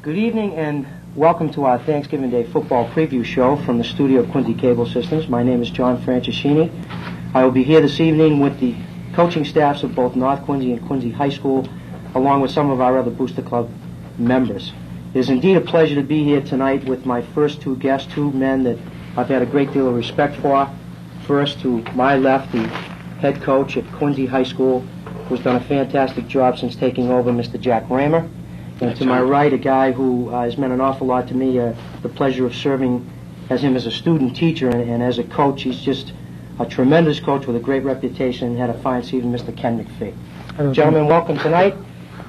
Good evening and welcome to our Thanksgiving Day football preview show from the studio of Quincy Cable Systems. My name is John Franciscini. I will be here this evening with the coaching staffs of both North Quincy and Quincy High School, along with some of our other Booster Club members. It is indeed a pleasure to be here tonight with my first two guests, two men that I've had a great deal of respect for. First, to my left, the head coach at Quincy High School, who's done a fantastic job since taking over, Mr. Jack Raymer. And to my right, a guy who has meant an awful lot to me, the pleasure of serving as him as a student teacher and as a coach. He's just a tremendous coach with a great reputation and had a fine season, Mr. Ken McPhee. Gentlemen, welcome tonight.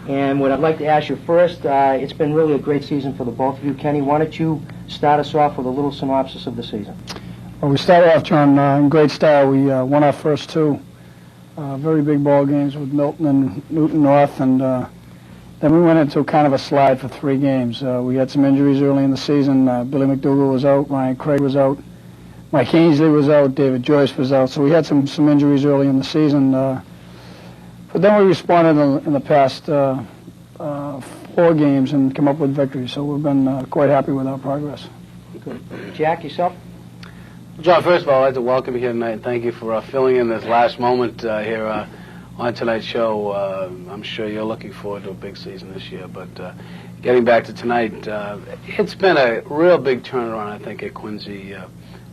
And what I'd like to ask you first, it's been really a great season for the both of you. Kenny, why don't you start us off with a little synopsis of the season? Well, we started off, John, in great style. We won our first two very big ball games with Milton and Newton North, and then we went into kind of a slide for 3 games. We had some injuries early in the season. Billy McDougall was out, Ryan Craig was out, Mike Ainsley was out, David Joyce was out. So we had some injuries early in the season. But then we responded in the past 4 games and come up with victories. So we've been quite happy with our progress. Good. Jack, yourself? John, first of all, I'd like to welcome you here tonight and thank you for filling in this last moment here on tonight's show. I'm sure you're looking forward to a big season this year, but getting back to tonight, it's been a real big turnaround, I think, at Quincy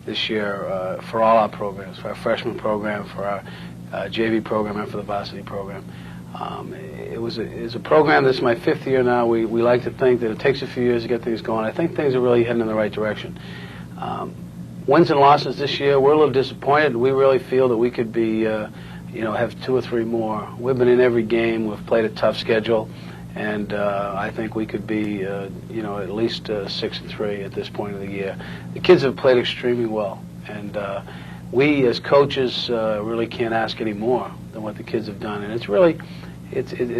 this year for all our programs, for our freshman program, for our JV program, and for the varsity program. It's a program that's my 5th year now. We like to think that it takes a few years to get things going. I think things are really heading in the right direction. Wins and losses this year, we're a little disappointed. We really feel that we could be, have 2 or 3 more. We've been in every game. We've played a tough schedule, and I think we could be, at least 6-3 at this point of the year. The kids have played extremely well, and we as coaches really can't ask any more than what the kids have done. And it's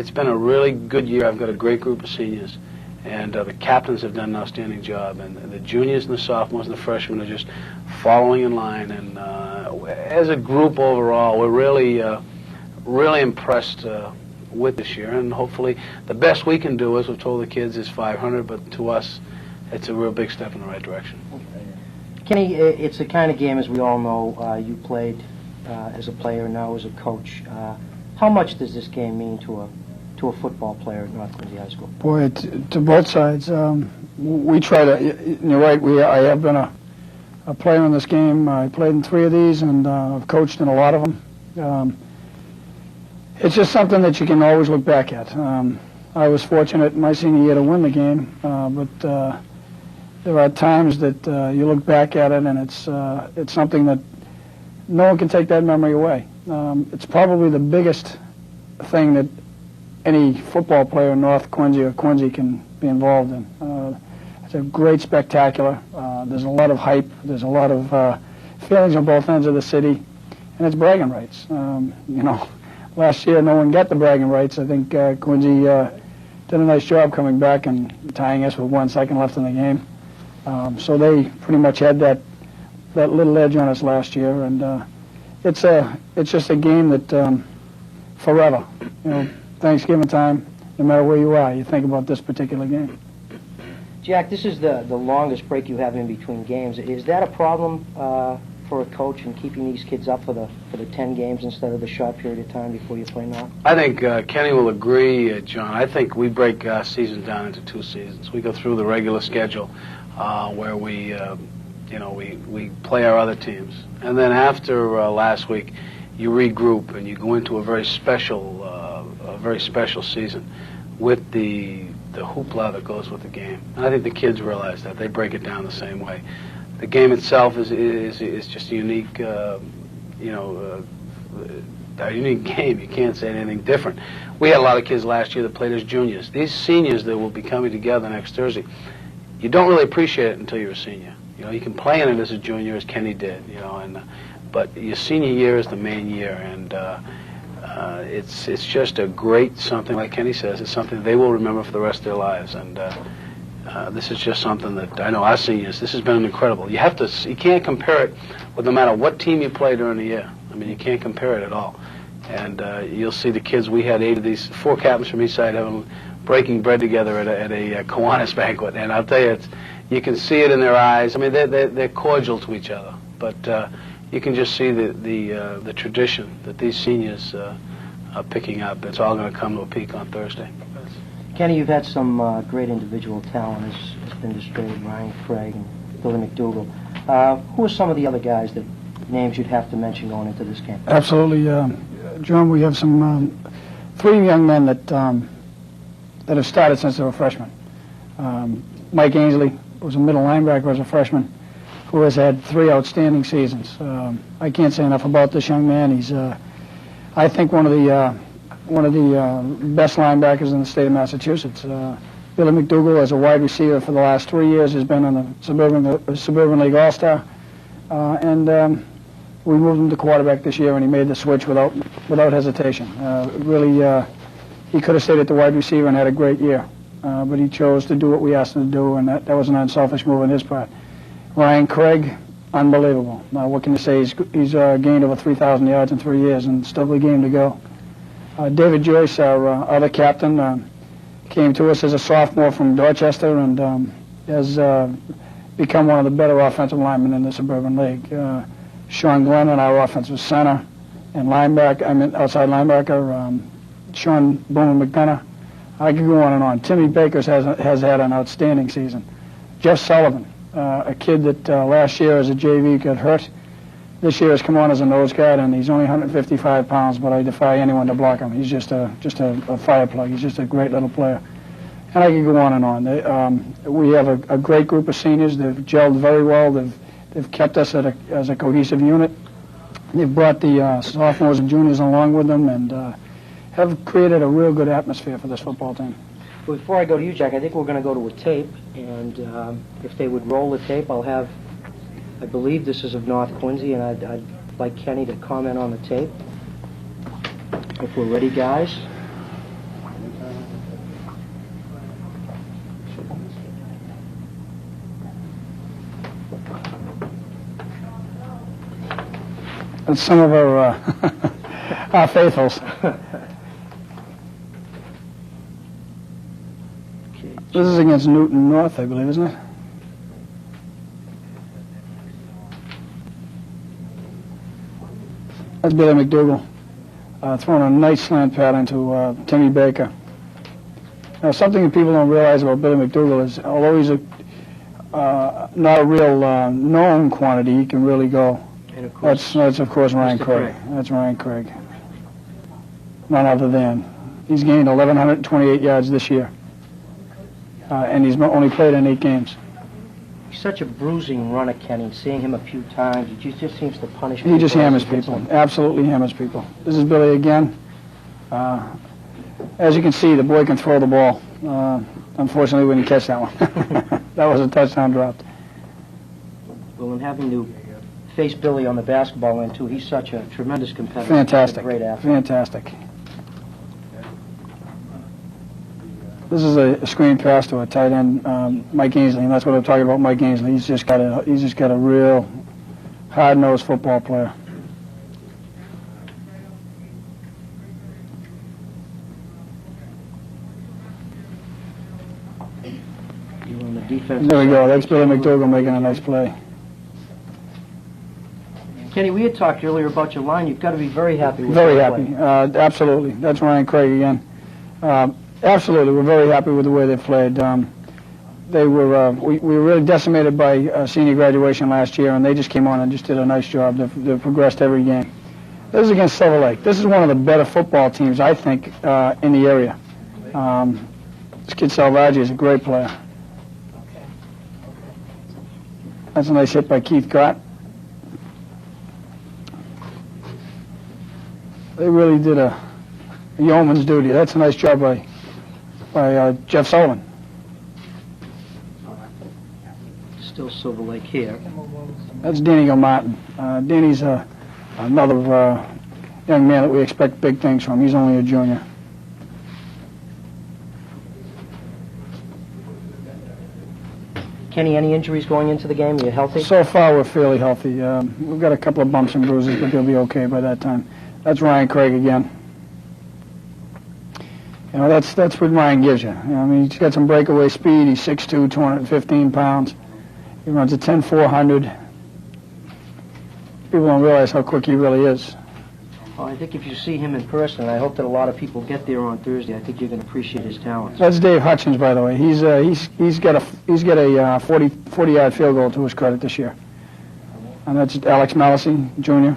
been a really good year. I've got a great group of seniors. And the captains have done an outstanding job, and the juniors and the sophomores and the freshmen are just following in line. And as a group overall, we're really impressed with this year. And hopefully, the best we can do, as we've told the kids, is 500. But to us, it's a real big step in the right direction. Kenny, it's the kind of game, as we all know, you played as a player and now as a coach. How much does this game mean to a football player at North Quincy High School? Boy, to both sides. We try to, you're right, I have been a player in this game. I played in 3 of these, and I've coached in a lot of them. It's just something that you can always look back at. I was fortunate in my senior year to win the game, but there are times that you look back at it, and it's something that no one can take that memory away. It's probably the biggest thing that any football player in North Quincy or Quincy can be involved in. It's a great spectacular. There's a lot of hype. There's a lot of feelings on both ends of the city, and it's bragging rights. Last year no one got the bragging rights. I think Quincy did a nice job coming back and tying us with 1 second left in the game. So they pretty much had that little edge on us last year, and it's just a game that forever, Thanksgiving time, no matter where you are, you think about this particular game. Jack, this is the longest break you have in between games. Is that a problem for a coach in keeping these kids up for the 10 games instead of the short period of time before you play North? I think Kenny will agree, John. I think we break our season down into 2 seasons. We go through the regular schedule where we play our other teams, and then after last week, you regroup and you go into a very special season with the hoopla that goes with the game. And I think the kids realize that. They break it down the same way. The game itself is just a unique, a unique game. You can't say anything different. We had a lot of kids last year that played as juniors. These seniors that will be coming together next Thursday, you don't really appreciate it until you're a senior. You can play in it as a junior, as Kenny did, but your senior year is the main year, and it's just a great something, like Kenny says, it's something they will remember for the rest of their lives, and this is just something that I know our seniors, this has been incredible. You can't compare it with no matter what team you play during the year. I mean, you can't compare it at all. And you'll see the kids, we had 8 of these, 4 captains from each side having breaking bread together at a Kiwanis banquet. And I'll tell you, you can see it in their eyes. I mean, they're cordial to each other, but you can just see the tradition that these seniors are picking up. It's all going to come to a peak on Thursday. Kenny, you've had some great individual talent has been displayed, Ryan Craig and Billy McDougall. Who are some of the other guys that names you'd have to mention going into this game? Absolutely, John. We have some 3 young men that have started since they were freshmen. Mike Ainsley was a middle linebacker as a freshman, who has had 3 outstanding seasons. I can't say enough about this young man. He's, I think, one of the best linebackers in the state of Massachusetts. Billy McDougall, as a wide receiver for the last 3 years, has been on the Suburban League All-Star, and we moved him to quarterback this year, and he made the switch without hesitation. Really, he could have stayed at the wide receiver and had a great year, but he chose to do what we asked him to do, and that was an unselfish move on his part. Ryan Craig, unbelievable. Now, what can you say? He's gained over 3,000 yards in 3 years and still a game to go. David Joyce, our other captain, came to us as a sophomore from Dorchester and has become one of the better offensive linemen in the Suburban League. Sean Glennon, our offensive center and outside linebacker, Sean Bowman McDonough. I could go on and on. Timmy Bakers has had an outstanding season. Jeff Sullivan, a kid that last year as a JV got hurt. This year has come on as a nose guard, and he's only 155 pounds, but I defy anyone to block him. He's just a fire plug. He's just a great little player. And I could go on and on. We have a great group of seniors. They've gelled very well. They've kept us as a cohesive unit. They've brought the sophomores and juniors along with them and have created a real good atmosphere for this football team. Well, before I go to you, Jack, I think we're going to go to a tape, and if they would roll the tape, I believe this is of North Quincy, and I'd like Kenny to comment on the tape. If we're ready, guys. That's some of our our faithfuls. This is against Newton North, I believe, isn't it? That's Billy McDougall throwing a nice slant pattern to Timmy Baker. Now, something that people don't realize about Billy McDougall is, although he's not a real known quantity, he can really go. And of course, that's of course Ryan Craig. That's Ryan Craig. None other than. He's gained 1,128 yards this year, and he's only played in 8 games. he's such a bruising runner, Kenny. Seeing him a few times, he just seems to punish people. He just hammers as he hits people. them. Absolutely hammers people. This is Billy again. As you can see, the boy can throw the ball. Unfortunately, we didn't catch that one. That was a touchdown dropped. Well, and having to face Billy on the basketball end, too, he's such a tremendous competitor. Fantastic. A great athlete. Fantastic. This is a screen pass to a tight end, Mike Ainsley, and that's what I'm talking about. Mike Ainsley. He's just got a real hard-nosed football player. You on the defense. There we go. That's Billy McDougall making a nice play. Kenny, we had talked earlier about your line. You've got to be very happy with Very that happy. play. Absolutely. That's Ryan Craig again. Absolutely, we're very happy with the way they played. We were really decimated by senior graduation last year, and they just came on and just did a nice job. They've progressed every game. This is against Silver Lake. This is one of the better football teams, I think, in the area. This kid Salvaggi is a great player. That's a nice hit by Keith Gott. They really did a yeoman's duty. That's a nice job by Jeff Sullivan. Still Silver Lake here. That's Danny Gilmartin. Danny's another young man that we expect big things from. He's only a junior. Kenny, any injuries going into the game? Are you healthy? So far, we're fairly healthy. We've got a couple of bumps and bruises, but they'll be okay by that time. That's Ryan Craig again. You know, that's what Ryan gives you. You know, I mean, he's got some breakaway speed. He's 6'2", 215 pounds. He runs a 10-400. People don't realize how quick he really is. Well, I think if you see him in person, and I hope that a lot of people get there on Thursday, I think you're going to appreciate his talents. That's Dave Hutchins, by the way. He's got a 40-yard field goal to his credit this year. And that's Alex Mallacy, Jr.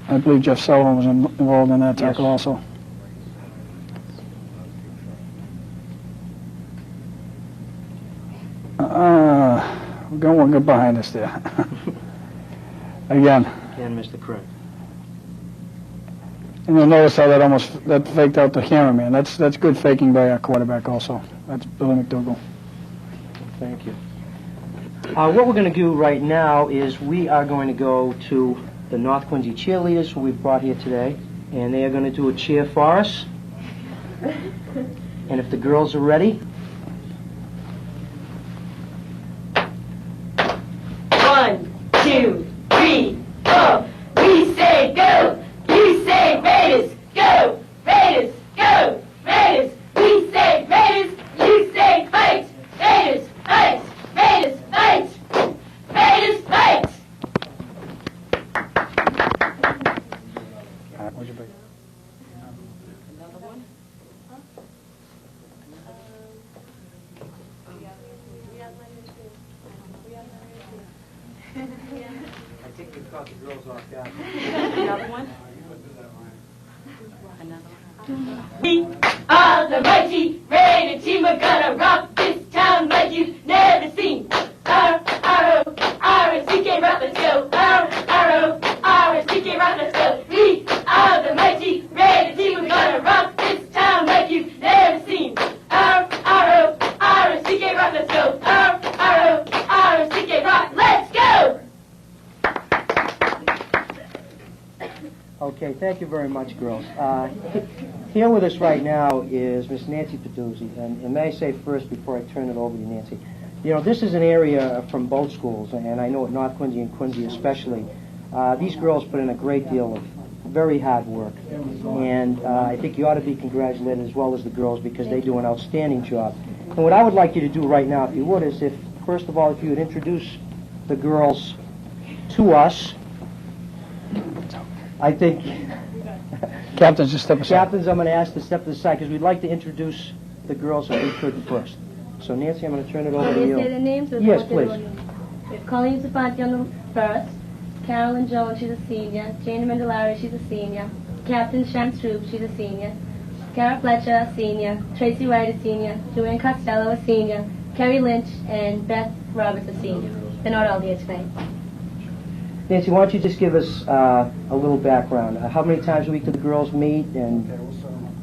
I believe Jeff Sullivan was involved in that tackle also. We're going to get behind us there. Again, Mr. Correct. and you'll notice how that faked out the cameraman. That's good faking by our quarterback also. That's Billy McDougall. Thank you. What we're going to do right now is we are going to go to the North Quincy cheerleaders who we've brought here today, and they are going to do a cheer for us. And if the girls are ready. 1, 2, 3, 4. We say go. You say Raiders. Go. Raiders. Go. Raiders. We say Raiders. You say fight. Raiders. Fight. Raiders. Fight. Raiders. Fight. What'd you pick? I think we caught the girls off guard. Another one? We are the mighty Raider team. We're gonna rock this town like you've never seen. R-O-R-O-C-K, rock, let's go. R-O-R-O-C-K, rock, let's go. We are the mighty Raider team. We're gonna rock this town like you've never seen. R-O-R-O-C-K, rock, let's go. R-O-R-O-C-K, rock, let's go. Okay, thank you very much, girls. Here with us right now is Miss Nancy Peduzzi, and may I say first before I turn it over to Nancy, you know, this is an area from both schools, and I know at North Quincy and Quincy especially, these girls put in a great deal of very hard work, and I think you ought to be congratulated as well as the girls because they do an outstanding job. And what I would like you to do right now, if you would, is if, first of all, if you would introduce the girls to us. I think... Captains, just step aside. Captains, I'm going to ask to step to the side because we'd like to introduce the girls if we could first. So, Nancy, I'm going to turn it over to May I you. say their names? Or Yes, what they please. were? We have Colleen Zafanti on the first, Carolyn Jones, she's a senior, Jane Mendelari, she's a senior, Captain Shem Stroop, she's a senior, Kara Fletcher, a senior, Tracy Wright, a senior, Joanne Costello, a senior, Kerry Lynch, and Beth Roberts, a senior. They're not all here tonight. Nancy, why don't you just give us a little background? How many times a week do the girls meet, and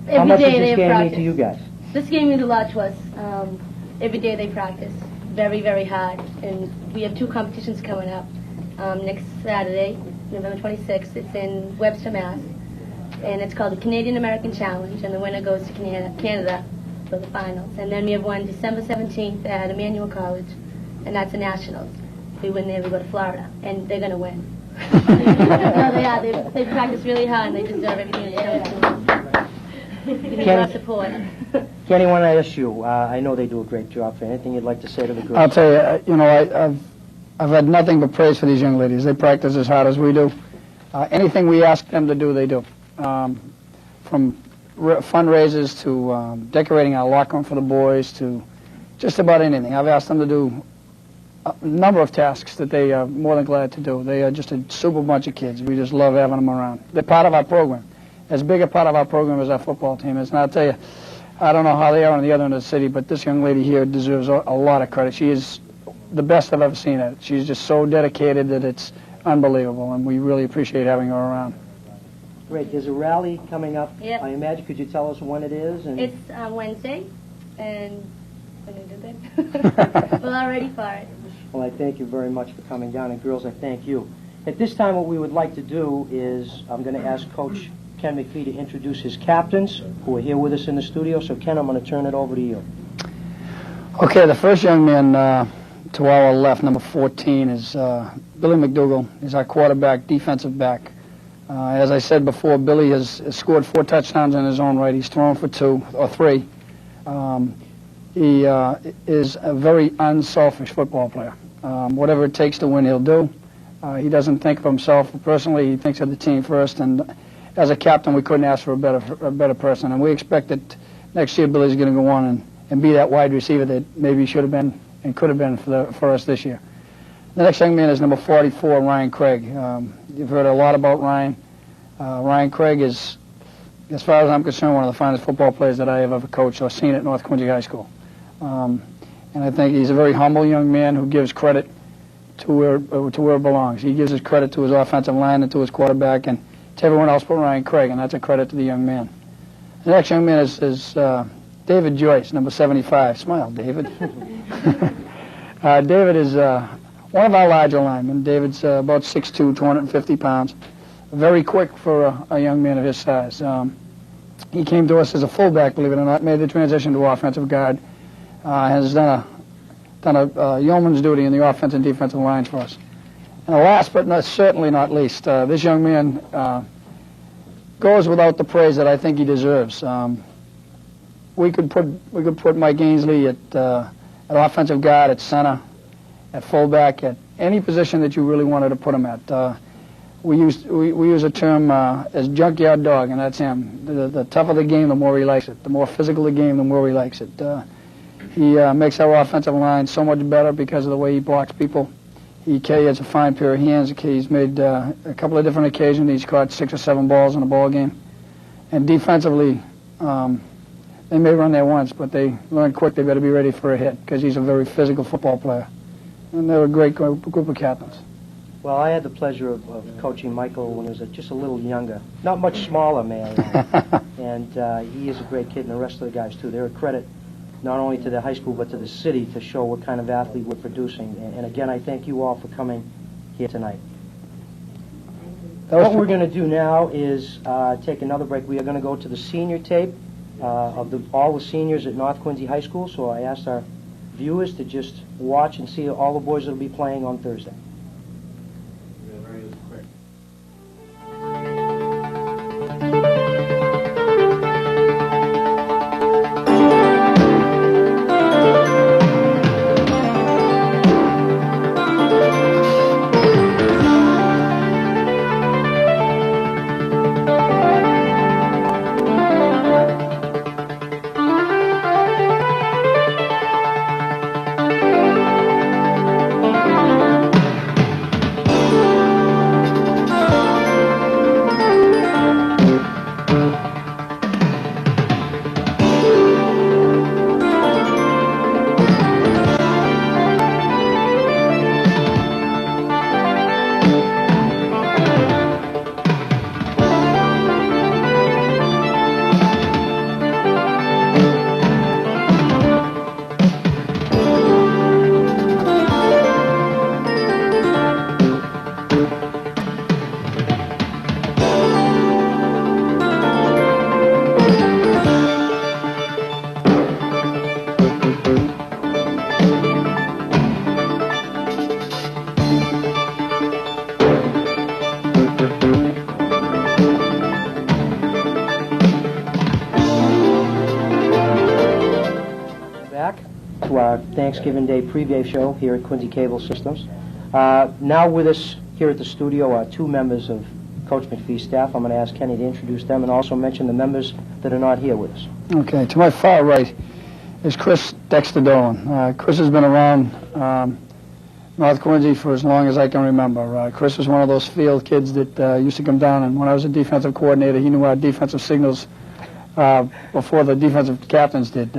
how Every much day does they this have game mean practice. to you guys? This game means a lot to us. Every day they practice very, very hard. And we have two competitions coming up. Next Saturday, November 26th, it's in Webster, Mass. And it's called the Canadian American Challenge, and the winner goes to Canada for the finals. And then we have one December 17th at Emmanuel College, and that's the Nationals. If we win there, we go to Florida, and they're going to win. No, they are. They practice really hard, and they deserve everything that comes to them. We need our support. Kenny, when I ask you, I know they do a great job. For anything you'd like to say to the girls? I'll tell you, you know, I've had nothing but praise for these young ladies. They practice as hard as we do. Anything we ask them to do, they do. From fundraisers to decorating our locker room for the boys to just about anything. I've asked them to do a number of tasks that they are more than glad to do. They are just a super bunch of kids. We just love having them around. They're part of our program. As big a part of our program as our football team is. And I'll tell you, I don't know how they are on the other end of the city, but this young lady here deserves a lot of credit. She is the best I've ever seen at it. She's just so dedicated that it's unbelievable, and we really appreciate having her around. Great. There's a rally coming up. Yep. I imagine. Could you tell us when it is? And It's Wednesday, and when did it? We're all ready for it. Well, I thank you very much for coming down, and girls, I thank you. At this time, what we would like to do is I'm going to ask Coach Ken McPhee to introduce his captains who are here with us in the studio. So, Ken, I'm going to turn it over to you. Okay, the first young man to our left, number 14, is Billy McDougall. He's our quarterback, defensive back. As I said before, Billy has scored 4 touchdowns in his own right. He's thrown for 2 or 3. He is a very unselfish football player. Whatever it takes to win, he'll do. He doesn't think of himself personally. He thinks of the team first. And as a captain, we couldn't ask for a better person. And we expect that next year Billy's going to go on and be that wide receiver that maybe he should have been and could have been for us this year. The next young man is number 44, Ryan Craig. You've heard a lot about Ryan. Ryan Craig is, as far as I'm concerned, one of the finest football players that I have ever coached or seen at North Quincy High School. And I think he's a very humble young man who gives credit to where it belongs. He gives his credit to his offensive line and to his quarterback and to everyone else but Ryan Craig, and that's a credit to the young man. The next young man is David Joyce, number 75. Smile, David. David is one of our larger linemen. David's about 6'2", 250 pounds. Very quick for a young man of his size. He came to us as a fullback, believe it or not, made the transition to offensive guard, has done a yeoman's duty in the offensive and defensive lines for us. And last but certainly not least, this young man goes without the praise that I think he deserves. We could put Mike Ainsley at offensive guard, at center, at fullback, at any position that you really wanted to put him at. We use a term as junkyard dog, and that's him. The tougher the game, the more he likes it. The more physical the game, the more he likes it. He makes our offensive line so much better because of the way he blocks people. He has a fine pair of hands. He's made a couple of different occasions. He's caught 6 or 7 balls in a ball game. And defensively, they may run there once, but they learn quick they better be ready for a hit because he's a very physical football player. And they're a great group of captains. Well, I had the pleasure of coaching Michael when he was just a little younger, not much smaller man, and he is a great kid, and the rest of the guys too. They're a credit not only to the high school but to the city to show what kind of athlete we're producing. And again, I thank you all for coming here tonight. What we're going to do now is take another break. We are going to go to the senior tape of all the seniors at North Quincy High School. So I asked our viewers to just watch and see all the boys that will be playing on Thursday. To our Thanksgiving Day preview show here at Quincy Cable Systems. Now with us here at the studio are 2 members of Coach McPhee's staff. I'm going to ask Kenny to introduce them and also mention the members that are not here with us. Okay, to my far right is Chris Dexter Dolan. Chris has been around North Quincy for as long as I can remember. Chris was one of those field kids that used to come down, and when I was a defensive coordinator, he knew our defensive signals before the defensive captains did.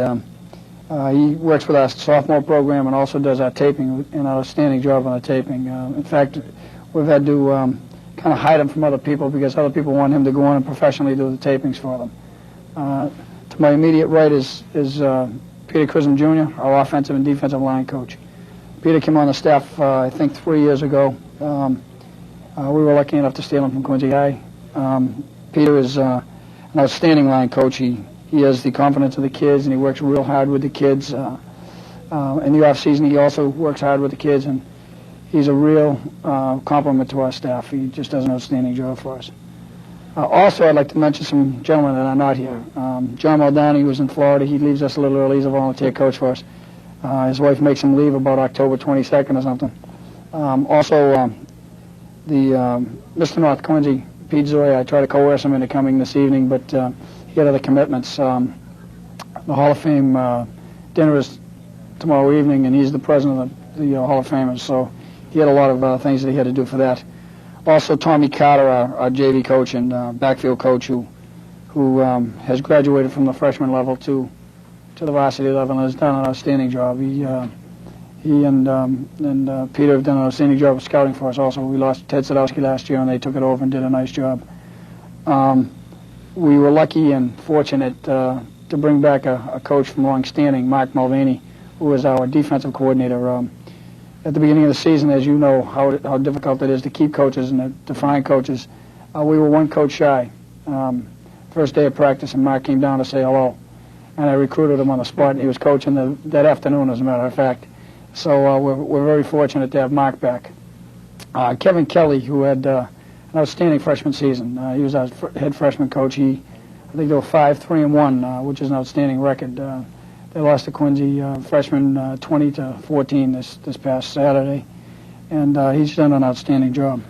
He works with our sophomore program and also does our taping, an outstanding job on the taping. In fact, we've had to kind of hide him from other people because other people want him to go on and professionally do the tapings for them. To my immediate right is Peter Chisholm Jr., our offensive and defensive line coach. Peter came on the staff, I think, 3 years ago. We were lucky enough to steal him from Quincy High. Peter is an outstanding line coach. He has the confidence of the kids, and he works real hard with the kids. In the off-season, he also works hard with the kids, and he's a real compliment to our staff. He just does an outstanding job for us. Also, I'd like to mention some gentlemen that are not here. John Maldani, who's in Florida, he leaves us a little early. He's a volunteer coach for us. His wife makes him leave about October 22nd or something. Also, Mr. North Quincy, Pete Zoya, I tried to coerce him into coming this evening, but he had other commitments. The Hall of Fame dinner is tomorrow evening, and he's the president of the Hall of Famers, so he had a lot of things that he had to do for that. Also, Tommy Carter, our JV coach and backfield coach, who has graduated from the freshman level to the varsity level and has done an outstanding job. He and Peter have done an outstanding job of scouting for us. Also, we lost Ted Sadowski last year, and they took it over and did a nice job. We were lucky and fortunate to bring back a coach from long-standing, Mark Mulvaney, who was our defensive coordinator. At the beginning of the season, as you know, how difficult it is to keep coaches and to find coaches. We were one coach shy. First day of practice, and Mark came down to say hello. And I recruited him on the spot, and he was coaching that afternoon, as a matter of fact. So we're very fortunate to have Mark back. Kevin Kelly, who had an outstanding freshman season. He was our head freshman coach. I think they were 5-3-1, which is an outstanding record. They lost to Quincy freshman 20-14 this past Saturday, and he's done an outstanding job.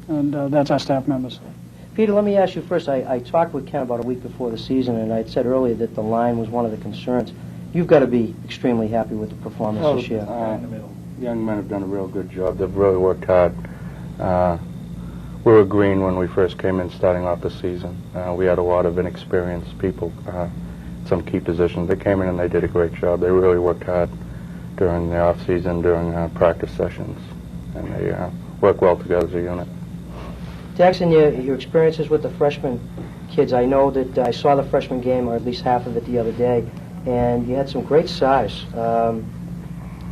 And that's our staff members. Peter, let me ask you first. I talked with Ken about a week before the season, and I said earlier that the line was one of the concerns. You've got to be extremely happy with the performance this year. Young men have done a real good job. They've really worked hard. We were green when we first came in starting off the season. We had a lot of inexperienced people, some key positions. They came in and they did a great job. They really worked hard during the off-season, during practice sessions, and they work well together as a unit. Dex, in your experiences with the freshman kids, I know that I saw the freshman game, or at least half of it the other day, and you had some great size.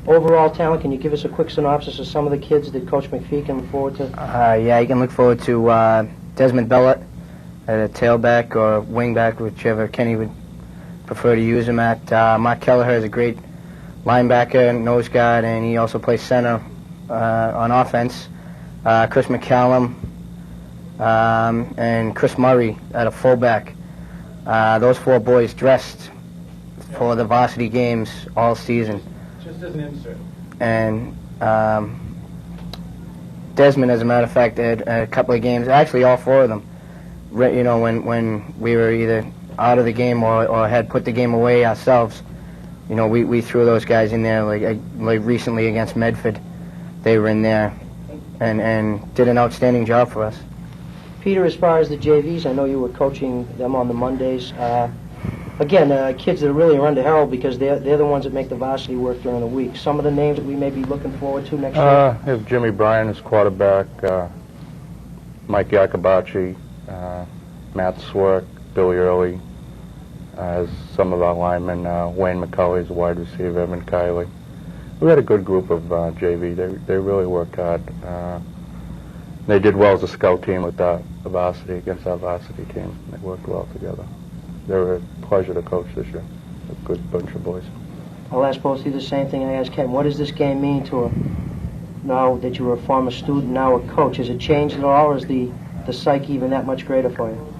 Overall talent, can you give us a quick synopsis of some of the kids that Coach McPhee can look forward to? Yeah, you can look forward to Desmond Bellett at a tailback or wingback, whichever Kenny would prefer to use him at. Mark Kelleher is a great linebacker, nose guard, and he also plays center on offense. Chris McCallum and Chris Murray at a fullback. Those four boys dressed for the varsity games all season. Just as an insert. And Desmond, as a matter of fact, had a couple of games, actually all four of them, you know, when we were either out of the game or had put the game away ourselves, you know, we threw those guys in there, like recently against Medford. They were in there and did an outstanding job for us. Peter, as far as the JVs, I know you were coaching them on the Mondays. Again, kids that really are under Harold because they're the ones that make the varsity work during the week. Some of the names that we may be looking forward to next year? We have Jimmy Bryan as quarterback, Mike Yakabachi, Matt Swerk, Billy Early, as some of our linemen, Wayne McCulley is a wide receiver, Evan Kiley. We had a good group of JV. They really worked hard. They did well as a scout team with the varsity against our varsity team. They worked well together. They were a pleasure to coach this year. A good bunch of boys. I'll ask both of you the same thing I asked Ken. What does this game mean to now that you were a former student, now a coach? Has it changed at all, or is the psyche even that much greater for you?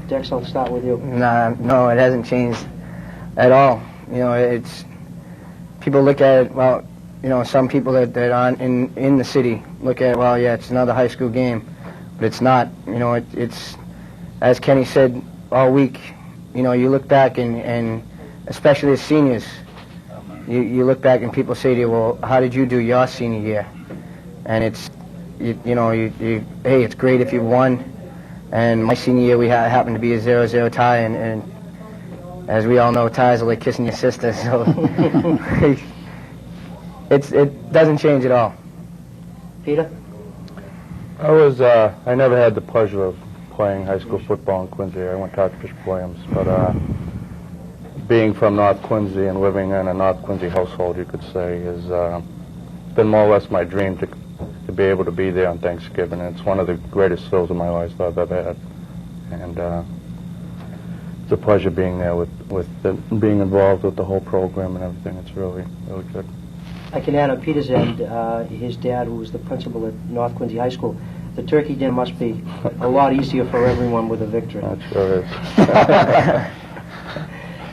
Dex, I'll start with you. No, it hasn't changed at all. You know, it's people look at it, well, you know, some people that aren't in the city look at it, well, yeah, it's another high school game, but it's not. You know, it's as Kenny said all week. You know, you look back and especially as seniors, you look back and people say to you, well, how did you do your senior year? And it's, you know, hey, it's great if you won. And my senior year, we happened to be a 0-0 tie, and as we all know, ties are like kissing your sister, so it doesn't change at all. Peter? I never had the pleasure of playing high school football in Quincy. I went to Archbishop Williams, but being from North Quincy and living in a North Quincy household, you could say, has been more or less my dream to be able to be there on Thanksgiving. And it's one of the greatest thrills of my life that I've ever had. And it's a pleasure being there being involved with the whole program and everything. It's really, really good. I can add on Peter's end, his dad, who was the principal at North Quincy High School, The turkey dinner must be a lot easier for everyone with a victory. That sure is.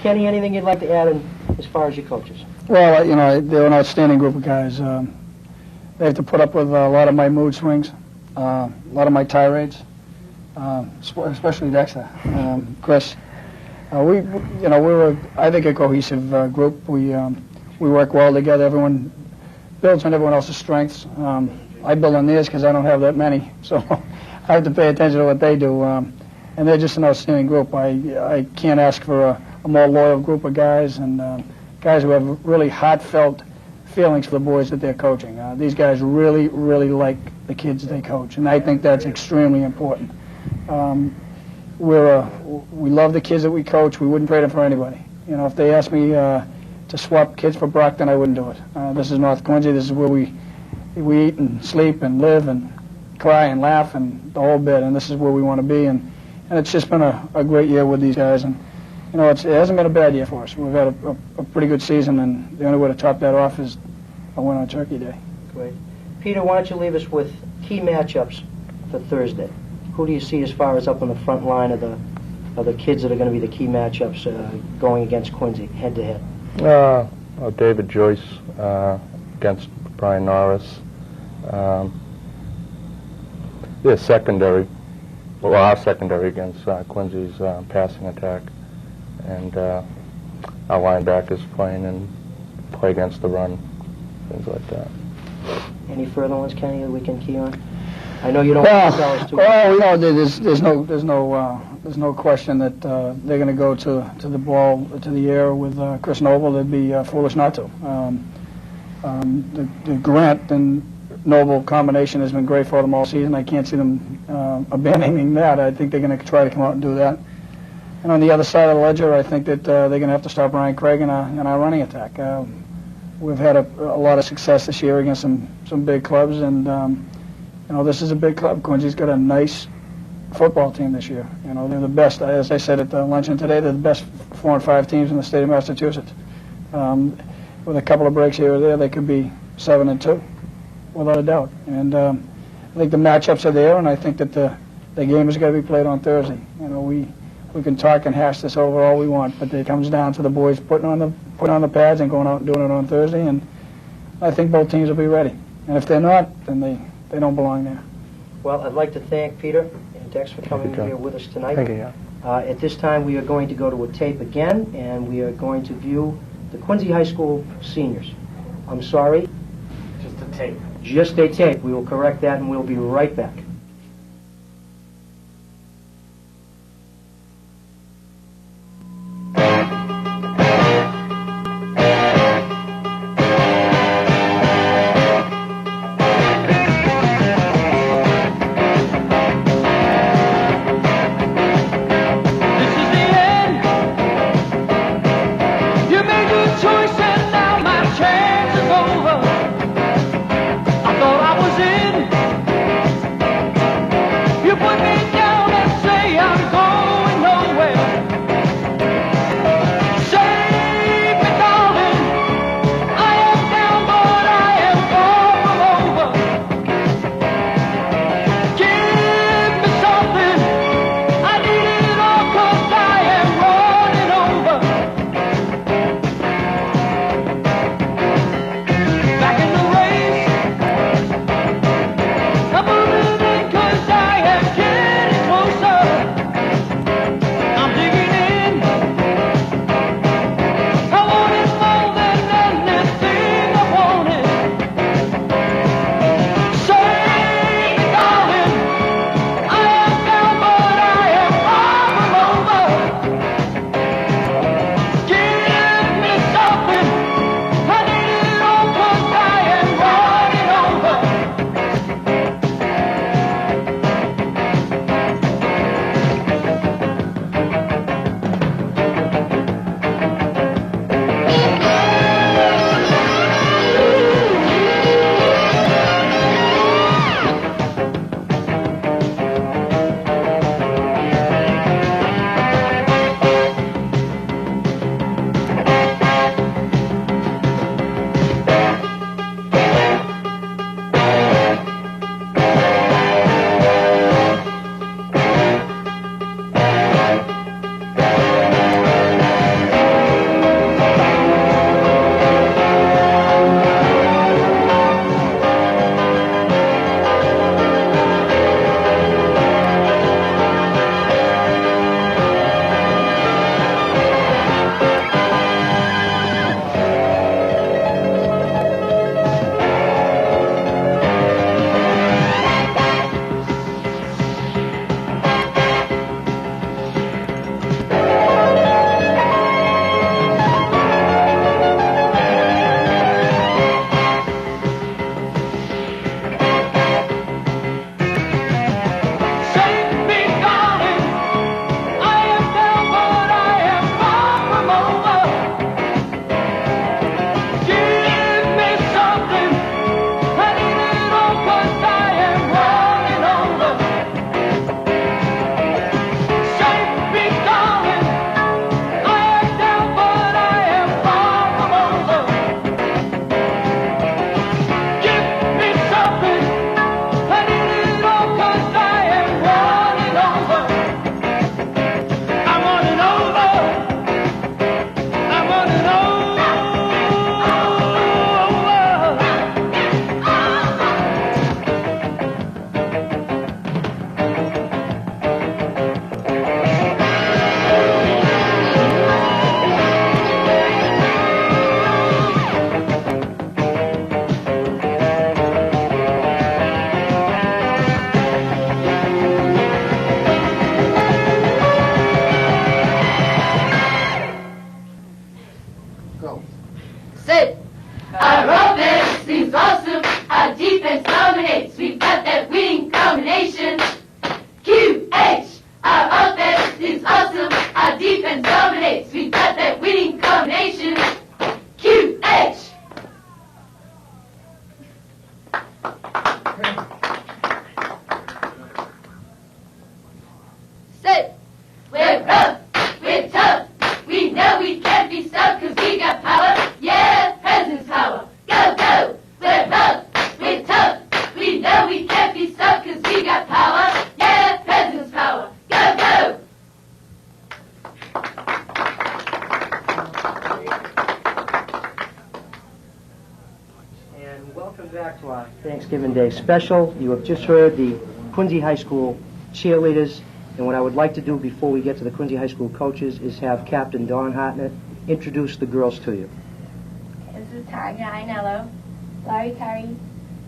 Kenny, anything you'd like to add as far as your coaches? Well, they're an outstanding group of guys. They have to put up with a lot of my mood swings, a lot of my tirades, especially Dexter, Chris. We're I think a cohesive group. We work well together. Everyone builds on everyone else's strengths. I build on theirs because I don't have that many, so I have to pay attention to what they do. And they're just an outstanding group. I can't ask for a more loyal group of guys and guys who have really heartfelt feelings for the boys that they're coaching. These guys really, really like the kids they coach, and I think that's extremely important. We love the kids that we coach. We wouldn't trade them for anybody. If they asked me to swap kids for Brockton, I wouldn't do it. This is North Quincy. This is where we eat and sleep and live and cry and laugh and the whole bit, and this is where we want to be. And it's just been a great year with these guys. And it hasn't been a bad year for us. We've had a pretty good season, and the only way to top that off is a win on Turkey Day. Great. Peter, why don't you leave us with key matchups for Thursday? Who do you see as far as up on the front line of the kids that are going to be the key matchups going against Quincy, head-to-head? David Joyce against Brian Norris. Our secondary against Quincy's passing attack. And our linebackers play against the run, things like that. Any further ones, Kenny, that we can key on? I know you don't want to tell us too much. There's no question that they're going to go to the air with Chris Noble. They'd be foolish not to. The Grant and Noble combination has been great for them all season. I can't see them abandoning that. I think they're going to try to come out and do that. And on the other side of the ledger, I think that they're going to have to stop Ryan Craig in our running attack. We've had a lot of success this year against some big clubs, and this is a big club. Quincy's got a nice football team this year. They're the best. As I said at the luncheon today, they're the best 4 and 5 teams in the state of Massachusetts. With a couple of breaks here or there, they could be 7-2, without a doubt. And I think the matchups are there, and I think that the game is going to be played on Thursday. We can talk and hash this over all we want, but it comes down to the boys putting on the pads and going out and doing it on Thursday, and I think both teams will be ready. And if they're not, then they don't belong there. Well, I'd like to thank Peter and Dex for coming here with us tonight. Thank you. At this time, we are going to go to a tape again, and we are going to view the Quincy High School seniors. I'm sorry. Just a tape. Just a tape. We will correct that, and we'll be right back. Sit. Our offense is awesome. Our defense dominates. We've got that winning combination. QH. Our offense is awesome. Our defense dominates. We've got that winning combination. QH. Sit. We're rough. We're tough. We know we can't be stopped because we got power. Yeah, presence power. Go, go. We're rough. We're tough. We know we can't be stopped because we got power. Yeah, presence power. Go, go. And welcome back to our Thanksgiving Day special. You have just heard the Quincy High School cheerleaders, and what I would like to do before we get to the Quincy High School coaches is have Captain Don Hartnett introduce the girls to you. This is Tanya Ainello, Laurie Curry,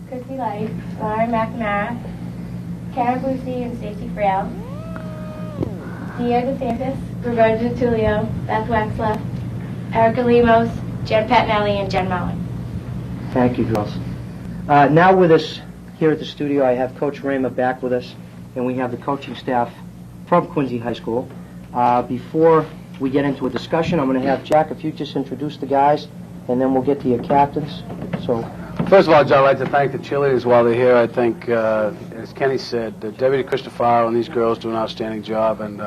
Christy Light, Lauren McNamara, Karen Brucey, and Stacey Frail. Dia DeSantis, Roberta DeTulio, Beth Wexler, Erica Lemos, Jen Petnelli, and Jen Mullen. Thank you, girls. Now with us here at the studio, I have Coach Raymer back with us, and we have the coaching staff from Quincy High School. Before we get into a discussion, I'm going to have Jack, if you just introduce the guys, and then we'll get to your captains. So, First of all, John, I'd like to thank the cheerleaders while they're here. I think, as Kenny said, Deputy Christopher and these girls do an outstanding job, and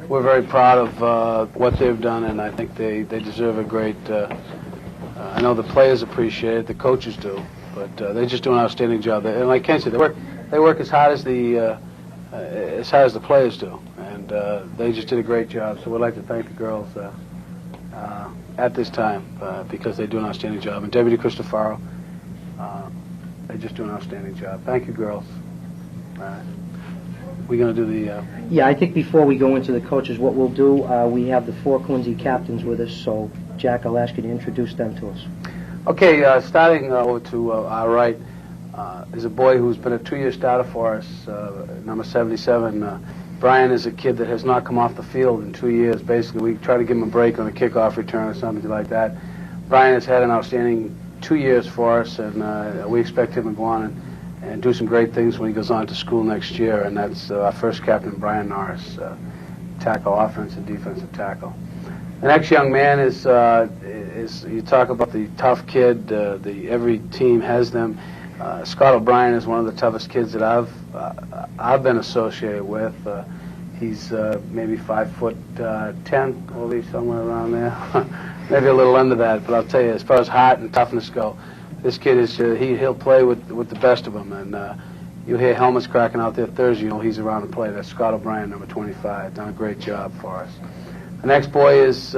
we're very proud of what they've done, and I think they deserve a great... I know the players appreciate it, the coaches do, but they just do an outstanding job. And like Ken said, they work as hard as the players do, and they just did a great job. So we'd like to thank the girls at this time because they do an outstanding job. And Deputy Christopher, they just do an outstanding job. Thank you, girls. We're going to do the... yeah, I think before we go into the coaches, what we'll do, we have the 4 Quincy captains with us, so Jack, I'll ask you to introduce them to us. Okay, starting over to our right is a boy who's been a 2-year starter for us, number 77. Brian is a kid that has not come off the field in 2 years. Basically, we try to give him a break on a kickoff return or something like that. Brian has had an outstanding 2 years for us, and we expect him to go on and do some great things when he goes on to school next year, and that's our first captain, Brian Norris, tackle, offensive, defensive tackle. The next young man is you talk about the tough kid. Every team has them. Scott O'Brien is one of the toughest kids that I've been associated with. He's maybe 5'10", will be somewhere around there, maybe a little under that. But I'll tell you, as far as height and toughness go, this kid is he'll play with the best of them. And you'll hear helmets cracking out there Thursday. You know he's around to play. That's Scott O'Brien, number 25. Done a great job for us. The next boy has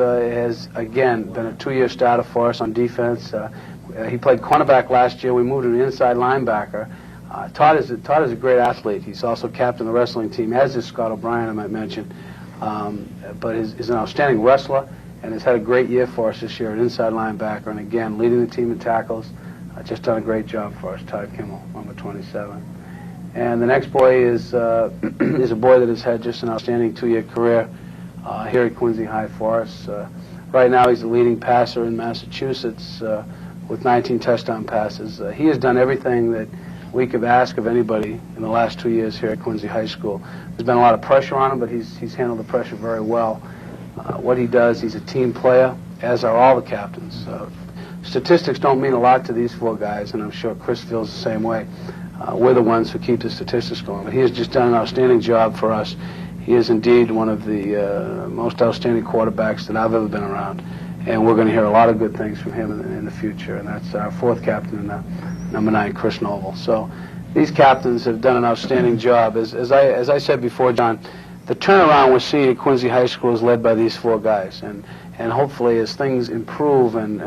again been a 2-year starter for us on defense. He played cornerback last year. We moved him to inside linebacker. Todd is a great athlete. He's also captain of the wrestling team, as is Scott O'Brien, I might mention. But he's an outstanding wrestler and has had a great year for us this year at inside linebacker. And again, leading the team in tackles. Just done a great job for us, Todd Kimmel, number 27. And the next boy is a boy that has had just an outstanding 2-year career here at Quincy High for us. Right now he's the leading passer in Massachusetts with 19 touchdown passes. He has done everything that we could ask of anybody in the last 2 years here at Quincy High School. There's been a lot of pressure on him, but he's handled the pressure very well. What he does, he's a team player, as are all the captains. Statistics don't mean a lot to these 4 guys, and I'm sure Chris feels the same way. We're the ones who keep the statistics going. But he has just done an outstanding job for us. He is indeed one of the most outstanding quarterbacks that I've ever been around. And we're going to hear a lot of good things from him in the future. And that's our 4th captain, number 9, Chris Noble. So these captains have done an outstanding job. As I said before, John, the turnaround we're seeing at Quincy High School is led by these 4 guys. And hopefully as things improve and,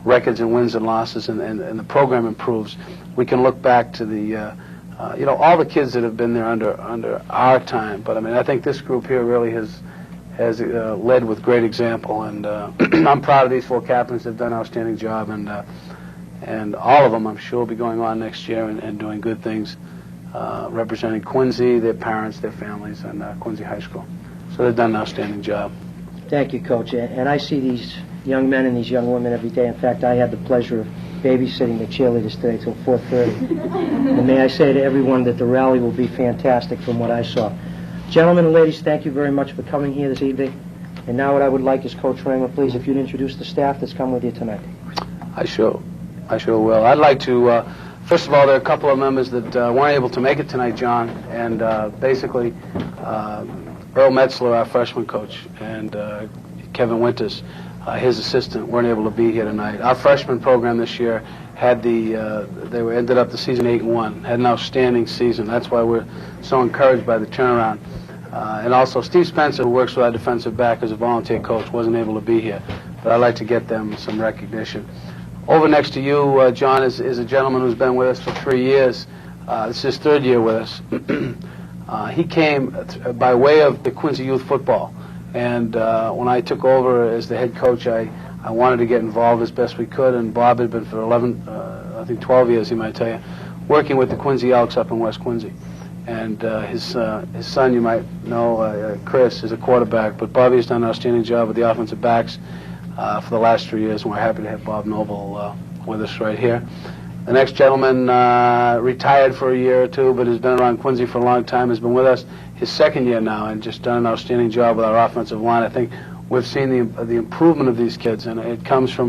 records and wins and losses and the program improves, we can look back to the, all the kids that have been there under our time. But, I think this group here really has led with great example. And I'm proud of these 4 captains. They've done an outstanding job. And all of them, I'm sure, will be going on next year and doing good things, representing Quincy, their parents, their families, and Quincy High School. So they've done an outstanding job. Thank you, Coach. And I see these young men and these young women every day. In fact, I had the pleasure of babysitting the cheerleaders today till 4:30. And may I say to everyone that the rally will be fantastic from what I saw. Gentlemen and ladies, thank you very much for coming here this evening. And now what I would like is Coach Rangel, please, if you'd introduce the staff that's come with you tonight. I sure will. I'd like to, first of all, there are a couple of members that weren't able to make it tonight, John, and basically Earl Metzler, our freshman coach, and Kevin Winters, his assistant, weren't able to be here tonight. Our freshman program this year had ended up the season 8-1, had an outstanding season. That's why we're so encouraged by the turnaround. And also Steve Spencer, who works with our defensive back as a volunteer coach, wasn't able to be here. But I'd like to get them some recognition. Over next to you, John, is a gentleman who's been with us for 3 years. This is his third year with us. He came by way of the Quincy Youth Football. And when I took over as the head coach, I wanted to get involved as best we could. And Bob had been for 12 years, he might tell you, working with the Quincy Elks up in West Quincy. And his son, you might know, Chris, is a quarterback. But Bobby has done an outstanding job with the offensive backs for the last 3 years, and we're happy to have Bob Noble with us right here. The next gentleman retired for a year or two, but has been around Quincy for a long time, has been with us his second year now, and just done an outstanding job with our offensive line. I think we've seen the improvement of these kids, and it comes from,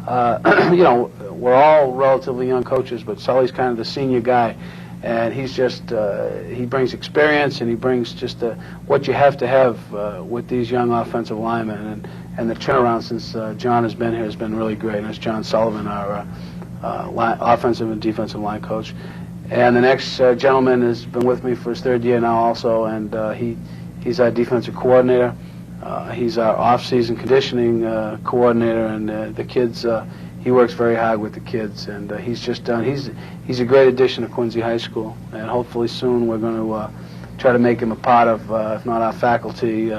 you know, we're all relatively young coaches, but Sully's kind of the senior guy. And he's just, he brings experience, and he brings just what you have to have with these young offensive linemen. And the turnaround since John has been here has been really great. And it's John Sullivan, our offensive and defensive line coach. And the next gentleman has been with me for his third year now also, and he's our defensive coordinator. He's our off-season conditioning coordinator, and the kids, he works very hard with the kids, and he's just done, he's a great addition to Quincy High School, and hopefully soon we're going to try to make him a part of, if not our faculty,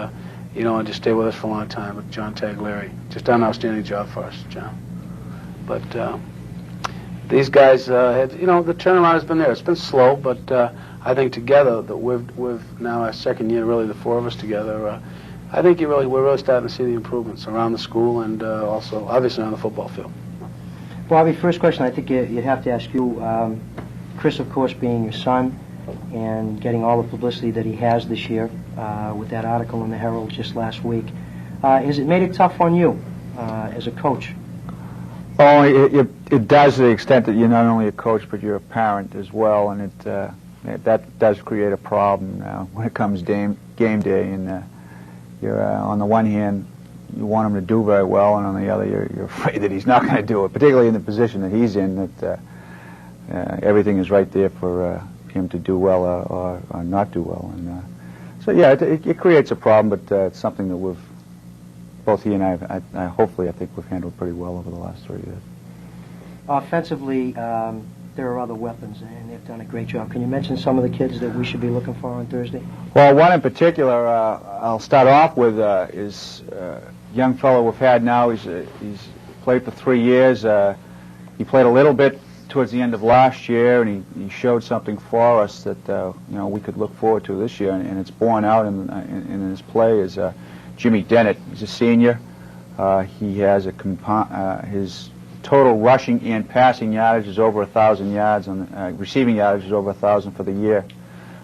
you know, and just stay with us for a long time with John Taglieri. Just done an outstanding job for us, John. But these guys, you know, the turnaround has been there. It's been slow, but I think together, that we've now our second year, really, the four of us together, I think we're really starting to see the improvements around the school and also, obviously, on the football field. Bobby, first question I think you'd have to ask you, Chris, of course, being your son and getting all the publicity that he has this year with that article in the Herald just last week, has it made it tough on you as a coach? Oh, it does to the extent that you're not only a coach, but you're a parent as well, and that does create a problem when it comes game day. And you're on the one hand, you want him to do very well, and on the other, you're afraid that he's not going to do it, particularly in the position that he's in, that everything is right there for him to do well or not do well. And so, yeah, it creates a problem, but it's something that both he and I hopefully, I think we've handled pretty well over the last 3 years. Offensively, there are other weapons, and they've done a great job. Can you mention some of the kids that we should be looking for on Thursday? Well, one in particular I'll start off with is a young fellow we've had now. He's played for 3 years. He played a little bit towards the end of last year, and he showed something for us that you know, we could look forward to this year, and it's borne out in his play. Is Jimmy Dennett. He's a senior. He has his total rushing and passing yardage is over 1,000 yards, on receiving yardage is over 1,000 for the year.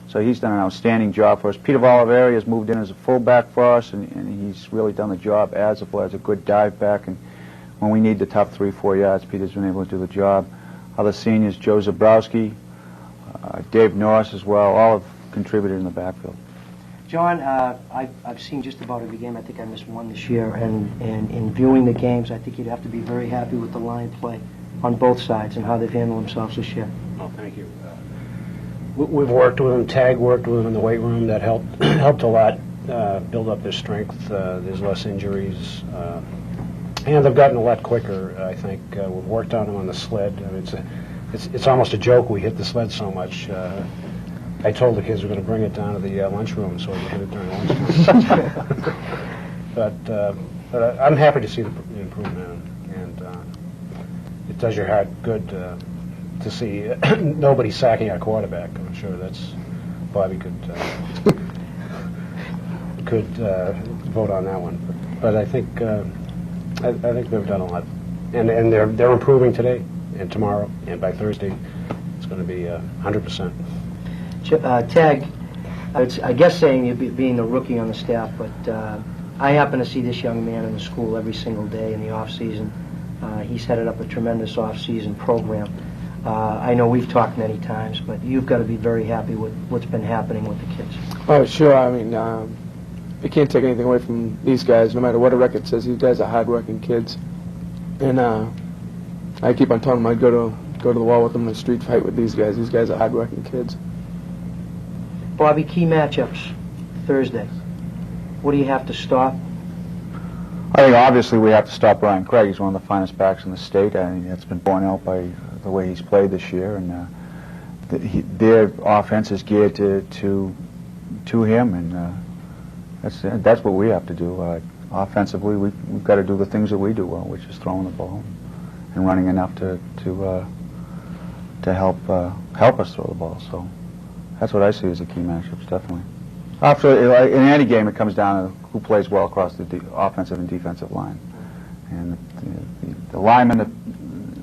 So he's done an outstanding job for us. Peter Oliveri has moved in as a fullback for us, and he's really done the job as a good dive back. And when we need the tough 3-4 yards, Peter's been able to do the job. Other seniors, Joe Zabrowski, Dave Norris as well, all have contributed in the backfield. John, I've seen just about every game. I think I missed one this year, and in viewing the games, I think you'd have to be very happy with the line play on both sides and how they've handled themselves this year. Oh, thank you. We've worked with them. Tag worked with them in the weight room. That helped a lot build up their strength. There's less injuries, and they've gotten a lot quicker. I think we've worked on them on the sled. I mean, it's almost a joke we hit the sled so much. I told the kids we're going to bring it down to the lunchroom so we can hit it during lunchtime. but I'm happy to see the improvement, and it does your heart good to see nobody sacking our quarterback. I'm sure that's Bobby could vote on that one. But I think I think they've done a lot, and they're improving today and tomorrow, and by Thursday, it's going to be 100%. Tag, I guess saying you being a rookie on the staff, but I happen to see this young man in the school every single day in the off season. He's headed up a tremendous off season program. I know we've talked many times, but you've got to be very happy with what's been happening with the kids. Oh, sure. I mean, you can't take anything away from these guys, no matter what a record says. These guys are hard-working kids, and I keep on telling them I'd go to the wall with them in a street fight with these guys. These guys are hard-working kids. Bobby, key matchups Thursday. What do you have to stop? I think obviously we have to stop Ryan Craig. He's one of the finest backs in the state. I mean, that's been borne out by the way he's played this year, and their offense is geared to him, and that's what we have to do. Offensively, we've got to do the things that we do well, which is throwing the ball and running enough to help us throw the ball. So that's what I see as the key matchups, definitely. After in any game, it comes down to who plays well across the offensive and defensive line, and the linemen,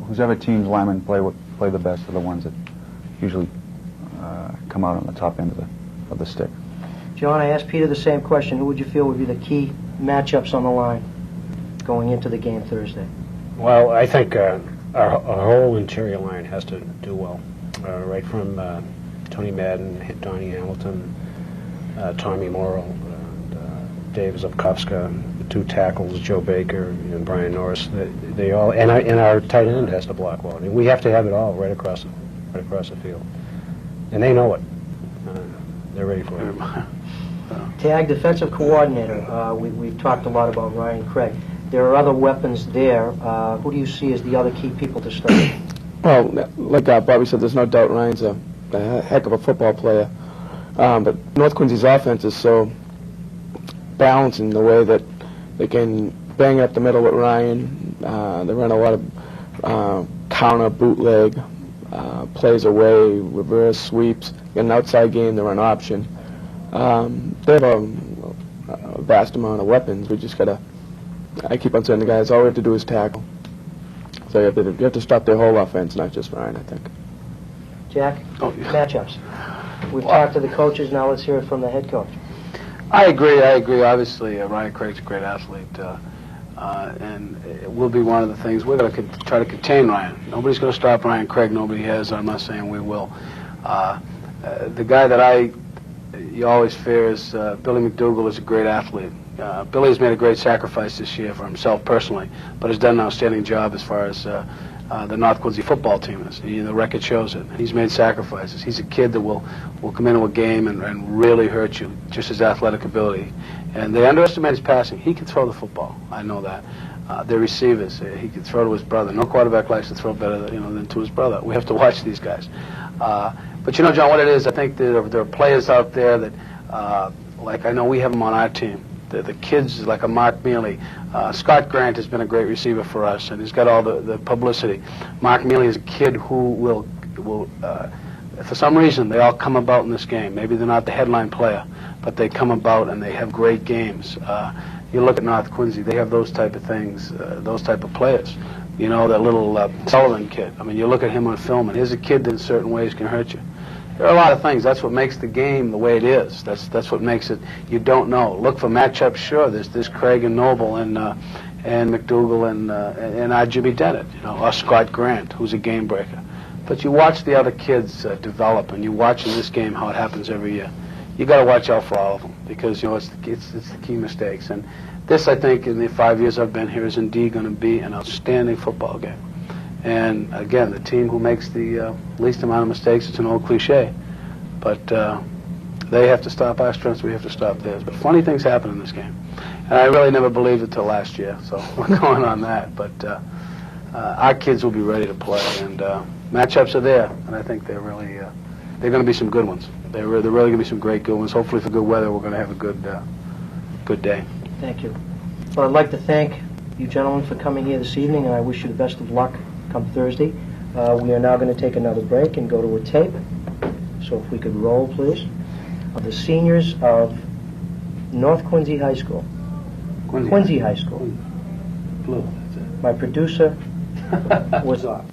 whoever team's linemen play the best are the ones that usually come out on the top end of the stick. John, I asked Peter the same question. Who would you feel would be the key matchups on the line going into the game Thursday? Well, I think our whole interior line has to do well, right from Tony Madden, Donnie Hamilton, Tommy Morrow, and Dave Zubkowska, the two tackles, Joe Baker and Brian Norris. They all, and our tight end has to block well. I mean, we have to have it all right across the field, and they know it. They're ready for it. Tag, defensive coordinator. We've talked a lot about Ryan Craig. There are other weapons there. Who do you see as the other key people to start? Well, like Bobby said, there's no doubt Ryan's a heck of a football player. But North Quincy's offense is so balanced in the way that they can bang up the middle with Ryan. They run a lot of counter, bootleg, plays away, reverse sweeps. Get an outside game, they run option. They have a vast amount of weapons. We just gotta. I keep on saying the guys, all we have to do is tackle. So you have to stop their whole offense, not just Ryan, I think. Jack, matchups. We've talked to the coaches, now let's hear it from the head coach. I agree. Obviously, Ryan Craig's a great athlete, and it will be one of the things we're going to try to contain Ryan. Nobody's going to stop Ryan Craig. Nobody has. I'm not saying we will. The guy that you always fear is Billy McDougall is a great athlete. Billy has made a great sacrifice this year for himself personally, but has done an outstanding job as far as the North Quincy football team is. The record shows it. He's made sacrifices. He's a kid that will come into a game and really hurt you, just his athletic ability. And they underestimate his passing. He can throw the football. I know that. Their receivers, he can throw to his brother. No quarterback likes to throw better than to his brother. We have to watch these guys. But John, what it is, I think there are players out there that, like I know we have them on our team. The kids like a Mark Mealy. Scott Grant has been a great receiver for us, and he's got all the publicity. Mark Mealy is a kid who will for some reason, they all come about in this game. Maybe they're not the headline player, but they come about and they have great games. You look at North Quincy, they have those type of things, those type of players. That little Sullivan kid. I mean, you look at him on film, and here's a kid that in certain ways can hurt you. There are a lot of things. That's what makes the game the way it is. That's what makes it. You don't know. Look for matchups. Sure, there's Craig and Noble and McDougall and our Jimmy Dennett, or Scott Grant, who's a game breaker. But you watch the other kids develop, and you watch in this game how it happens every year. You got to watch out for all of them because it's the key mistakes. And this, I think, in the 5 years I've been here, is indeed going to be an outstanding football game. And again, the team who makes the least amount of mistakes, it's an old cliche, but they have to stop our strengths, we have to stop theirs. But funny things happen in this game. And I really never believed it till last year, so we're going on that. But our kids will be ready to play, and matchups are there, and I think they're really, they're going to be some good ones. They're really going to be some great good ones. Hopefully for good weather, we're going to have a good day. Thank you. Well, I'd like to thank you gentlemen for coming here this evening, and I wish you the best of luck come Thursday. We are now going to take another break and go to a tape. So if we could roll, please. Of the seniors of North Quincy High School. Quincy High School. Blue. That's it. My producer was off.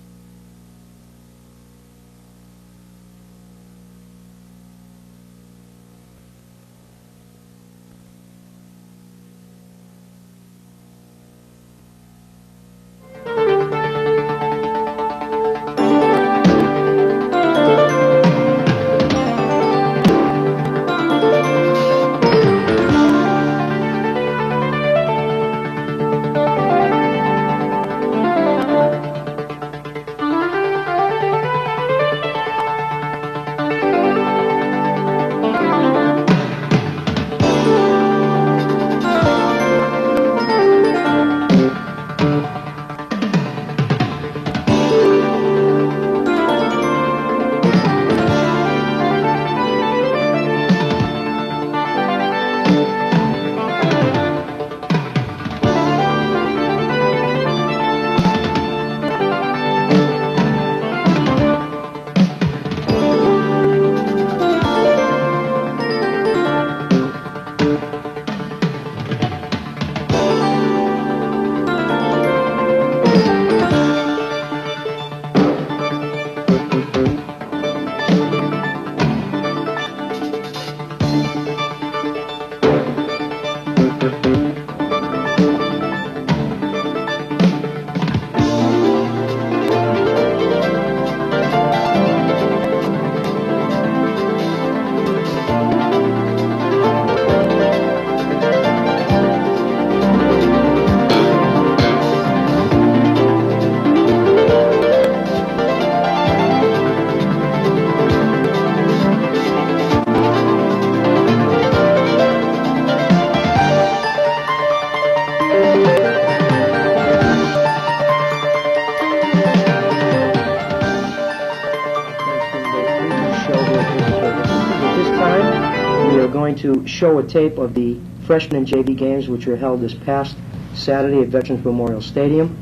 To show a tape of the freshman and JV games which were held this past Saturday at Veterans Memorial Stadium.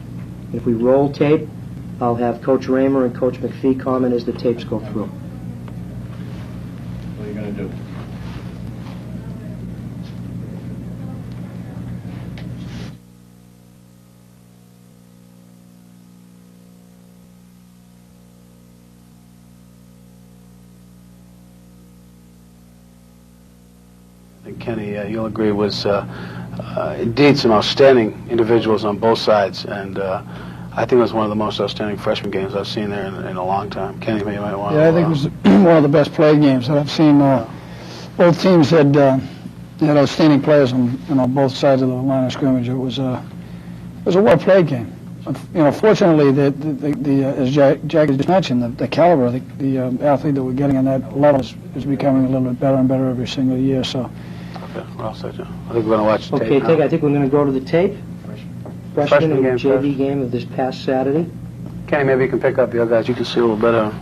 If we roll tape, I'll have Coach Raymer and Coach McPhee comment as the tapes go through. What are you going to do? Kenny, you'll agree, was indeed some outstanding individuals on both sides, and I think it was one of the most outstanding freshman games I've seen there in a long time. Kenny, you might want to... Yeah, I think it was one of the best played games that I've seen. Both teams had outstanding players on both sides of the line of scrimmage. It was a well-played game. Fortunately, as Jack just mentioned, the caliber of the athlete that we're getting on that level is becoming a little bit better and better every single year. So. Okay, we're all set, John. I think we're going to watch the tape. Okay, I think we're going to go to the tape. Freshman and game JV first. game of this past Saturday. Kenny, maybe you can pick up your guys. You can see a little better.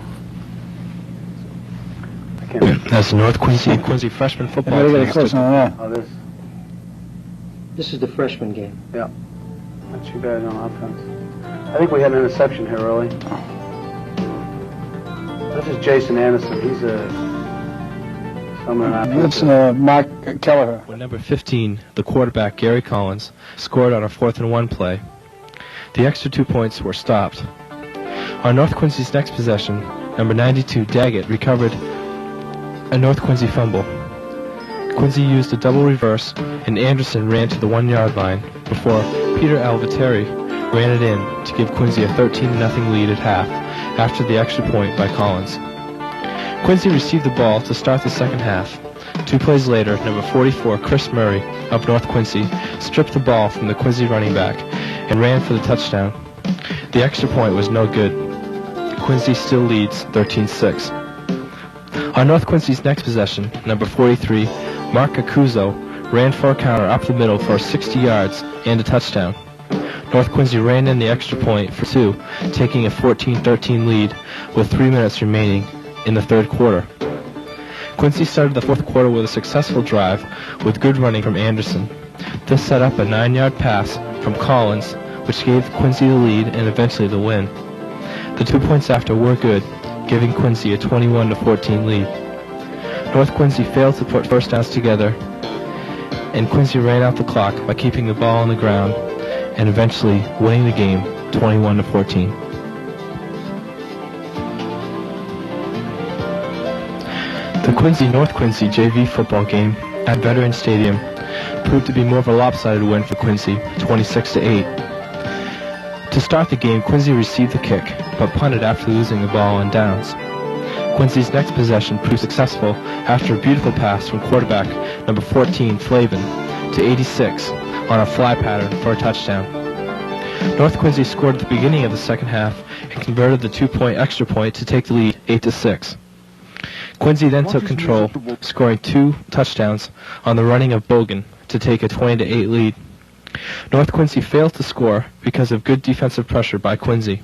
I can't. That's the North Quincy freshman football Better get team. a close on that. Oh, This is the freshman game. Yeah. That's you guys on offense. I think we had an interception here early. This is Jason Anderson. He's someone on That's Mark Kelleher. When number 15, the quarterback Gary Collins, scored on a 4th and 1 play. The extra 2 points were stopped. On North Quincy's next possession, number 92, Daggett, recovered a North Quincy fumble. Quincy used a double reverse, and Anderson ran to the 1-yard line before Peter Alvateri ran it in to give Quincy a 13-0 lead at half after the extra point by Collins. Quincy received the ball to start the second half. 2 plays later, number 44, Chris Murray of North Quincy, stripped the ball from the Quincy running back and ran for the touchdown. The extra point was no good. Quincy still leads 13-6. On North Quincy's next possession, number 43, Mark Acuzzo, ran for a counter up the middle for 60 yards and a touchdown. North Quincy ran in the extra point for 2, taking a 14-13 lead with 3 minutes remaining in the third quarter. Quincy started the fourth quarter with a successful drive with good running from Anderson. This set up a 9-yard pass from Collins, which gave Quincy the lead and eventually the win. The 2 points after were good, giving Quincy a 21-14 lead. North Quincy failed to put first downs together, and Quincy ran out the clock by keeping the ball on the ground and eventually winning the game 21-14. The Quincy-North Quincy JV football game at Veterans Stadium proved to be more of a lopsided win for Quincy, 26-8. To start the game, Quincy received the kick, but punted after losing the ball on downs. Quincy's next possession proved successful after a beautiful pass from quarterback number 14, Flavin, to 86 on a fly pattern for a touchdown. North Quincy scored at the beginning of the second half and converted the 2-point extra point to take the lead 8-6. Quincy then took control, scoring 2 touchdowns on the running of Bogan to take a 20-8 lead. North Quincy failed to score because of good defensive pressure by Quincy.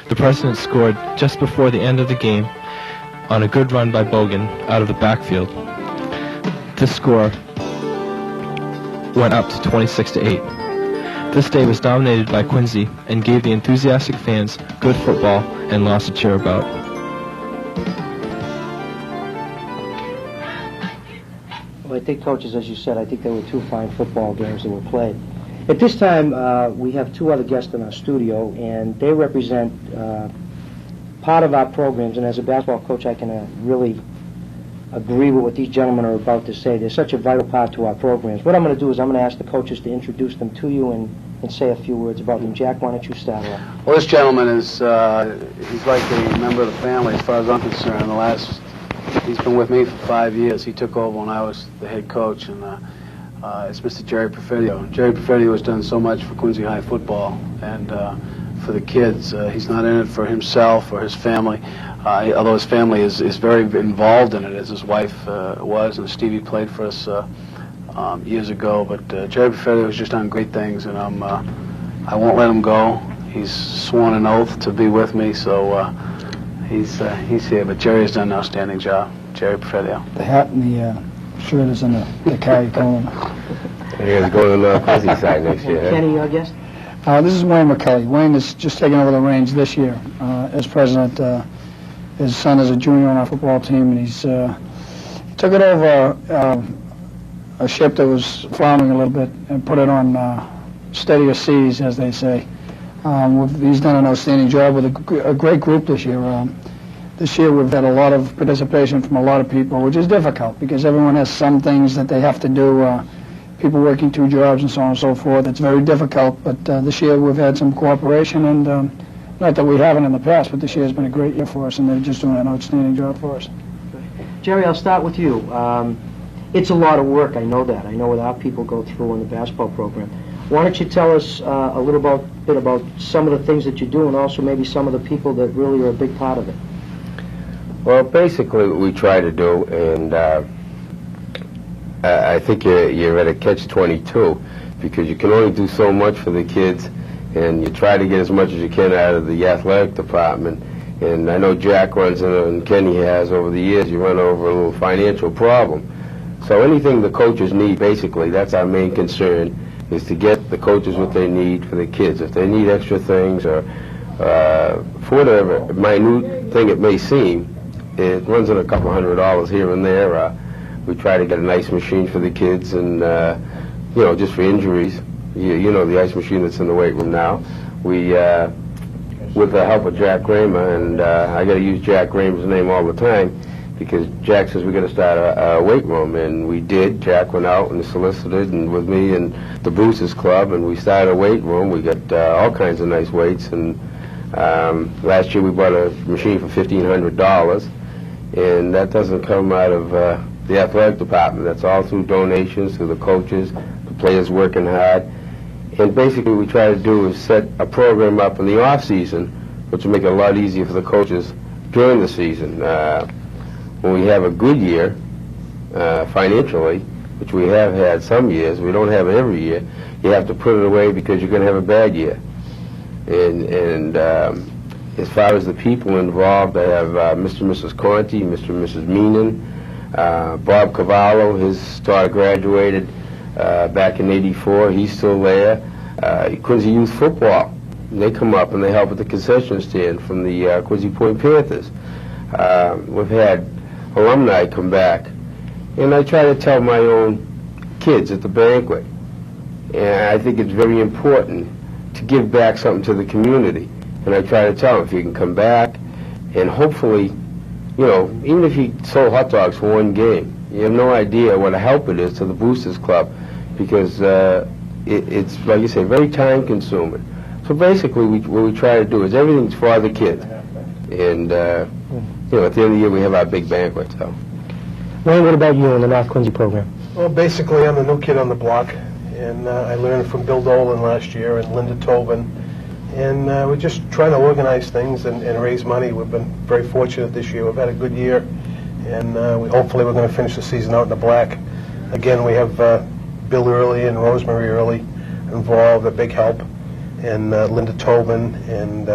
The Presidents scored just before the end of the game on a good run by Bogan out of the backfield. This score went up to 26-8. This day was dominated by Quincy and gave the enthusiastic fans good football and lots to cheer about. Well, I think, coaches, as you said, I think there were 2 fine football games that were played. At this time, we have 2 other guests in our studio, and they represent part of our programs, and as a basketball coach, I can really agree with what these gentlemen are about to say. They're such a vital part to our programs. What I'm going to do is I'm going to ask the coaches to introduce them to you and say a few words about them. Jack, why don't you start off? Well, this gentleman is, he's like a member of the family as far as I'm concerned. He's been with me for 5 years. He took over when I was the head coach, and it's Mr. Jerry Perfidio. Jerry Perfidio has done so much for Quincy High football and for the kids. He's not in it for himself or his family, although his family is very involved in it, as his wife was, and Stevie played for us years ago. But Jerry Perfidio has just done great things, and I won't let him go. He's sworn an oath to be with me, so he's here. But Jerry has done an outstanding job. Jerry Perfidio. The hat and the shirt is in the carry column. He's going to the Quincy side next year. Kenny, your guest? This is Wayne McCully. Wayne has just taken over the reins this year as president. His son is a junior on our football team, and he's took it over a ship that was floundering a little bit and put it on steadier seas, as they say. He's done an outstanding job with a great group this year. This year we've had a lot of participation from a lot of people, which is difficult because everyone has some things that they have to do. People working 2 jobs and so on and so forth. It's very difficult, but this year we've had some cooperation, and not that we haven't in the past, but this year has been a great year for us, and they're just doing an outstanding job for us. Jerry, I'll start with you. It's a lot of work, I know that. I know what our people go through in the basketball program. Why don't you tell us a little bit about some of the things that you do, and also maybe some of the people that really are a big part of it? Well, basically what we try to do, and I think you're at a catch-22 because you can only do so much for the kids, and you try to get as much as you can out of the athletic department. And I know Jack runs into, and Kenny has over the years, you run over a little financial problem. So anything the coaches need, basically, that's our main concern, is to get the coaches what they need for the kids. If they need extra things or for whatever minute thing it may seem, it runs in a couple $100 here and there. We try to get a nice machine for the kids, and you know, just for injuries. You know the ice machine that's in the weight room now. We, with the help of Jack Raymer, and I got to use Jack Raymer's name all the time because Jack says we got to start a weight room, and we did. Jack went out and solicited, and with me and the Bruce's Club, and we started a weight room. We got all kinds of nice weights, and last year we bought a machine for $1,500, and that doesn't come out of the athletic department. That's all through donations, through the coaches, the players working hard. And basically what we try to do is set a program up in the off season, which will make it a lot easier for the coaches during the season. When we have a good year financially, which we have had some years, we don't have it every year, you have to put it away because you're going to have a bad year. And as far as the people involved, I have Mr. and Mrs. Conti, Mr. and Mrs. Meenan, Bob Cavallo, his daughter graduated back in '84. He's still there. Quincy Youth Football, they come up and they help at the concession stand from the Quincy Point Panthers. We've had alumni come back, and I try to tell my own kids at the banquet, and I think it's very important to give back something to the community. And I try to tell them, if you can come back, and hopefully, you know, even if you sold hot dogs for one game, you have no idea what a help it is to the Boosters Club, because it's, like you say, very time-consuming. So basically, what we try to do is everything's for the kids. And, you know, at the end of the year, we have our big banquet, so. Wayne, what about you in the North Quincy program? Well, basically, I'm the new kid on the block, and I learned from Bill Dolan last year and Linda Tobin, and we're just trying to organize things and raise money. We've been very fortunate this year. We've had a good year, and hopefully we're going to finish the season out in the black. Again, we have Bill Early and Rosemary Early involved, a big help, and Linda Tobin, and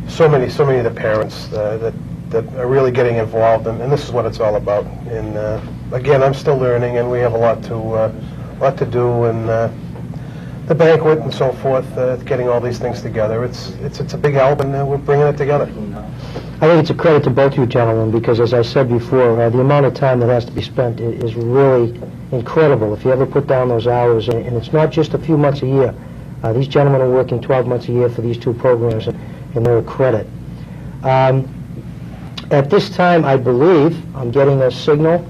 so many of the parents that are really getting involved, and this is what it's all about. And again, I'm still learning, and we have a lot to do, and the banquet and so forth, getting all these things together. It's a big help, and we're bringing it together. I think it's a credit to both you gentlemen, because as I said before, the amount of time that has to be spent is really incredible if you ever put down those hours, and it's not just a few months a year. These gentlemen are working 12 months a year for these two programs, and they're a credit. At this time, I believe, I'm getting a signal,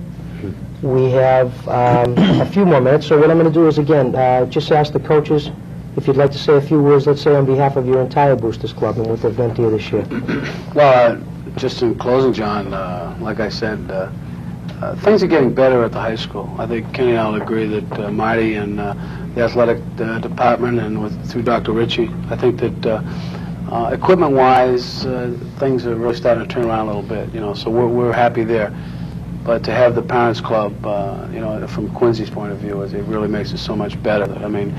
we have a few more minutes, so what I'm going to do is, again, just ask the coaches if you'd like to say a few words, let's say on behalf of your entire Boosters Club and what they've meant to you this year. Well, just in closing, John, like I said, things are getting better at the high school. I think Kenny and I will agree that Marty and the athletic department, and through Dr. Ritchie, I think that equipment-wise, things are really starting to turn around a little bit, you know, so we're happy there. But to have the Parents Club, you know, from Quincy's point of view, it really makes it so much better. I mean,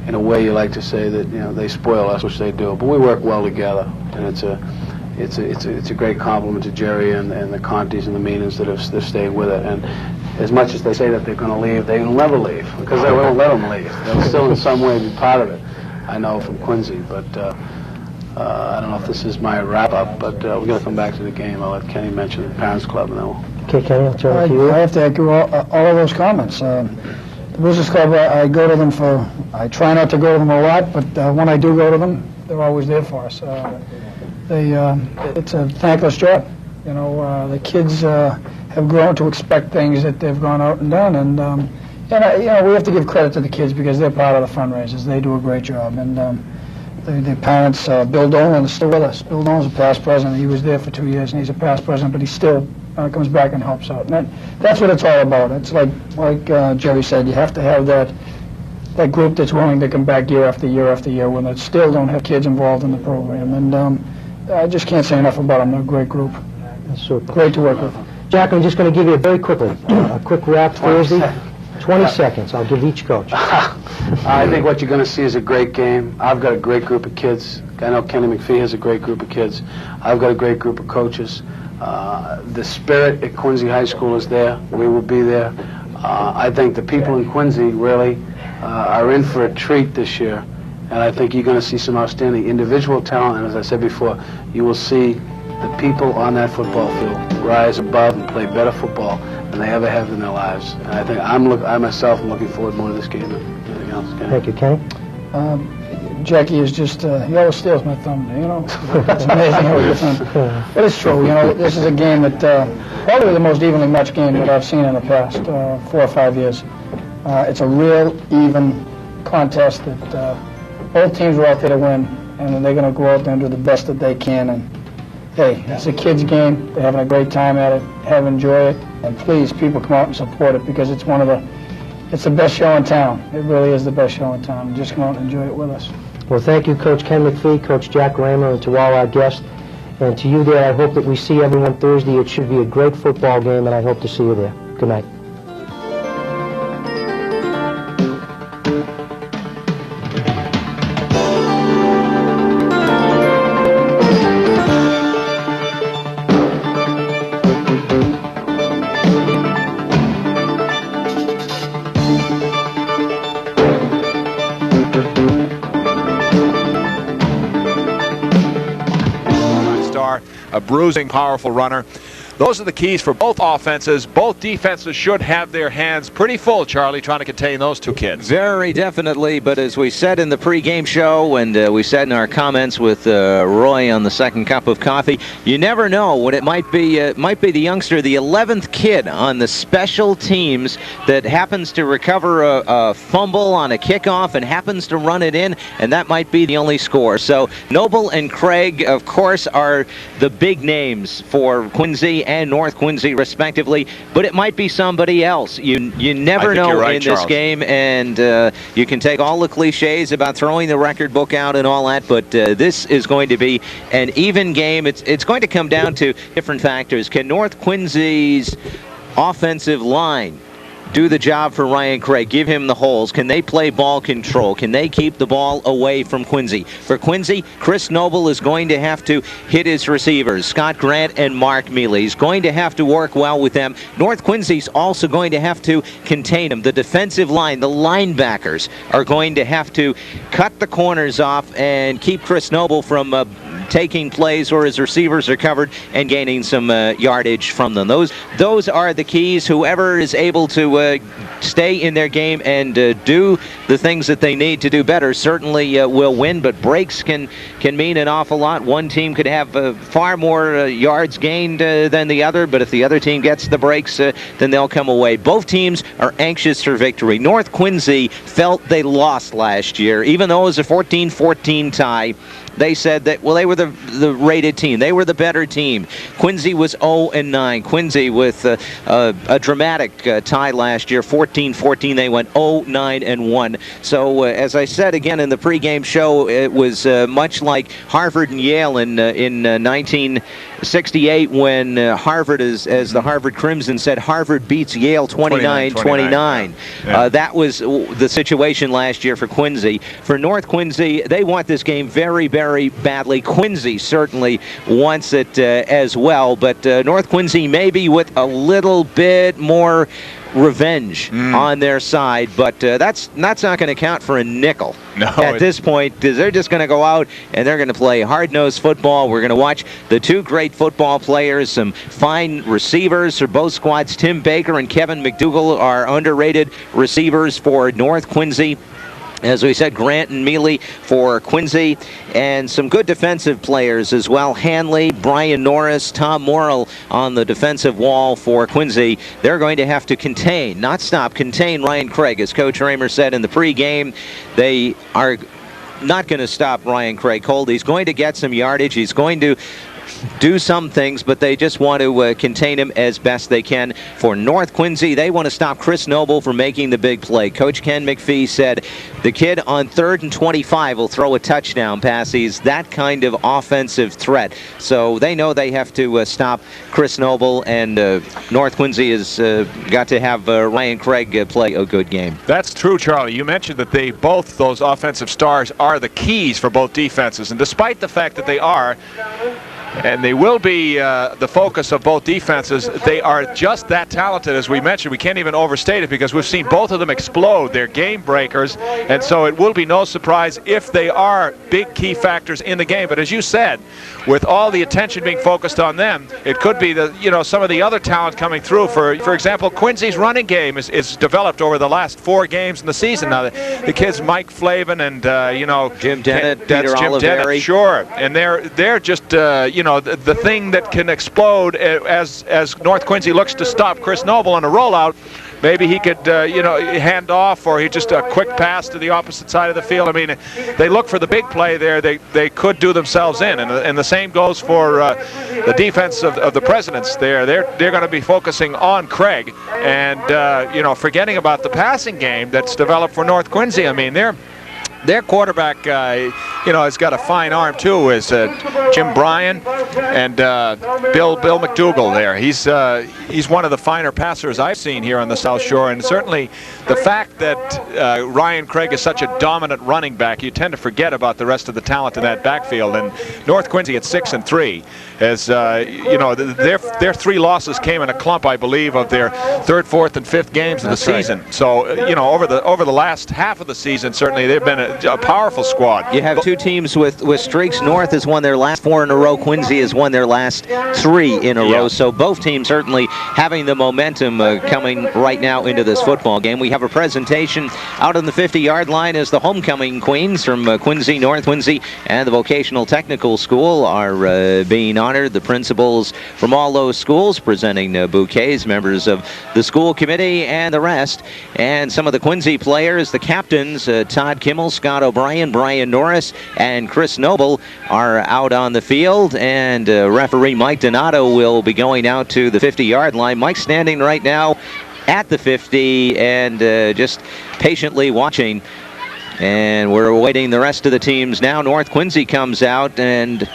in a way, you like to say that, you know, they spoil us, which they do, but we work well together, and it's a great compliment to Jerry and the Contis and the Meanans that have stayed with it. And as much as they say that they're going to leave, they will never leave, because they won't let them leave. They'll still in some way be part of it, I know, from Quincy. But I don't know if this is my wrap-up, but we're going to come back to the game. I'll let Kenny mention the Parents Club, and then we'll... Okay, Kenny, I'll turn it to you. I have to echo all of those comments. The Boosters Club, I go to them I try not to go to them a lot, but when I do go to them, they're always there for us. It's a thankless job. You know, the kids have grown to expect things that they've gone out and done, and you know, we have to give credit to the kids because they're part of the fundraisers. They do a great job, and the parents, Bill Dolan is still with us. Bill Dolan's a past president. He was there for 2 years, and he's a past president, but he still comes back and helps out. And that's what it's all about. It's like Jerry said, you have to have that group that's willing to come back year after year after year when they still don't have kids involved in the program. And I just can't say enough about them. They're a great group. That's super. Great to work with. Jack, I'm just going to give you very quickly a quick wrap Thursday. 20 seconds. I'll give each coach. I think what you're going to see is a great game. I've got a great group of kids. I know Kenny McPhee has a great group of kids. I've got a great group of coaches. The spirit at Quincy High School is there. We will be there. I think the people in Quincy really are in for a treat this year. And I think you're going to see some outstanding individual talent. And as I said before, you will see the people on that football field rise above and play better football than they ever have in their lives. And I think I myself am looking forward more to this game than anything else. Thank you, Kenny. Jackie is just, he always steals my thunder, you know. It's amazing how he defends. But it's true, you know, this is a game that, probably the most evenly matched game that I've seen in the past 4 or 5 years. It's a real even contest that both teams are out there to win, and they're going to go out there and do the best that they can. And hey, it's a kids' game. They're having a great time at it. Enjoy it, and please, people come out and support it because it's it's the best show in town. It really is the best show in town. Just come out and enjoy it with us. Well, thank you, Coach Ken McPhee, Coach Jack Raymer, and to all our guests. And to you there, I hope that we see everyone Thursday. It should be a great football game, and I hope to see you there. Good night. A bruising, powerful runner. those are the keys for both offenses. Both defenses should have their hands pretty full, Charlie, trying to contain those two kids. Very definitely, but as we said in the pregame show, and we said in our comments with Roy on the second cup of coffee, you never know when it might be the youngster, the 11th kid on the special teams that happens to recover a fumble on a kickoff and happens to run it in, and that might be the only score. So Noble and Craig, of course, are the big names for Quincy and North Quincy, respectively, but it might be somebody else. You never know right, in Charles. this game, and you can take all the cliches about throwing the record book out and all that, but this is going to be an even game. It's going to come down to different factors. Can North Quincy's offensive line do the job for Ryan Craig, give him the holes? Can they play ball control? Can they keep the ball away from Quincy? For Quincy, Chris Noble is going to have to hit his receivers, Scott Grant and Mark Mealy. He's going to have to work well with them. North Quincy's also going to have to contain them. The defensive line, the linebackers, are going to have to cut the corners off and keep Chris Noble from taking plays where his receivers are covered and gaining some yardage from them. Those are the keys. Whoever is able to stay in their game and do the things that they need to do better certainly will win, but breaks can mean an awful lot. One team could have far more yards gained than the other, but if the other team gets the breaks, then they'll come away. Both teams are anxious for victory. North Quincy felt they lost last year, even though it was a 14-14 tie. They said that, well, they were the rated team. They were the better team. Quincy was 0-9. Quincy with a dramatic tie last year, 14-14. They went 0-9-1. So, as I said again in the pregame show, it was much like Harvard and Yale in 1968 when Harvard, as the Harvard Crimson said, Harvard beats Yale 29-29. Yeah. That was the situation last year for Quincy. For North Quincy, they want this game very, very badly. Quincy certainly wants it as well, but North Quincy maybe with a little bit more revenge on their side, but that's not going to count for a nickel at this point. They're just going to go out and they're going to play hard-nosed football. We're going to watch the two great football players, some fine receivers for both squads. Tim Baker and Kevin McDougal are underrated receivers for North Quincy. As we said, Grant and Mealy for Quincy, and some good defensive players as well. Hanley, Brian Norris, Tom Morrill on the defensive wall for Quincy. They're going to have to contain, not stop, contain Ryan Craig. As Coach Raymer said in the pregame, they are not going to stop Ryan Craig cold. He's going to get some yardage. He's going to do some things, but they just want to contain him as best they can. For North Quincy, they want to stop Chris Noble from making the big play. Coach Ken McPhee said the kid on 3rd and 25 will throw a touchdown pass. He's that kind of offensive threat. So they know they have to stop Chris Noble, and North Quincy has got to have Ryan Craig play a good game. That's true, Charlie. You mentioned that both those offensive stars are the keys for both defenses, and despite the fact that they are, and they will be the focus of both defenses, they are just that talented. As we mentioned, we can't even overstate it because we've seen both of them explode. They're game breakers, and so it will be no surprise if they are big key factors in the game. But as you said, with all the attention being focused on them, it could be some of the other talent coming through. For example, Quincy's running game is developed over the last 4 games in the season. Now the kids Mike Flavin and Jim Dennett, that's Peter Jim Oliveri. Dennett, sure, and they're just the thing that can explode as North Quincy looks to stop Chris Noble on a rollout. Maybe he could, hand off, or he just a quick pass to the opposite side of the field. I mean, they look for the big play there. They could do themselves in, and the same goes for the defense of the Presidents. They're going to be focusing on Craig, and forgetting about the passing game that's developed for North Quincy. I mean, their quarterback, has got a fine arm too. Is Jim Bryan and Bill McDougal there. He's one of the finer passers I've seen here on the South Shore, and certainly the fact that Ryan Craig is such a dominant running back, you tend to forget about the rest of the talent in that backfield. And North Quincy at 6-3, as their 3 losses came in a clump, I believe, of their 3rd, 4th, and 5th games of the season. Right. So over the last half of the season, certainly they've been a powerful squad. You have two teams with streaks. North has won their last 4 in a row. Quincy has won their last 3 in a row. So both teams certainly having the momentum coming right now into this football game. We have a presentation out on the 50-yard line as the homecoming queens from Quincy, North Quincy, and the Vocational Technical School are being honored. The principals from all those schools presenting bouquets, members of the school committee, and the rest. And some of the Quincy players, the captains, Todd Kimmel, Scott O'Brien, Brian Norris, and Chris Noble are out on the field. And referee Mike Donato will be going out to the 50-yard line. Mike's standing right now at the 50 and just patiently watching. And we're awaiting the rest of the teams now. North Quincy comes out, and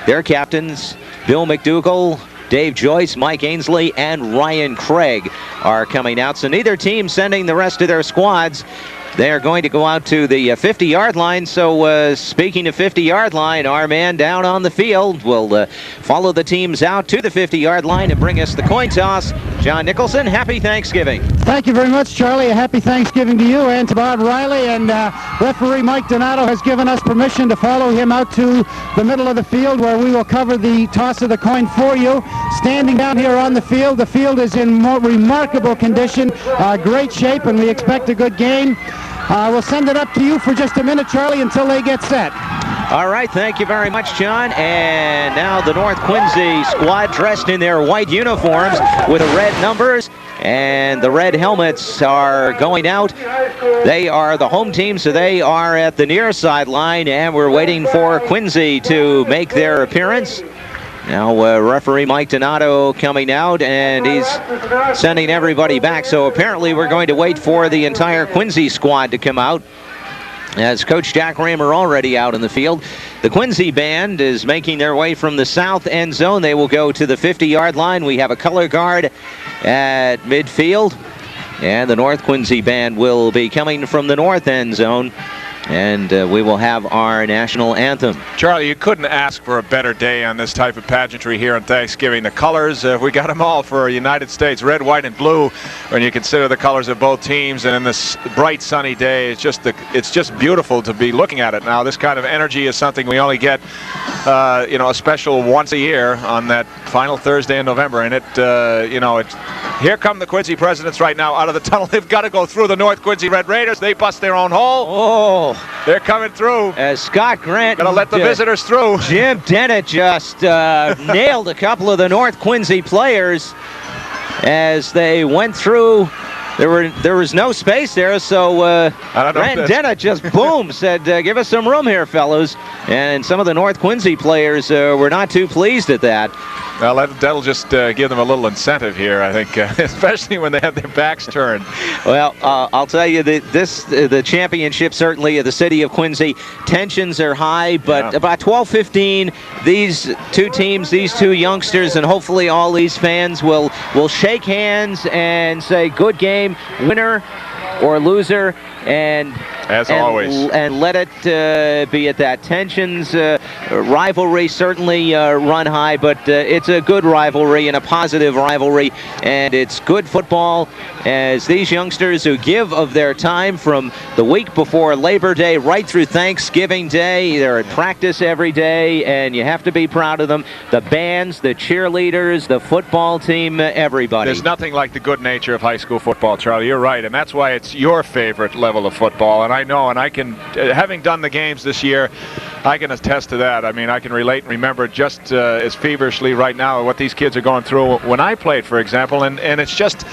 their captains, Bill McDougall, Dave Joyce, Mike Ainsley, and Ryan Craig are coming out. So neither team sending the rest of their squads. They're going to go out to the 50-yard line. So speaking of 50-yard line, our man down on the field will follow the teams out to the 50-yard line and bring us the coin toss. John Nicholson, happy Thanksgiving. Thank you very much, Charlie. A happy Thanksgiving to you and to Bob Riley. And referee Mike Donato has given us permission to follow him out to the middle of the field, where we will cover the toss of the coin for you. Standing down here on the field is in remarkable condition, great shape, and we expect a good game. We'll send it up to you for just a minute, Charlie, until they get set. All right, thank you very much, John. And now the North Quincy squad dressed in their white uniforms with the red numbers and the red helmets are going out. They are the home team, so they are at the near sideline, and we're waiting for Quincy to make their appearance. Now referee Mike Donato coming out, and he's sending everybody back. So apparently we're going to wait for the entire Quincy squad to come out, as Coach Jack Raymer already out in the field. The Quincy band is making their way from the south end zone. They will go to the 50-yard line. We have a color guard at midfield, and the North Quincy band will be coming from the north end zone. And we will have our national anthem. Charlie, you couldn't ask for a better day on this type of pageantry here on Thanksgiving. The colors, we got them all for United States, red, white, and blue, when you consider the colors of both teams. And in this bright, sunny day, it's just beautiful to be looking at it. Now, this kind of energy is something we only get, a special once a year on that final Thursday in November. And here come the Quincy Presidents right now out of the tunnel. They've got to go through the North Quincy Red Raiders. They bust their own hole. Oh. They're coming through. As Scott Grant. Gotta let the visitors through. Jim Dennett just nailed a couple of the North Quincy players as they went through. There was no space there, so Grant Dennett just boom said, "Give us some room here, fellows." And some of the North Quincy players were not too pleased at that. Well, that'll just give them a little incentive here, I think, especially when they have their backs turned. Well, I'll tell you that the championship, certainly of the city of Quincy, tensions are high, but about 12:15, these two teams, these two youngsters, and hopefully all these fans will shake hands and say, "Good game, winner or loser," and always, and let it be at that. Tensions, rivalry certainly run high, but it's a good rivalry and a positive rivalry, and it's good football as these youngsters who give of their time from the week before Labor Day right through Thanksgiving Day. They're at practice every day, and you have to be proud of them. The bands, the cheerleaders, the football team, everybody. There's nothing like the good nature of high school football, Charlie. You're right, and that's why it's your favorite level of football. And I know, and I can, having done the games this year, I can attest to that. I mean, I can relate and remember just as feverishly right now what these kids are going through when I played, for example, and it's just,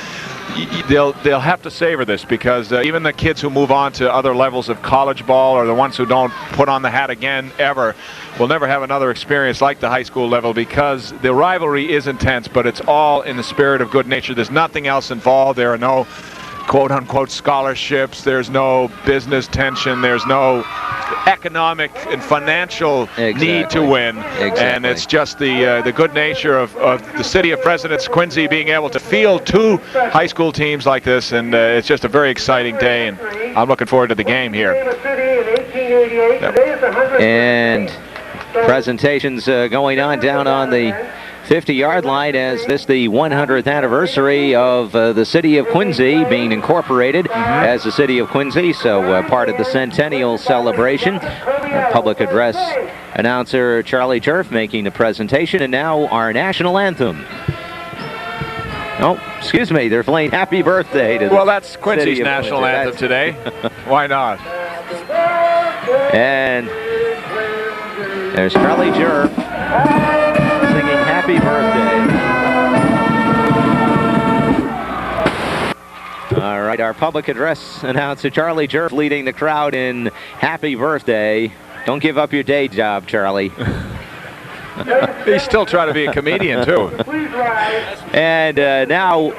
they'll have to savor this, because even the kids who move on to other levels of college ball, or the ones who don't put on the hat again ever, will never have another experience like the high school level, because the rivalry is intense, but it's all in the spirit of good nature. There's nothing else involved. There are no quote-unquote scholarships. There's no business tension. There's no economic and financial need to win. And it's just the good nature of the city of Presidents, Quincy, being able to field two high school teams like this, and it's just a very exciting day, and I'm looking forward to the game here. And presentations going on down on the 50-yard line, as this the 100th anniversary of the city of Quincy being incorporated as the city of Quincy, so part of the centennial celebration. Public address announcer Charlie Turf making the presentation, and now our national anthem. Oh, excuse me, they're playing Happy Birthday to the Well, that's Quincy's city of national Quincy. anthem today. Why not? And there's Charlie Turf singing Happy Birthday. All right, our public address announcer Charlie Turf leading the crowd in Happy Birthday. Don't give up your day job, Charlie. He's still trying to be a comedian, too. And now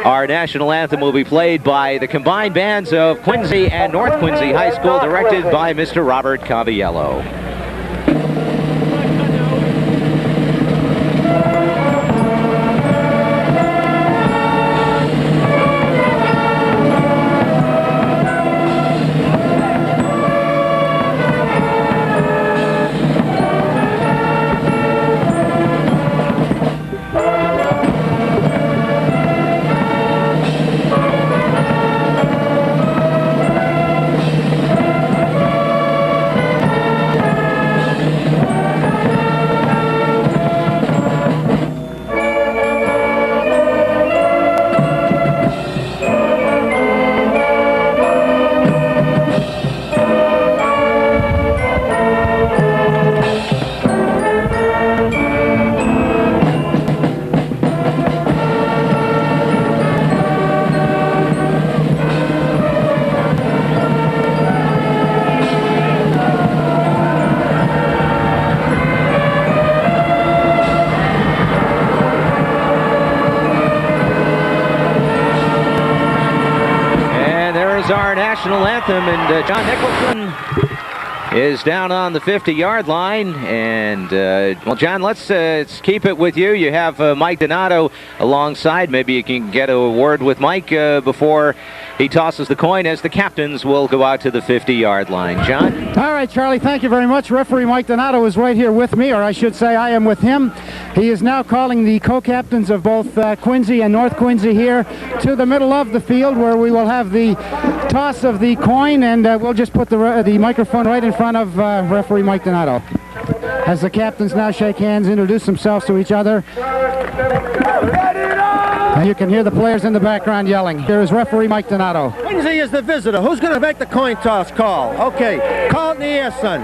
our national anthem will be played by the combined bands of Quincy and North Quincy High School, directed by Mr. Robert Caviello. Our national anthem, and John Nicholson is down on the 50-yard line. And well, John, let's keep it with you. You have Mike Donato alongside. Maybe you can get a word with Mike before he tosses the coin, as the captains will go out to the 50-yard line. John? All right, Charlie, thank you very much. Referee Mike Donato is right here with me, or I should say I am with him. He is now calling the co-captains of both Quincy and North Quincy here to the middle of the field, where we will have the toss of the coin, and we'll just put the microphone right in front of referee Mike Donato. As the captains now shake hands, introduce themselves to each other. And you can hear the players in the background yelling. Here is referee Mike Donato. Quincy is the visitor. Who's going to make the coin toss call? Okay, call it in the air, son.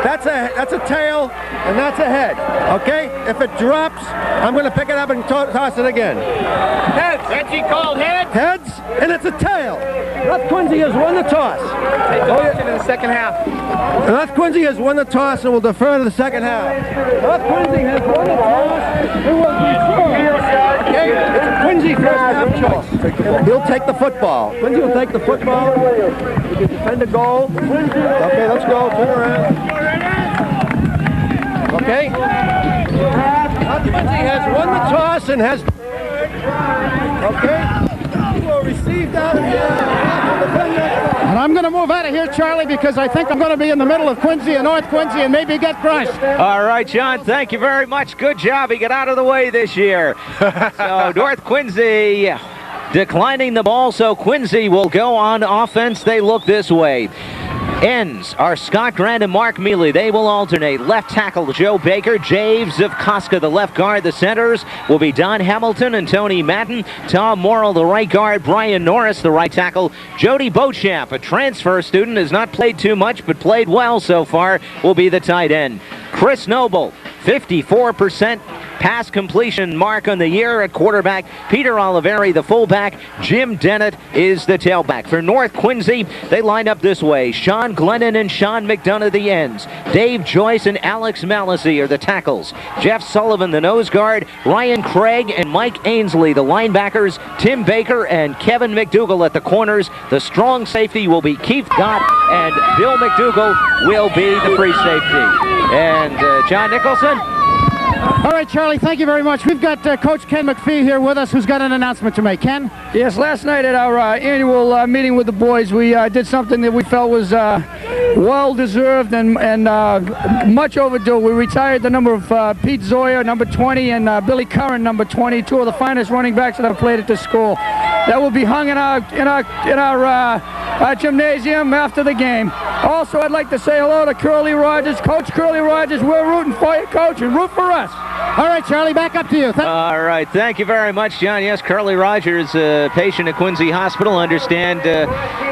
That's a tail, and that's a head. Okay? If it drops, I'm going to pick it up and toss it again. Heads. Heads, he called heads. Heads, and it's a tail. North Quincy has won the toss. In the second half. North Quincy has won the toss and will defer to the second half. North Quincy has won the toss. Who will defer? Okay, it's Quincy first half choice. He'll take the football. Quincy will take the football. He can defend the goal. Okay, let's go. Turn around. Okay. North Quincy has won the toss and has... Okay. He will receive down here. And I'm going to move out of here, Charlie, because I think I'm going to be in the middle of Quincy and North Quincy and maybe get crushed. All right, John, thank you very much. Good job. He got out of the way this year. So North Quincy declining the ball, so Quincy will go on offense. They look this way. Ends are Scott Grant and Mark Mealy. They will alternate. Left tackle Joe Baker, Javes of Koska, the left guard. The centers will be Don Hamilton and Tony Madden. Tom Morrill, the right guard. Brian Norris, the right tackle. Jody Beauchamp, a transfer student, has not played too much but played well so far, will be the tight end. Chris Noble, 54% pass completion mark on the year at quarterback. Peter Oliveri, the fullback. Jim Dennett is the tailback. For North Quincy, they line up this way. Sean Glennon and Sean McDonough, the ends. Dave Joyce and Alex Mallacy are the tackles. Jeff Sullivan, the nose guard. Ryan Craig and Mike Ainsley, the linebackers. Tim Baker and Kevin McDougall at the corners. The strong safety will be Keith Gott, and Bill McDougall will be the free safety. And John Nicholson? All right, Charlie, thank you very much. We've got Coach Ken McPhee here with us, who's got an announcement to make. Ken? Yes, last night at our annual meeting with the boys, we did something that we felt was well-deserved and much overdue. We retired the number of Pete Zoyer, number 20, and Billy Curran, number 20, two of the finest running backs that have played at this school. That will be hung in our gymnasium after the game. Also, I'd like to say hello to Curly Rogers. Coach Curly Rogers, we're rooting for you, Coach, and root for us. All right, Charlie, back up to you. All right, thank you very much, John. Yes, Curly Rogers, a patient at Quincy Hospital. Understand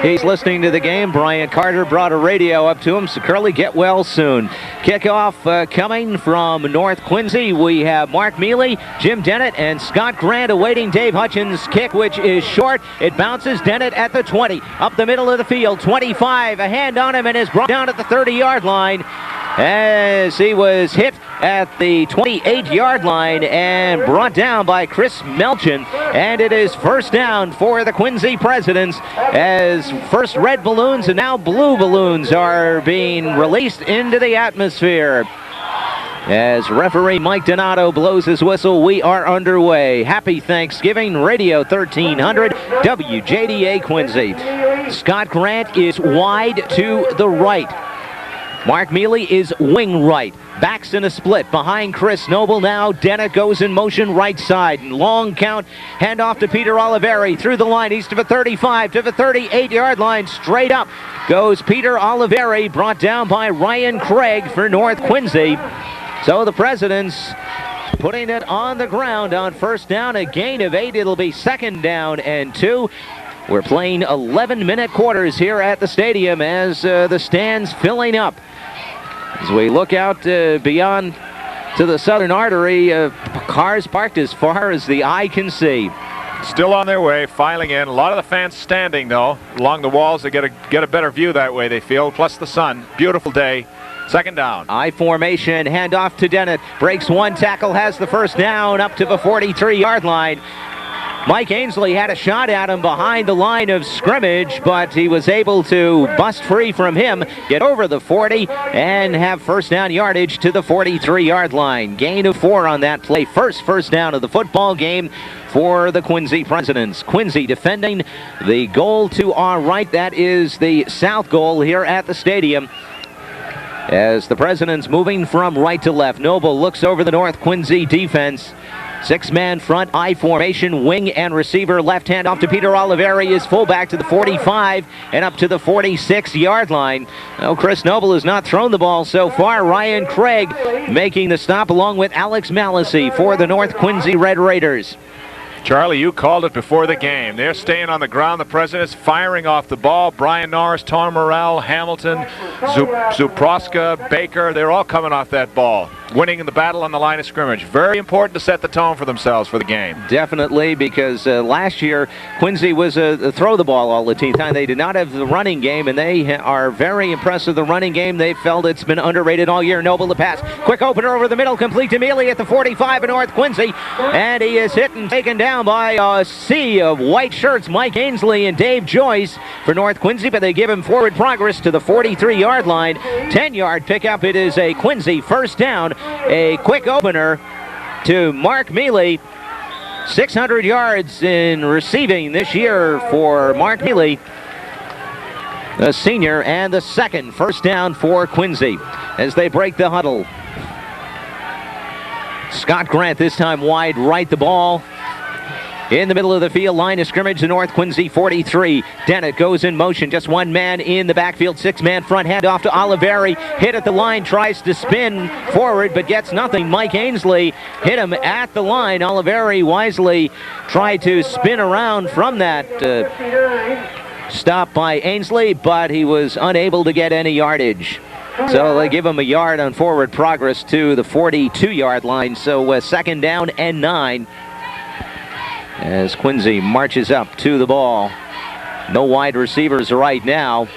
he's listening to the game. Brian Carter brought a radio up to him, so Curly, get well soon. Kickoff coming from North Quincy. We have Mark Mealy, Jim Dennett, and Scott Grant awaiting Dave Hutchins' kick, which is short. It bounces. Dennett at the 20, up the middle of the field, 25. A hand on him and is brought down at the 30-yard line as he was hit at the 28-yard line and brought down by Chris Melchin. And it is first down for the Quincy Presidents as first red balloons and now blue balloons are being released into the atmosphere. As referee Mike Donato blows his whistle, we are underway. Happy Thanksgiving, Radio 1300, WJDA Quincy. Scott Grant is wide to the right. Mark Mealy is wing right. Backs in a split behind Chris Noble. Now Dennett goes in motion right side. Long count. Handoff to Peter Oliveri through the line. East of a 35 to the 38-yard line. Straight up goes Peter Oliveri, brought down by Ryan Craig for North Quincy. So the Presidents putting it on the ground on first down. A gain of 8. It'll be second down and 2. We're playing 11-minute quarters here at the stadium as the stands filling up. As we look out beyond to the southern artery, cars parked as far as the eye can see. Still on their way, filing in. A lot of the fans standing, though, along the walls to get a better view that way, they feel, plus the sun. Beautiful day. Second down. I formation, handoff to Dennett. Breaks one tackle, has the first down up to the 43-yard line. Mike Ainsley had a shot at him behind the line of scrimmage, but he was able to bust free from him, get over the 40, and have first down yardage to the 43-yard line. Gain of 4 on that play. First down of the football game for the Quincy Presidents. Quincy defending the goal to our right. That is the south goal here at the stadium. As the Presidents moving from right to left. Noble looks over the North Quincy defense. 6-man front, I formation, wing and receiver. Left hand off to Peter Oliveri, is fullback to the 45 and up to the 46-yard line. Now, Chris Noble has not thrown the ball so far. Ryan Craig making the stop along with Alex Mallacy for the North Quincy Red Raiders. Charlie, you called it before the game. They're staying on the ground. The Presidents firing off the ball. Brian Norris, Tom Morrell, Hamilton, Zuproska, Baker, they're all coming off that ball. Winning in the battle on the line of scrimmage. Very important to set the tone for themselves for the game. Definitely, because last year Quincy was a throw the ball all the time. They did not have the running game, and they are very impressed with the running game. They felt it's been underrated all year. Noble to pass. Quick opener over the middle, complete to Mealy at the 45 in North Quincy. And he is hit and taken down by a sea of white shirts, Mike Ainsley and Dave Joyce for North Quincy, but they give him forward progress to the 43-yard line. 10-yard pickup. It is a Quincy first down. A quick opener to Mark Mealy. 600 yards in receiving this year for Mark Mealy, the senior, and the second first down for Quincy as they break the huddle. Scott Grant this time wide right, the ball in the middle of the field, line of scrimmage, the North Quincy 43. Dennett goes in motion, just one man in the backfield, 6-man front, handoff to Oliveri, hit at the line, tries to spin forward, but gets nothing. Mike Ainsley hit him at the line. Oliveri wisely tried to spin around from that stop by Ainsley, but he was unable to get any yardage. So they give him a yard on forward progress to the 42-yard line. So second down and 9. As Quincy marches up to the ball. No wide receivers right now.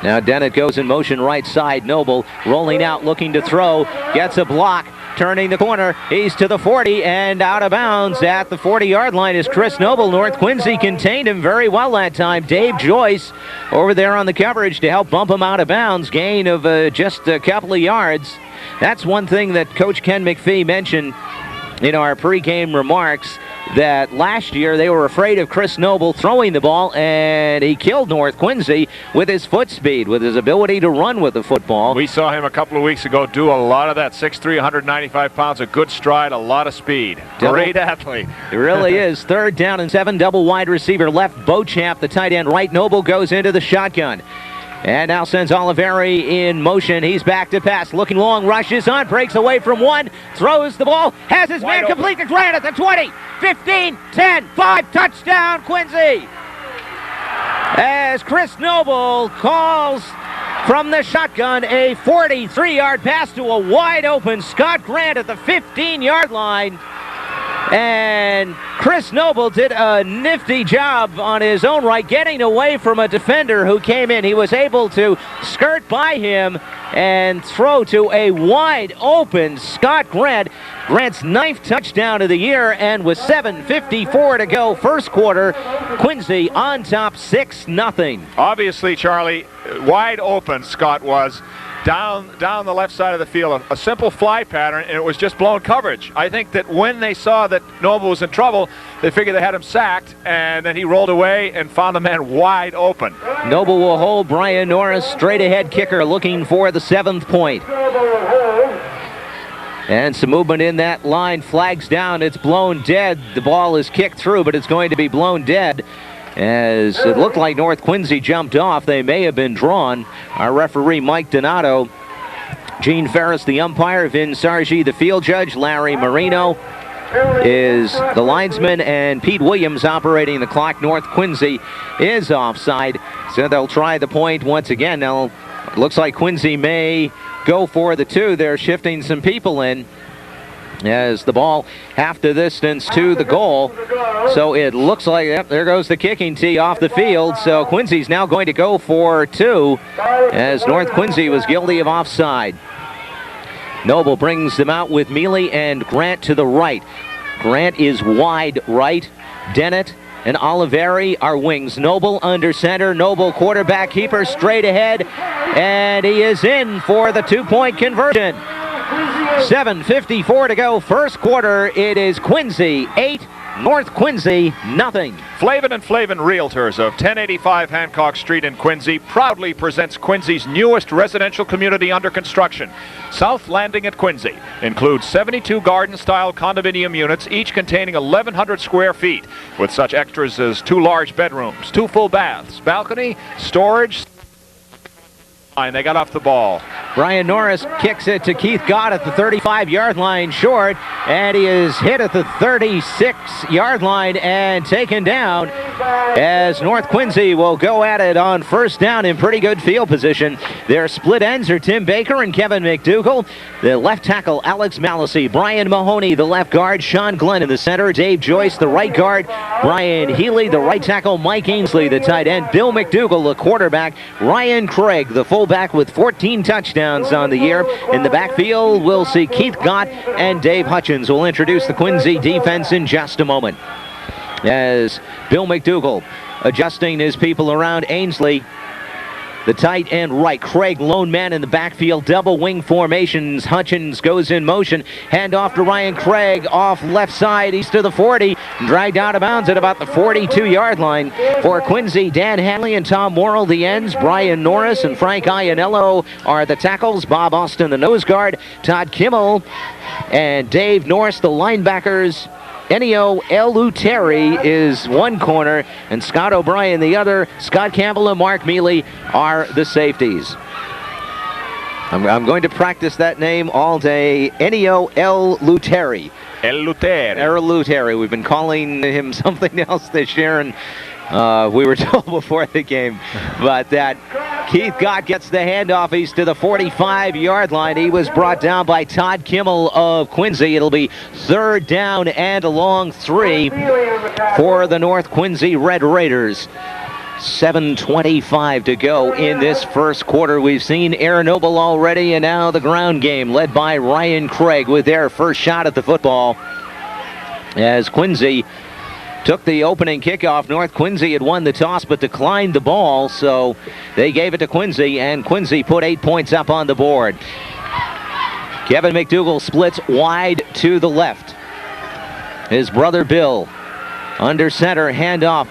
Now Dennett goes in motion right side. Noble rolling out, looking to throw. Gets a block turning the corner. He's to the 40 and out of bounds at the 40-yard line is Chris Noble. North Quincy contained him very well that time. Dave Joyce over there on the coverage to help bump him out of bounds. Gain of just a couple of yards. That's one thing that Coach Ken McPhee mentioned in our pregame remarks, that last year they were afraid of Chris Noble throwing the ball, and he killed North Quincy with his foot speed, with his ability to run with the football. We saw him a couple of weeks ago do a lot of that. 6'3", 195 pounds, a good stride, a lot of speed. Great athlete. It really is. 3rd down and 7, double wide receiver left. Beauchamp, the tight end right. Noble goes into the shotgun. And now sends Oliveri in motion. He's back to pass. Looking long, rushes on, breaks away from one, throws the ball, has his man complete to Grant at the 20, 15, 10, 5, touchdown Quincy. As Chris Noble calls from the shotgun a 43-yard pass to a wide open Scott Grant at the 15-yard line. And Chris Noble did a nifty job on his own right, getting away from a defender who came in. He was able to skirt by him and throw to a wide open Scott Grant. Grant's 9th touchdown of the year, and with 7:54 to go, first quarter, Quincy on top 6-0. Obviously, Charlie, wide open Scott was. Down the left side of the field, a simple fly pattern, and it was just blown coverage. I think that when they saw that Noble was in trouble, they figured they had him sacked, and then he rolled away and found the man wide open. Noble will hold Brian Norris, straight ahead kicker, looking for the 7th point. And some movement in that line, flags down, it's blown dead. The ball is kicked through, but it's going to be blown dead, as it looked like North Quincy jumped off. They may have been drawn. Our referee, Mike Donato, Gene Ferris, the umpire, Vin Sargi, the field judge, Larry Marino is the linesman, and Pete Williams operating the clock. North Quincy is offside, so they'll try the point once again. Now, it looks like Quincy may go for the 2. They're shifting some people in as the ball half the distance to the goal. So it looks like, yep, there goes the kicking tee off the field. So Quincy's now going to go for 2, as North Quincy was guilty of offside. Noble brings them out with Mealy and Grant to the right. Grant is wide right. Dennett and Oliveri are wings. Noble under center. Noble quarterback keeper straight ahead. And he is in for the 2-point conversion. 7:54 to go, first quarter. It is Quincy 8, North Quincy nothing. Flavin and Flavin Realtors of 1085 Hancock Street in Quincy proudly presents Quincy's newest residential community under construction. South Landing at Quincy includes 72 garden-style condominium units, each containing 1,100 square feet, with such extras as 2 large bedrooms, 2 full baths, balcony, storage. And they got off the ball. Brian Norris kicks it to Keith Gott at the 35-yard line short, and he is hit at the 36-yard line and taken down, as North Quincy will go at it on first down in pretty good field position. Their split ends are Tim Baker and Kevin McDougall. The left tackle, Alex Mallacy. Brian Mahoney, the left guard. Sean Glenn in the center. Dave Joyce, the right guard. Brian Healy, the right tackle. Mike Ainsley, the tight end. Bill McDougall, the quarterback. Ryan Craig, the fullback, with 14 touchdowns on the year. In the backfield, we'll see Keith Gott and Dave Hutchins. Will introduce the Quincy defense in just a moment, as Bill McDougall adjusting his people around Ainsley, the tight end right. Craig, lone man in the backfield, double wing formations. Hutchins goes in motion. Hand off to Ryan Craig off left side. He's to the 40. Dragged out of bounds at about the 42-yard line. For Quincy, Dan Hanley and Tom Morrill, the ends. Brian Norris and Frank Iannello are the tackles. Bob Austin, the nose guard. Todd Kimmel and Dave Norris, the linebackers. Ennio Eluteri is one corner, and Scott O'Brien the other. Scott Campbell and Mark Mealy are the safeties. I'm going to practice that name all day. Ennio Eluteri. Eluteri. We've been calling him something else this year, and we were told before the game. But that Keith Gott gets the handoff. He's to the 45-yard line. He was brought down by Todd Kimmel of Quincy. It'll be 3rd down and a long 3 for the North Quincy Red Raiders. 7:25 to go in this first quarter. We've seen Aaron Noble already, and now the ground game led by Ryan Craig with their first shot at the football. As Quincy took the opening kickoff, North Quincy had won the toss but declined the ball, so they gave it to Quincy, and Quincy put 8 points up on the board. Kevin McDougal splits wide to the left. His brother Bill under center, handoff.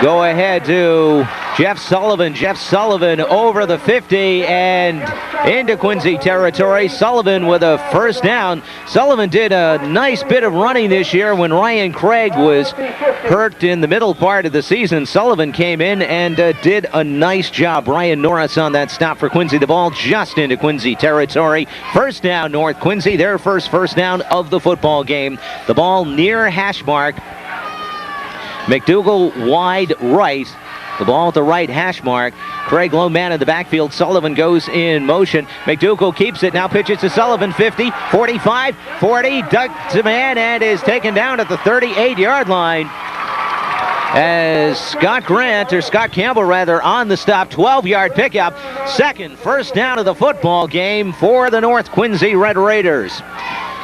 Go ahead to Jeff Sullivan. Jeff Sullivan over the 50 and into Quincy territory. Sullivan with a first down. Sullivan did a nice bit of running this year when Ryan Craig was hurt in the middle part of the season. Sullivan came in and did a nice job. Brian Norris on that stop for Quincy. The ball just into Quincy territory. First down, North Quincy. Their first down of the football game. The ball near hash mark. McDougal wide right. The ball at the right hash mark. Craig lone man in the backfield. Sullivan goes in motion. McDougal keeps it. Now pitches to Sullivan. 50, 45, 40. Ducked to man and is taken down at the 38-yard line. As Scott Campbell rather, on the stop. 12-yard pickup. First down of the football game for the North Quincy Red Raiders.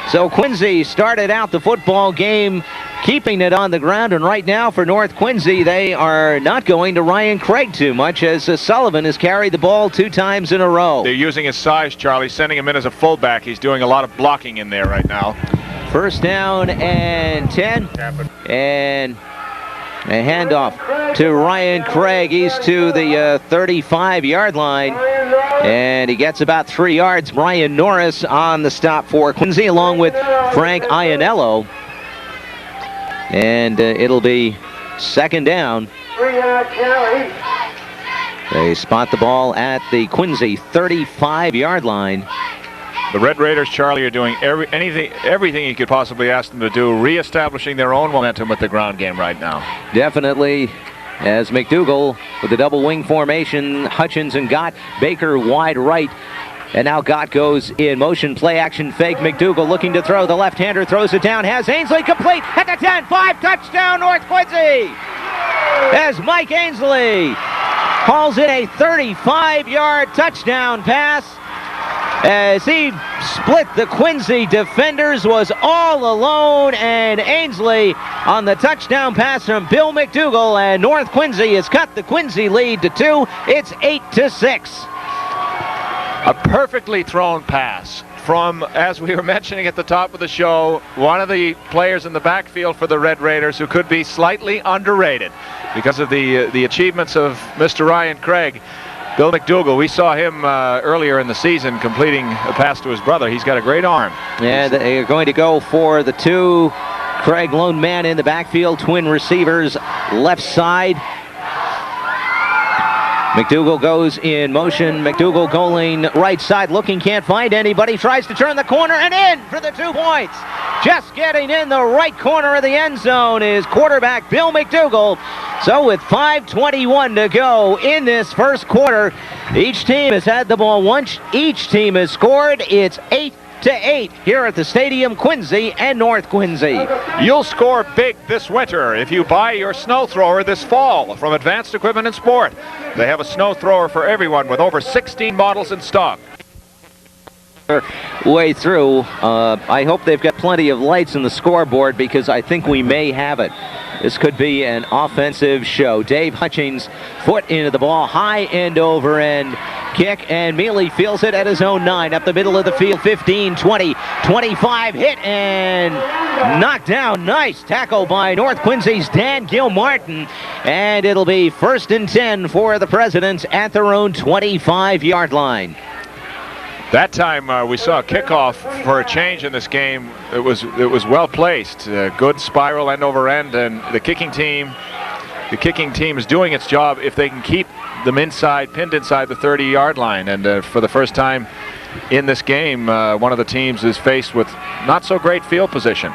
So Quincy started out the football game keeping it on the ground, and right now for North Quincy, they are not going to Ryan Craig too much, as Sullivan has carried the ball 2 times in a row. They're using his size, Charlie, sending him in as a fullback. He's doing a lot of blocking in there right now. First down and 10, and a handoff to Ryan Craig. He's to the 35-yard line, and he gets about 3 yards. Brian Norris on the stop for Quincy, along with Frank Iannello. And it'll be second down. They spot the ball at the Quincy 35-yard line. The Red Raiders, Charlie, are doing everything you could possibly ask them to do, reestablishing their own momentum with the ground game right now. Definitely, as McDougal with the double wing formation, Hutchins and Gott, Baker wide right. And now Gott goes in motion, play action fake. McDougal looking to throw. The left-hander throws it down. Has Ainsley complete at the 10, 5, touchdown North Quincy. As Mike Ainsley hauls in a 35-yard touchdown pass. As he split the Quincy defenders, was all alone, and Ainsley on the touchdown pass from Bill McDougal, and North Quincy has cut the Quincy lead to 2. It's 8-6. A perfectly thrown pass from, as we were mentioning at the top of the show, one of the players in the backfield for the Red Raiders who could be slightly underrated because of the achievements of Mr. Ryan Craig. Bill McDougal, we saw him earlier in the season completing a pass to his brother. He's got a great arm. And they are going to go for the 2. Craig lone man in the backfield, twin receivers left side. McDougal goes in motion. McDougal going right side, looking, can't find anybody. Tries to turn the corner and in for the 2 points. Just getting in the right corner of the end zone is quarterback Bill McDougal. So with 5:21 to go in this first quarter, each team has had the ball once. Each team has scored. It's 8-8 here at the Stadium Quincy and North Quincy. You'll score big this winter if you buy your snow thrower this fall from Advanced Equipment and Sport. They have a snow thrower for everyone with over 16 models in stock. Way through. I hope they've got plenty of lights in the scoreboard, because I think we may have it. This could be an offensive show. Dave Hutchings, foot into the ball, high end over end kick, and Mealy feels it at his own 9, up the middle of the field. 15, 20, 25, hit and knocked down. Nice tackle by North Quincy's Dan Gilmartin, and it'll be 1st and 10 for the Presidents at their own 25-yard line. That time we saw a kickoff for a change in this game. It was well placed, good spiral end over end, and the kicking team is doing its job if they can keep them pinned inside the 30-yard line. And for the first time in this game, one of the teams is faced with not so great field position.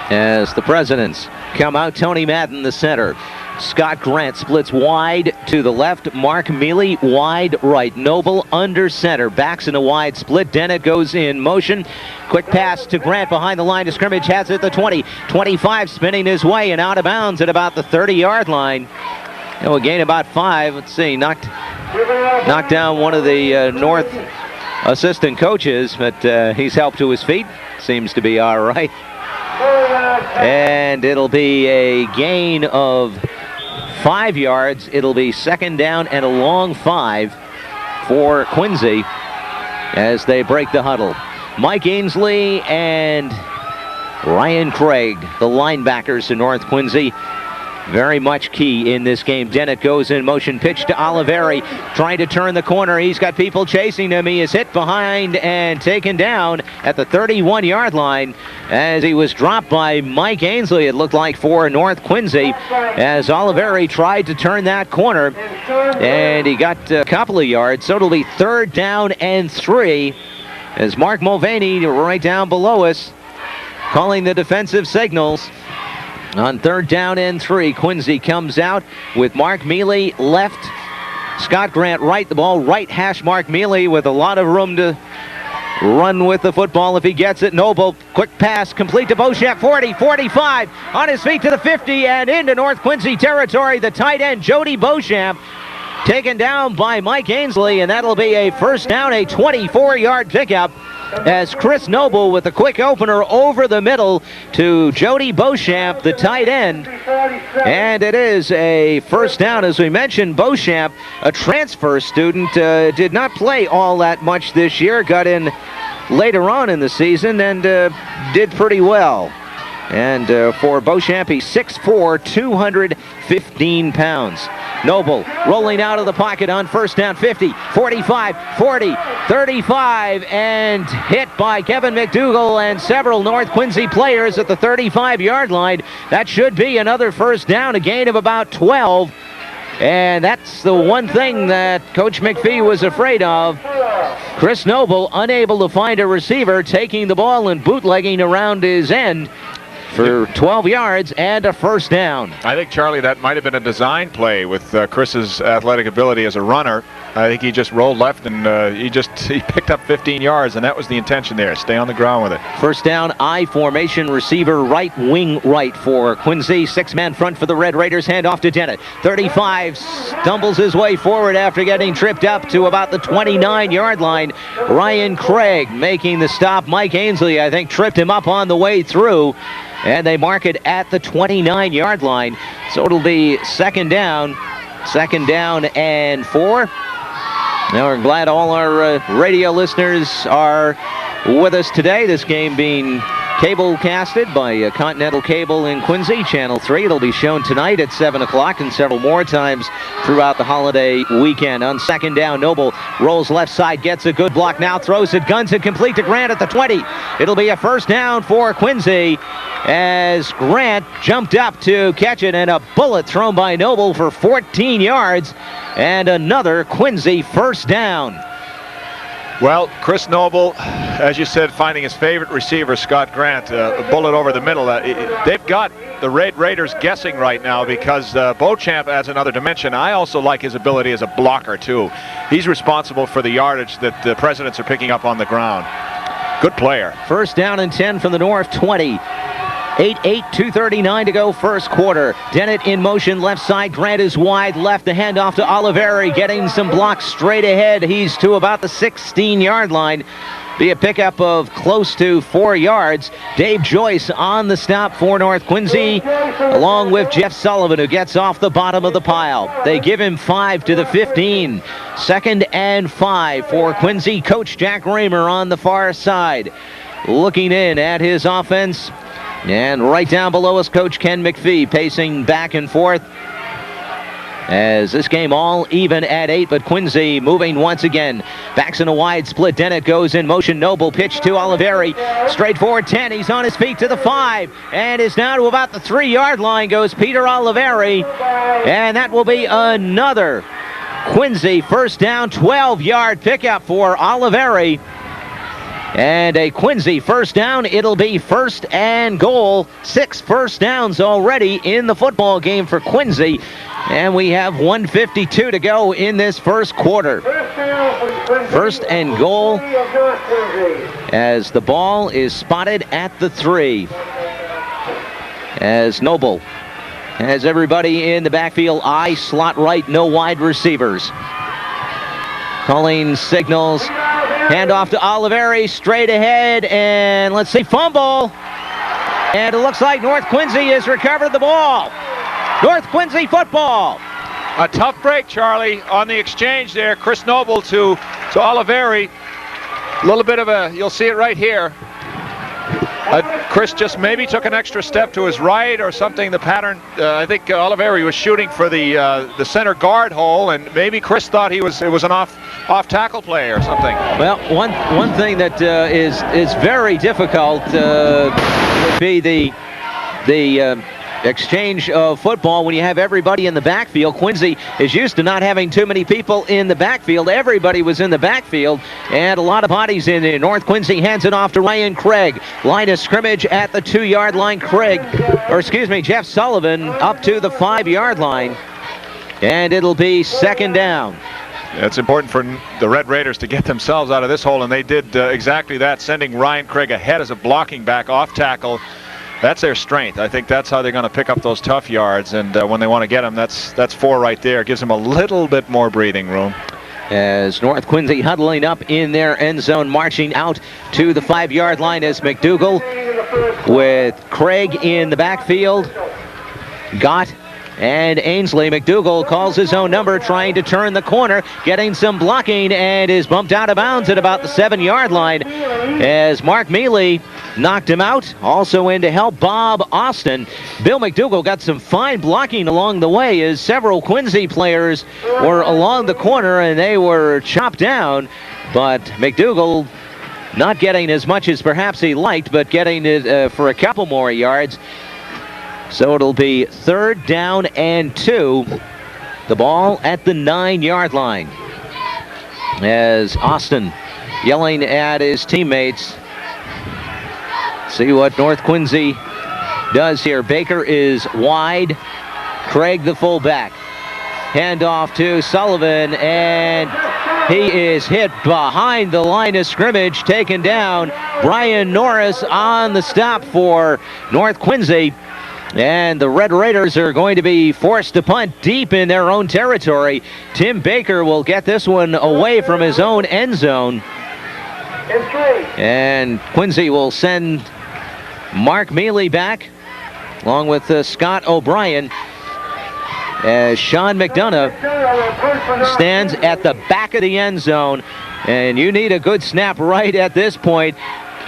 As the Presidents come out, Tony Madden, the center. Scott Grant splits wide to the left. Mark Mealy wide right. Noble under center. Backs in a wide split. Dennett goes in motion. Quick pass to Grant behind the line of scrimmage. Has it at the 20. 25 spinning his way and out of bounds at about the 30-yard line. He'll gain about 5. Let's see, knocked down one of the North assistant coaches, but he's helped to his feet. Seems to be all right. And it'll be a gain of 5 yards. It'll be second down and a long 5 for Quincy as they break the huddle. Mike Ainsley and Ryan Craig, the linebackers to North Quincy, very much key in this game. Dennett goes in motion, pitch to Oliveri, trying to turn the corner. He's got people chasing him. He is hit behind and taken down at the 31-yard line as he was dropped by Mike Ainsley, it looked like, for North Quincy, as Oliveri tried to turn that corner, and he got a couple of yards. So it'll be third down and 3 as Mark Mulvaney, right down below us, calling the defensive signals. On third down and 3, Quincy comes out with Mark Mealy left, Scott Grant right. The ball right hash Mark Mealy with a lot of room to run with the football if he gets it. Noble, quick pass, complete to Beauchamp, 40, 45, on his feet to the 50 and into North Quincy territory. The tight end, Jody Beauchamp, taken down by Mike Ainsley, and that'll be a first down, a 24-yard pickup, as Chris Noble with a quick opener over the middle to Jody Beauchamp, the tight end. And it is a first down. As we mentioned, Beauchamp, a transfer student, did not play all that much this year, got in later on in the season and did pretty well. And for Beauchamp, he's 6'4", 215 pounds. Noble rolling out of the pocket on first down, 50, 45, 40, 35, and hit by Kevin McDougall and several North Quincy players at the 35-yard line. That should be another first down, a gain of about 12. And that's the one thing that Coach McPhee was afraid of. Chris Noble unable to find a receiver, taking the ball and bootlegging around his end for 12 yards and a first down. I think, Charlie, that might have been a design play with Chris's athletic ability as a runner. I think he just rolled left and he picked up 15 yards, and that was the intention there. Stay on the ground with it. First down, I formation, receiver right, wing right for Quincy. 6-man front for the Red Raiders. Hand off to Dennett. 35, stumbles his way forward after getting tripped up to about the 29-yard line. Ryan Craig making the stop. Mike Ainsley, I think, tripped him up on the way through, and they mark it at the 29-yard line. So it'll be second down and 4. Now we're glad all our radio listeners are with us today. This game being cable casted by Continental Cable in Quincy, Channel 3. It'll be shown tonight at 7 o'clock and several more times throughout the holiday weekend. On second down, Noble rolls left side, gets a good block, now throws it, guns it complete to Grant at the 20. It'll be a first down for Quincy as Grant jumped up to catch it, and a bullet thrown by Noble for 14 yards, and another Quincy first down. Well, Chris Noble, as you said, finding his favorite receiver, Scott Grant, a bullet over the middle. They've got the Red Raiders guessing right now because Beauchamp adds another dimension. I also like his ability as a blocker, too. He's responsible for the yardage that the Presidents are picking up on the ground. Good player. First down and 10 from the North 20. 8-8, 2:39 to go first quarter. Dennett in motion, left side. Grant is wide left. The handoff to Oliveri, getting some blocks straight ahead. He's to about the 16-yard line. Be a pickup of close to 4 yards. Dave Joyce on the stop for North Quincy, along with Jeff Sullivan, who gets off the bottom of the pile. They give him 5 to the 15. Second and 5 for Quincy. Coach Jack Raymer on the far side, looking in at his offense. And right down below us, Coach Ken McPhee pacing back and forth as this game all even at 8, but Quincy moving once again. Backs in a wide split. Dennett goes in motion. Noble pitch to Oliveri. Straight forward 10. He's on his feet to the 5 and is now to about the 3-yard line goes Peter Oliveri. And that will be another Quincy first down, 12-yard pickup for Oliveri. And a Quincy first down. It'll be first and goal. 6 first downs already in the football game for Quincy. And we have 1:52 to go in this first quarter. First and goal as the ball is spotted at the 3. As Noble As everybody in the backfield, I slot right, no wide receivers. Calling signals. Handoff to Oliveri, straight ahead, and let's see, fumble. And it looks like North Quincy has recovered the ball. North Quincy football. A tough break, Charlie, on the exchange there. Chris Noble to Oliveri. A little bit of a, you'll see it right here. Chris just maybe took an extra step to his right or something. The pattern, I think Oliveri was shooting for the center guard hole, and maybe Chris thought it was an off tackle play or something. Well, one thing that is very difficult would be the exchange of football when you have everybody in the backfield. Quincy is used to not having too many people in the backfield. Everybody was in the backfield, and a lot of bodies in there. North Quincy hands it off to Ryan Craig. Line of scrimmage at the 2-yard line. Jeff Sullivan up to the 5-yard line, and it'll be second down. It's important for the Red Raiders to get themselves out of this hole, and they did exactly that, sending Ryan Craig ahead as a blocking back off tackle. That's their strength. I think that's how they're going to pick up those tough yards, and when they want to get them, that's 4 right there. It gives them a little bit more breathing room. As North Quincy huddling up in their end zone, marching out to the 5-yard line as McDougal with Craig in the backfield. Gott and Ainsley. McDougal calls his own number, trying to turn the corner, getting some blocking, and is bumped out of bounds at about the 7-yard line as Mark Mealy knocked him out. Also in to help Bob Austin. Bill McDougal got some fine blocking along the way as several Quincy players were along the corner and they were chopped down, but McDougal not getting as much as perhaps he liked, but getting it for a couple more yards. So it'll be 3rd down and 2. The ball at the 9-yard line. As Austin yelling at his teammates. See what North Quincy does here. Baker is wide. Craig the fullback. Handoff to Sullivan, and he is hit behind the line of scrimmage, taken down. Brian Norris on the stop for North Quincy. And the Red Raiders are going to be forced to punt deep in their own territory. Tim Baker will get this one away from his own end zone. And Quincy will send Mark Mealy back, along with Scott O'Brien, as Sean McDonough stands at the back of the end zone. And you need a good snap right at this point.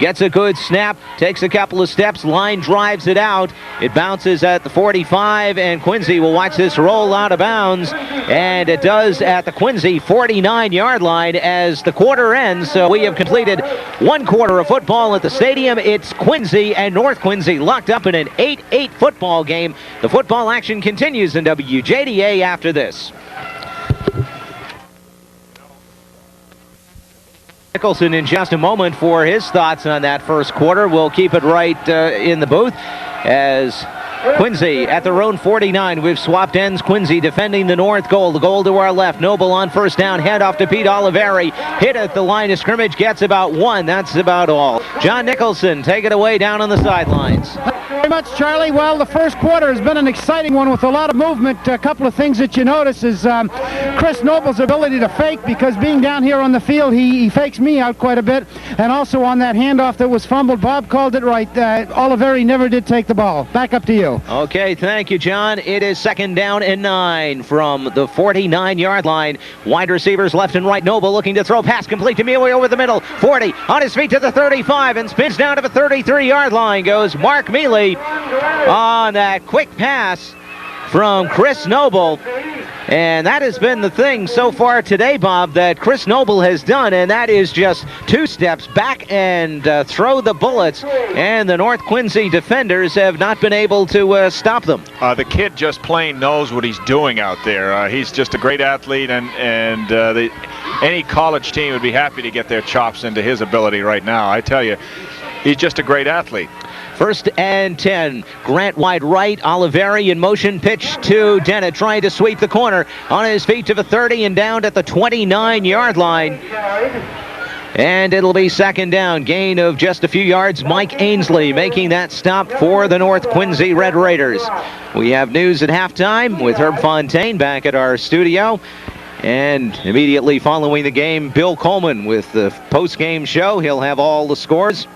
Gets a good snap, takes a couple of steps, line drives it out. It bounces at the 45, and Quincy will watch this roll out of bounds. And it does at the Quincy 49-yard line as the quarter ends. So we have completed 1 quarter of football at the stadium. It's Quincy and North Quincy locked up in an 8-8 football game. The football action continues in WJDA after this. Nicholson in just a moment for his thoughts on that first quarter. We'll keep it right in the booth as Quincy at their own 49. We've swapped ends. Quincy defending the north goal. The goal to our left. Noble on first down. Handoff to Pete Oliveri. Hit at the line of scrimmage. Gets about 1. That's about all. John Nicholson, take it away down on the sidelines. Thank you very much, Charlie. Well, the first quarter has been an exciting one with a lot of movement. A couple of things that you notice is Chris Noble's ability to fake, because being down here on the field, he fakes me out quite a bit. And also on that handoff that was fumbled, Bob called it right. Oliveri never did take the ball. Back up to you. Okay, thank you, John. It is 2nd down and 9 from the 49-yard line. Wide receivers left and right. Noble looking to throw. Pass complete to Mealy over the middle. 40 on his feet to the 35 and spins down to the 33-yard line. Goes Mark Mealy on that quick pass from Chris Noble. And that has been the thing so far today, Bob, that Chris Noble has done, and that is just 2 steps back and throw the bullets, and the North Quincy defenders have not been able to stop them. The kid just plain knows what he's doing out there. He's just a great athlete, and any college team would be happy to get their chops into his ability right now. I tell you, he's just a great athlete. 1st and 10. Grant wide right. Oliveri in motion. Pitch to Dennett, trying to sweep the corner. On his feet to the 30 and down at the 29-yard line. And it'll be second down, gain of just a few yards. Mike Ainsley making that stop for the North Quincy Red Raiders. We have news at halftime with Herb Fontaine back at our studio. And immediately following the game, Bill Coleman with the post-game show. He'll have all the scores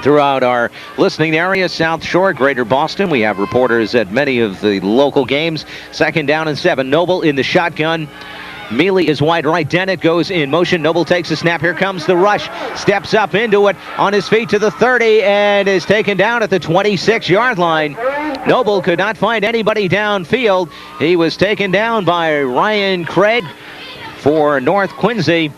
throughout our listening area, South Shore, Greater Boston. We have reporters at many of the local games. Second down and 7. Noble in the shotgun. Mealy is wide right. Dennett goes in motion. Noble takes a snap. Here comes the rush. Steps up into it on his feet to the 30 and is taken down at the 26-yard line. Noble could not find anybody downfield. He was taken down by Ryan Craig for North Quincy.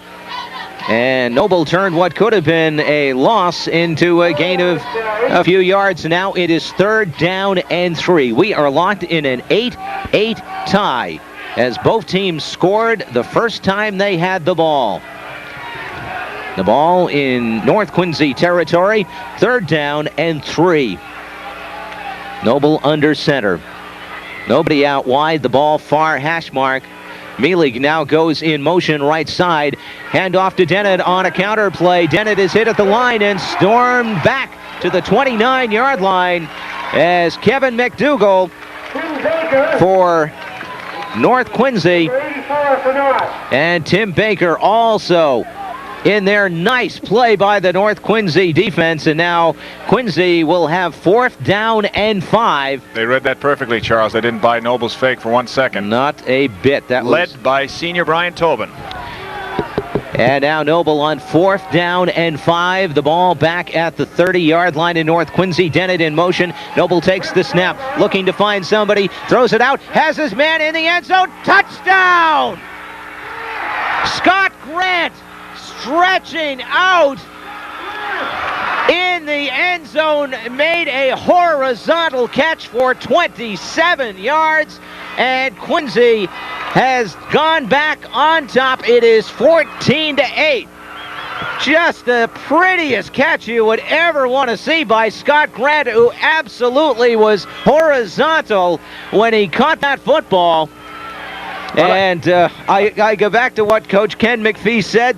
And Noble turned what could have been a loss into a gain of a few yards. Now it is third down and 3. We are locked in an 8-8 tie, as both teams scored the first time they had the ball. The ball in North Quincy territory, third down and 3. Noble under center. Nobody out wide, the ball far hash mark. Mealy now goes in motion right side. Hand off to Dennett on a counter play. Dennett is hit at the line and stormed back to the 29-yard line as Kevin McDougall for North Quincy and Tim Baker also in there. Nice play by the North Quincy defense, and now Quincy will have fourth down and 5. They read that perfectly, Charles. They didn't buy Noble's fake for 1 second. Not a bit. That led by senior Brian Tobin. And now Noble on fourth down and 5. The ball back at the 30-yard line in North Quincy. Dennett in motion. Noble takes the snap, looking to find somebody. Throws it out. Has his man in the end zone. Touchdown! Scott Grant stretching out in the end zone. Made a horizontal catch for 27 yards. And Quincy has gone back on top. It is 14-8. Just the prettiest catch you would ever want to see by Scott Grant, who absolutely was horizontal when he caught that football. And I go back to what Coach Ken McPhee said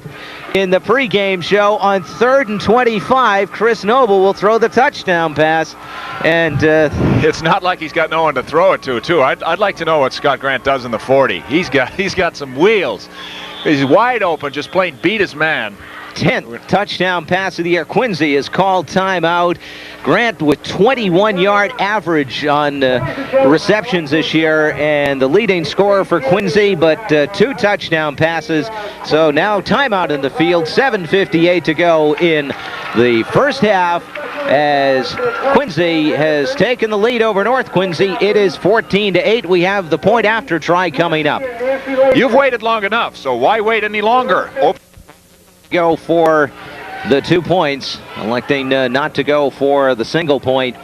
in the pregame show. On 3rd and 25, Chris Noble will throw the touchdown pass. And it's not like he's got no one to throw it to, too. I'd like to know what Scott Grant does in the 40. He's got some wheels. He's wide open, just plain beat his man. 10th touchdown pass of the year. Quincy has called timeout. Grant with 21-yard average on receptions this year, and the leading scorer for Quincy, but 2 touchdown passes. So now timeout in the field. 7:58 to go in the first half as Quincy has taken the lead over North Quincy. It is 14-8. We have the point after try coming up. You've waited long enough, so why wait any longer? Go for the 2 points, electing not to go for the single point.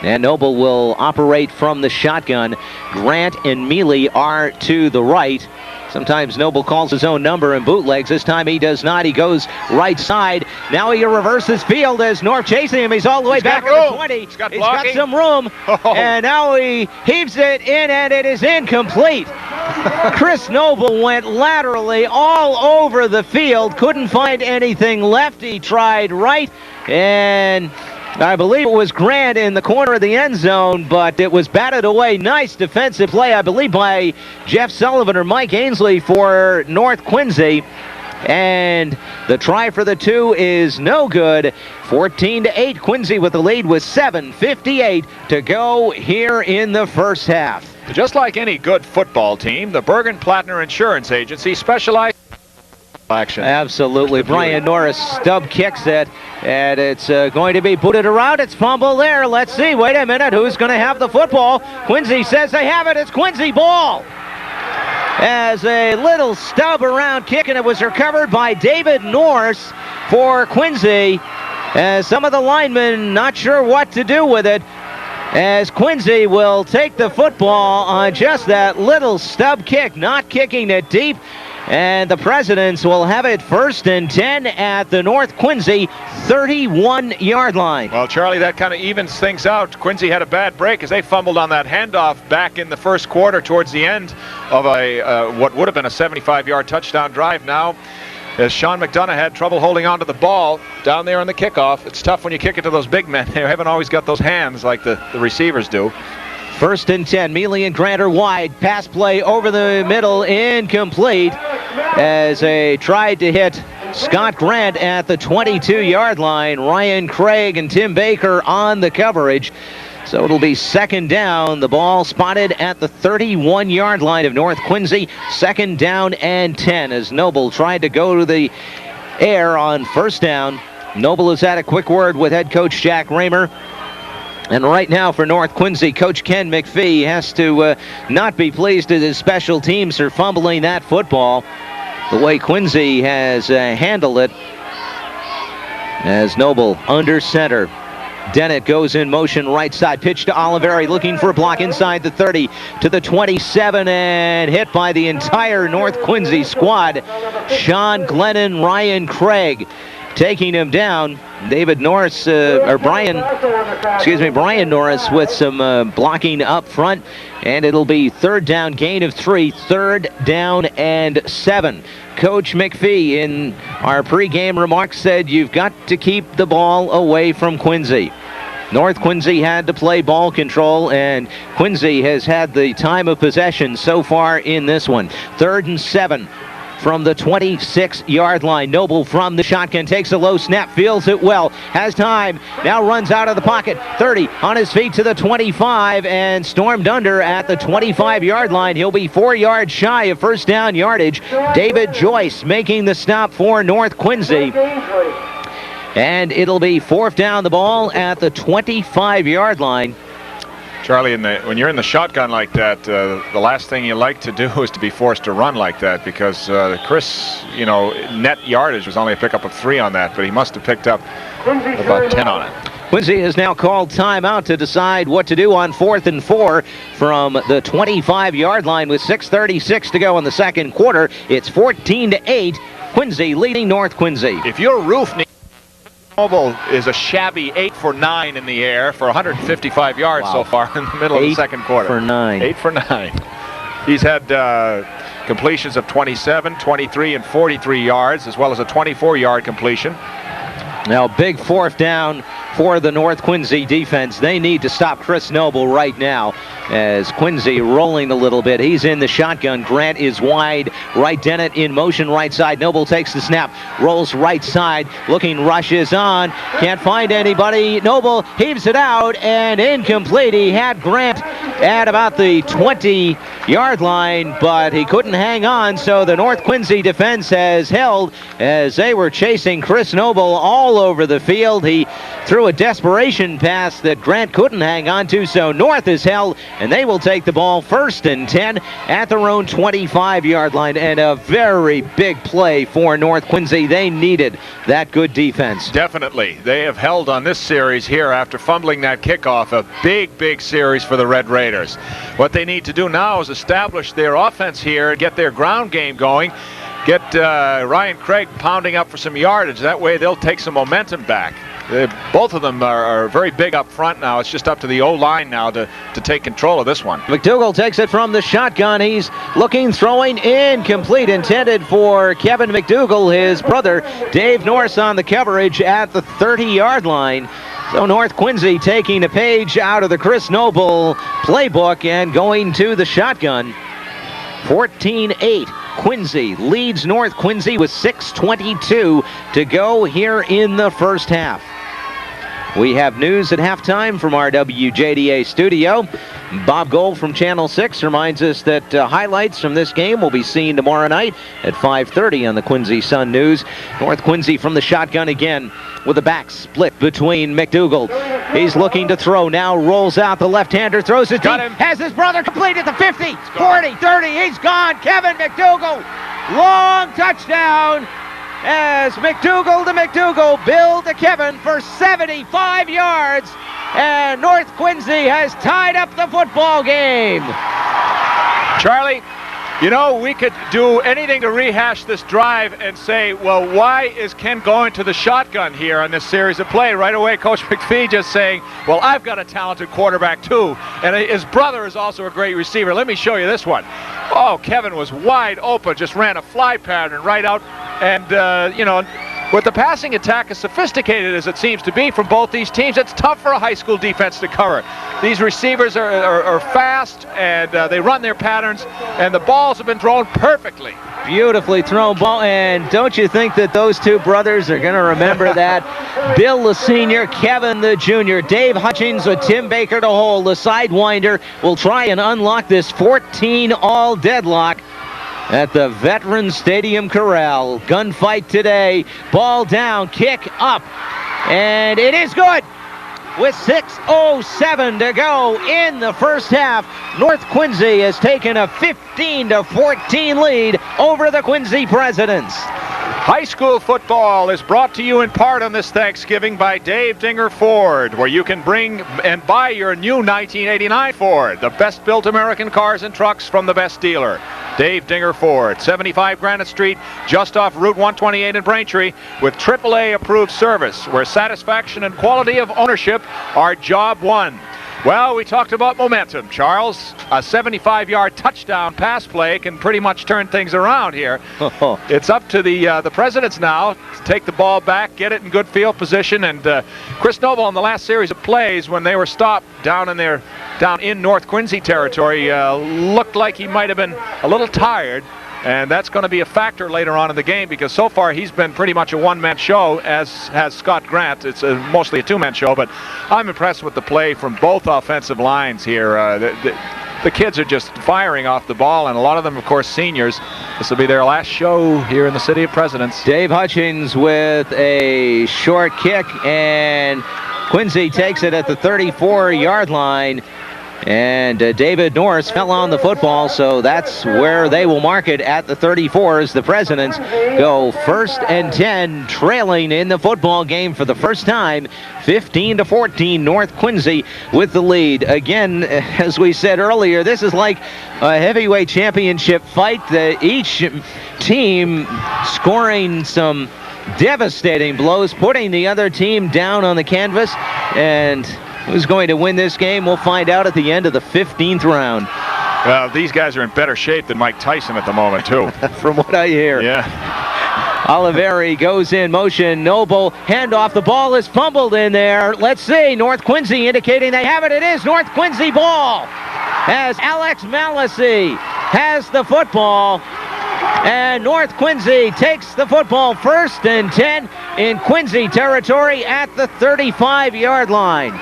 And Noble will operate from the shotgun. Grant and Mealy are to the right. Sometimes Noble calls his own number and bootlegs. This time he does not. He goes right side. Now he reverses field as North chasing him. He's all the way back to the 20. He's got some room. And now he heaves it in, and it is incomplete. Chris Noble went laterally all over the field. Couldn't find anything left. He tried right, and I believe it was Grant in the corner of the end zone, but it was batted away. Nice defensive play, I believe, by Jeff Sullivan or Mike Ainsley for North Quincy. And the try for the 2 is no good. 14-8, Quincy with the lead with 7:58 to go here in the first half. Just like any good football team, the Bergen-Plattner Insurance Agency specializes in action. Absolutely. Brian Norris stub kicks it, and it's going to be booted around. It's fumble there. Let's see. Wait a minute. Who's going to have the football? Quincy says they have it. It's Quincy ball. As a little stub around kick, and it was recovered by David Norris for Quincy. As some of the linemen not sure what to do with it, as Quincy will take the football on just that little stub kick, not kicking it deep. And the Presidents will have it 1st and 10 at the North Quincy 31-yard line. Well, Charlie, that kind of evens things out. Quincy had a bad break as they fumbled on that handoff back in the first quarter towards the end of a what would have been a 75-yard touchdown drive. Now as Sean McDonough had trouble holding on to the ball down there on the kickoff. It's tough when you kick it to those big men. They haven't always got those hands like the receivers do. 1st and 10. Mealy and Grant are wide. Pass play over the middle, incomplete, as they tried to hit Scott Grant at the 22-yard line. Ryan Craig and Tim Baker on the coverage. So it'll be 2nd down. The ball spotted at the 31-yard line of North Quincy. 2nd down and 10 as Noble tried to go to the air on 1st down. Noble has had a quick word with head coach Jack Raymer. And right now for North Quincy, Coach Ken McPhee has to not be pleased that his special teams are fumbling that football the way Quincy has handled it. As Noble under center. Dennett goes in motion right side. Pitch to Oliveri, looking for a block inside the 30 to the 27 and hit by the entire North Quincy squad. Sean Glennon, Ryan Craig taking him down. Brian Norris with some blocking up front, and it'll be 3rd down, gain of 3, 3rd down and 7. Coach McPhee in our pregame remarks said you've got to keep the ball away from Quincy. North Quincy had to play ball control, and Quincy has had the time of possession so far in this one. 3rd and 7 from the 26-yard line. Noble from the shotgun takes a low snap, fields it well, has time, now runs out of the pocket. 30 on his feet to the 25 and stormed under at the 25-yard line. He'll be 4 yards shy of 1st down yardage. David Joyce making the stop for North Quincy. And it'll be 4th down the ball at the 25-yard line. Charlie, when you're in the shotgun like that, the last thing you like to do is to be forced to run like that, because Chris, net yardage was only a pickup of 3 on that, but he must have picked up about 10 on it. Quincy has now called timeout to decide what to do on 4th and 4 from the 25-yard line with 6:36 to go in the 2nd quarter. It's 14-8, Quincy leading North Quincy. If your roof needs... Noble is a shabby 8 for 9 in the air for 155 yards so far in the middle of the 2nd quarter. 8 for 9. 8 for 9. He's had completions of 27, 23, and 43 yards, as well as a 24-yard completion. Now, big 4th down for the North Quincy defense. They need to stop Chris Noble right now, as Quincy rolling a little bit. He's in the shotgun. Grant is wide. Right, Dennett in motion right side. Noble takes the snap, rolls right side, looking, rushes on. Can't find anybody. Noble heaves it out and incomplete. He had Grant at about the 20-yard line, but he couldn't hang on, so the North Quincy defense has held as they were chasing Chris Noble all over the field. He threw a desperation pass that Grant couldn't hang on to, so North is held, and they will take the ball 1st and 10 at their own 25-yard line, and a very big play for North Quincy. They needed that good defense. Definitely. They have held on this series here after fumbling that kickoff. A big series for the Red Raiders. What they need to do now is establish their offense here and get their ground game going. Get Ryan Craig pounding up for some yardage. That way they'll take some momentum back. Both of them are very big up front now. It's just up to the O-line now to take control of this one. McDougal takes it from the shotgun. He's looking, throwing, incomplete. Intended for Kevin McDougal, his brother. Dave Norris on the coverage at the 30-yard line. So North Quincy taking a page out of the Chris Noble playbook and going to the shotgun. 14-8. Quincy leads North Quincy with 6:22 to go here in the 1st half. We have news at halftime from our WJDA studio. Bob Gold from Channel 6 reminds us that highlights from this game will be seen tomorrow night at 5:30 on the Quincy Sun News. North Quincy from the shotgun again with a back split between McDougal. He's looking to throw, now rolls out the left-hander, throws it deep, has his brother complete at the 50, 40, 30, he's gone. Kevin McDougal, long touchdown. As McDougal to McDougal, Bill to Kevin for 75 yards, and North Quincy has tied up the football game. Charlie, we could do anything to rehash this drive and say, well, why is Ken going to the shotgun here on this series of play? Right away, Coach McPhee just saying, well, I've got a talented quarterback too, and his brother is also a great receiver. Let me show you this one. Oh, Kevin was wide open, just ran a fly pattern right out And, you know, with the passing attack as sophisticated as it seems to be from both these teams, it's tough for a high school defense to cover. These receivers are fast, and they run their patterns, and the balls have been thrown perfectly. Beautifully thrown ball, and don't you think that those two brothers are going to remember that? Bill the senior, Kevin the junior, Dave Hutchins with Tim Baker to hold. The sidewinder will try and unlock this 14-all deadlock at the Veterans Stadium Corral. Gunfight today. Ball down, kick up, and it is good. With 6:07 to go in the first half, North Quincy has taken a 15-14 lead over the Quincy Presidents. High school football is brought to you in part on this Thanksgiving by Dave Dinger Ford, where you can bring and buy your new 1989 Ford, the best built American cars and trucks from the best dealer. Dave Dinger Ford, 75 Granite Street, just off Route 128 in Braintree, with AAA approved service, where satisfaction and quality of ownership are job one. Well, we talked about momentum, Charles. A 75-yard touchdown pass play can pretty much turn things around here. It's up to the Presidents now to take the ball back, get it in good field position, and Chris Noble in the last series of plays when they were stopped down in North Quincy territory looked like he might have been a little tired. And that's going to be a factor later on in the game, because so far he's been pretty much a one-man show, as has Scott Grant. It's mostly a two-man show, but I'm impressed with the play from both offensive lines here. The kids are just firing off the ball, and a lot of them, of course, seniors. This will be their last show here in the City of Presidents. Dave Hutchins with a short kick, and Quincy takes it at the 34-yard line. And David Norris fell on the football, so that's where they will mark it at the 34 as the Presidents go 1st and 10, trailing in the football game for the first time, 15-14, North Quincy with the lead. Again, as we said earlier, this is like a heavyweight championship fight. Each team scoring some devastating blows, putting the other team down on the canvas, and who's going to win this game, we'll find out at the end of the 15th round. Well, these guys are in better shape than Mike Tyson at the moment, too. From what I hear. Yeah. Oliveri goes in motion. Noble, handoff. The ball is fumbled in there. Let's see. North Quincy indicating they have it. It is North Quincy ball, as Alex Malasey has the football. And North Quincy takes the football 1st and 10 in Quincy territory at the 35-yard line.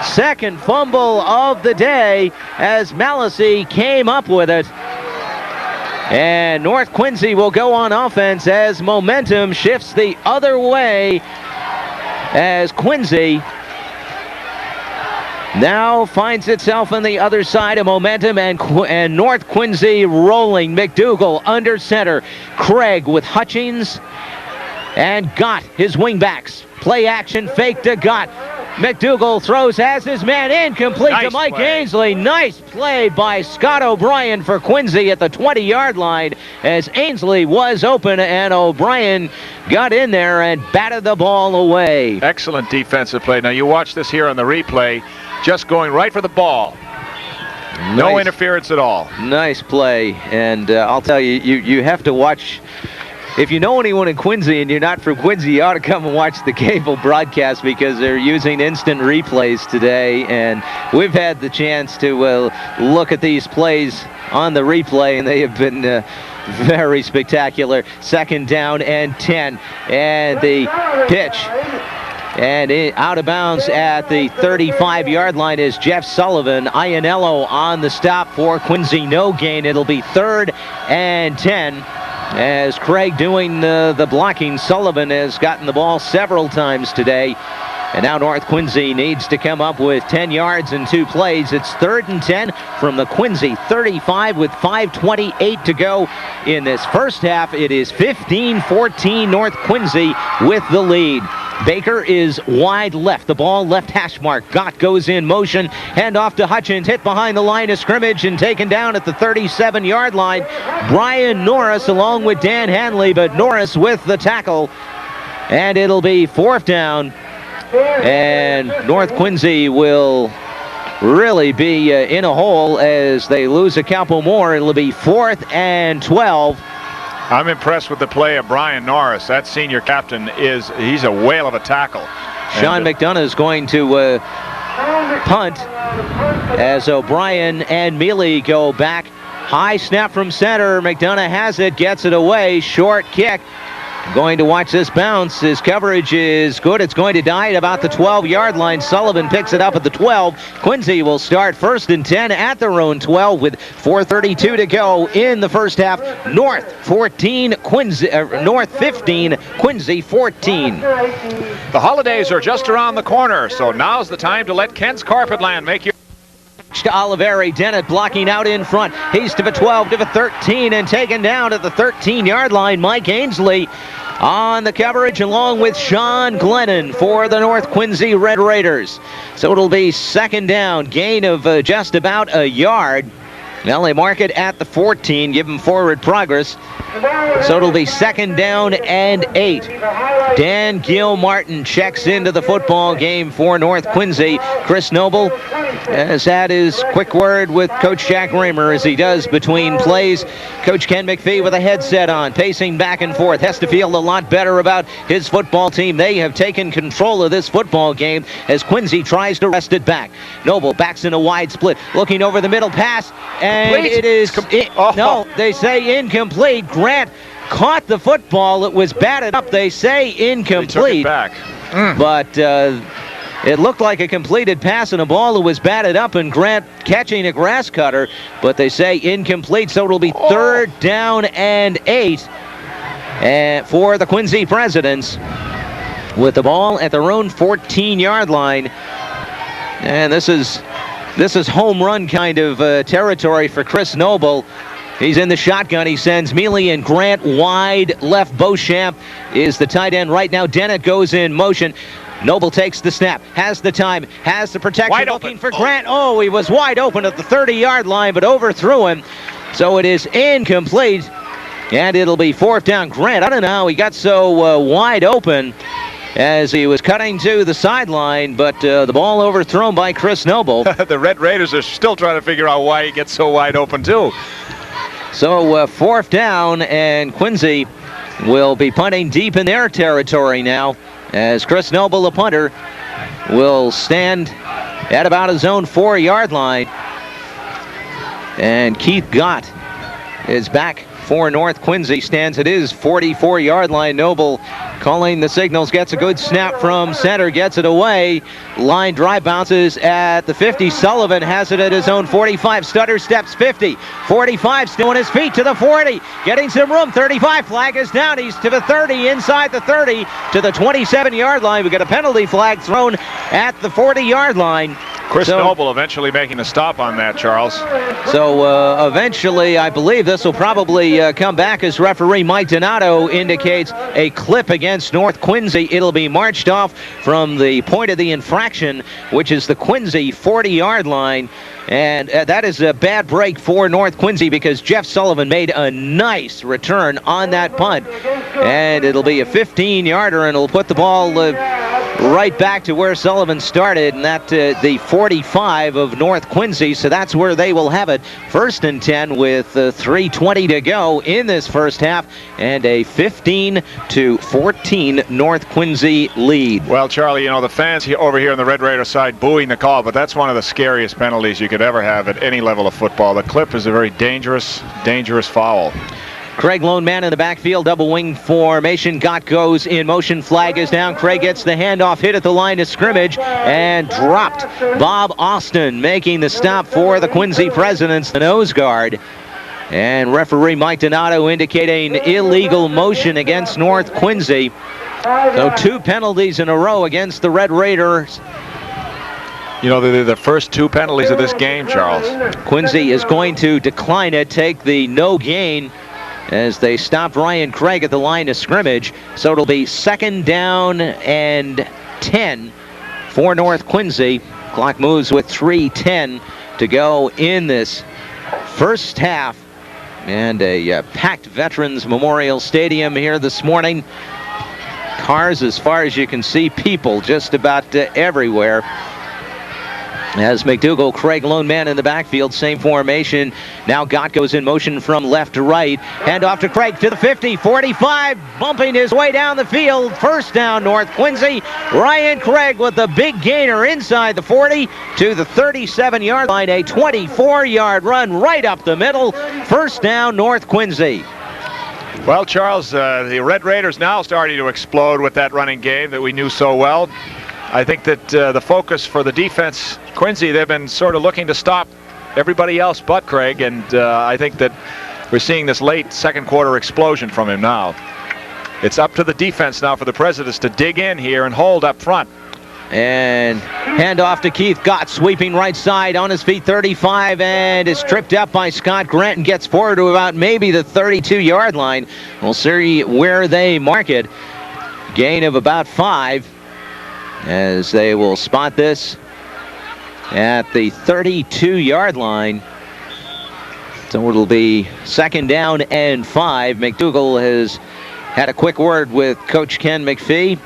Second fumble of the day as Malasey came up with it. And North Quincy will go on offense as momentum shifts the other way, as Quincy now finds itself on the other side of momentum, and North Quincy rolling. McDougal under center. Craig with Hutchins and Gott, his wingbacks. Play action, fake to Gott. McDougal throws, has his man incomplete to Mike Ainsley. Nice play by Scott O'Brien for Quincy at the 20-yard line, as Ainsley was open and O'Brien got in there and batted the ball away. Excellent defensive play. Now you watch this here on the replay, just going right for the ball. No interference at all. Nice play, and I'll tell you, you have to watch. If you know anyone in Quincy and you're not from Quincy, you ought to come and watch the cable broadcast, because they're using instant replays today, and we've had the chance to look at these plays on the replay, and they have been very spectacular. 2nd down and 10, and the pitch. And out of bounds at the 35-yard line is Jeff Sullivan. Ianello on the stop for Quincy. No gain. It'll be 3rd and 10. As Craig doing the blocking. Sullivan has gotten the ball several times today. And now North Quincy needs to come up with 10 yards in 2 plays. It's 3rd and 10 from the Quincy 35 with 5:28 to go in this first half. It is 15-14 North Quincy with the lead. Baker is wide left. The ball left hash mark. Gott goes in motion. Hand off to Hutchins. Hit behind the line of scrimmage and taken down at the 37-yard line. Brian Norris along with Dan Hanley, but Norris with the tackle. And it'll be 4th down. And North Quincy will really be in a hole as they lose a couple more. It'll be 4th and 12. I'm impressed with the play of Brian Norris. That senior captain he's a whale of a tackle. Sean McDonough is going to punt as O'Brien and Mealy go back. High snap from center. McDonough has it, gets it away. Short kick. Going to watch this bounce. His coverage is good. It's going to die at about the 12-yard line. Sullivan picks it up at the 12. Quincy will start 1st and 10 at their own 12 with 4:32 to go in the first half. North 14, North 15, Quincy 14. The holidays are just around the corner, so now's the time to let Ken's Carpetland make your... To Oliveri, Dennett blocking out in front. He's to the 12, to the 13, and taken down at the 13-yard line. Mike Ainsley on the coverage along with Sean Glennon for the North Quincy Red Raiders. So it'll be 2nd down, gain of just about a yard. Now they mark it at the 14, give them forward progress. So it'll be 2nd down and 8. Dan Gilmartin checks into the football game for North Quincy. Chris Noble has had his quick word with Coach Jack Raymer as he does between plays. Coach Ken McPhee with a headset on, pacing back and forth. Has to feel a lot better about his football team. They have taken control of this football game as Quincy tries to wrest it back. Noble backs in a wide split, looking over the middle pass, and it is... No, they say incomplete. Grant caught the football. It was batted up. They say incomplete. They took it back. But it looked like a completed pass and a ball that was batted up, and Grant catching a grass cutter. But they say incomplete, so it'll be 3rd down and 8 for the Quincy Presidents with the ball at their own 14-yard line. And this is home run kind of territory for Chris Noble. He's in the shotgun. He sends Mealy and Grant wide left. Beauchamp is the tight end right now. Dennett goes in motion. Noble takes the snap, has the time, has the protection, wide looking open for Grant. Oh, he was wide open at the 30-yard line, but overthrew him. So it is incomplete, and it'll be 4th down. Grant, I don't know how he got so wide open as he was cutting to the sideline, but the ball overthrown by Chris Noble. The Red Raiders are still trying to figure out why he gets so wide open, too. So 4th down, and Quincy will be punting deep in their territory now as Chris Noble, the punter, will stand at about his own 4-yard line. And Keith Gott is back for North Quincy, stands at his 44-yard line. Noble calling the signals, gets a good snap from center, gets it away. Line drive bounces at the 50. Sullivan has it at his own 45. Stutter steps 50. 45 still on his feet to the 40. Getting some room. 35 flag is down. He's to the 30, inside the 30 to the 27-yard line. We got a penalty flag thrown at the 40-yard line. Chris Noble eventually making a stop on that, Charles. So eventually, I believe this will probably come back as referee Mike Donato indicates a clip against North Quincy. It'll be marched off from the point of the infraction, which is the Quincy 40-yard line. And that is a bad break for North Quincy because Jeff Sullivan made a nice return on that punt. And it'll be a 15-yarder, and it'll put the ball right back to where Sullivan started, and that the 45 of North Quincy. So that's where they will have it. 1st and 10 with 3:20 to go in this first half, and a 15-14 North Quincy lead. Well, Charlie, you know, the fans over here on the Red Raider side booing the call, but that's one of the scariest penalties you could ever have at any level of football. The clip is a very dangerous foul. Craig Lone man in the backfield, double wing formation. Gott goes in motion, flag is down. Craig gets the handoff, hit at the line of scrimmage, and dropped. Bob Austin making the stop for the Quincy Presidents, the nose guard. And referee Mike Donato indicating illegal motion against North Quincy. So 2 penalties in a row against the Red Raiders. You know, they're the first 2 penalties of this game, Charles. Quincy is going to decline it, take the no gain, as they stopped Ryan Craig at the line of scrimmage. So it'll be 2nd down and 10 for North Quincy. Clock moves with 3:10 to go in this first half. And a packed Veterans Memorial Stadium here this morning. Cars as far as you can see, people just about everywhere. As McDougal, Craig lone man in the backfield, same formation. Now Gott goes in motion from left to right. Hand off to Craig to the 50, 45, bumping his way down the field. First down, North Quincy. Ryan Craig with the big gainer inside the 40 to the 37-yard line. A 24-yard run right up the middle. First down, North Quincy. Well, Charles, the Red Raiders now starting to explode with that running game that we knew so well. I think that the focus for the defense, Quincy, they've been sort of looking to stop everybody else but Craig, and I think that we're seeing this late second quarter explosion from him now. It's up to the defense now for the Presidents to dig in here and hold up front. And hand off to Keith Gott, sweeping right side on his feet, 35, and is tripped up by Scott Grant and gets forward to about maybe the 32-yard line. We'll see where they mark it. Gain of about 5. As they will spot this at the 32-yard line. So it'll be second down and 5. McDougal has had a quick word with Coach Ken McPhee.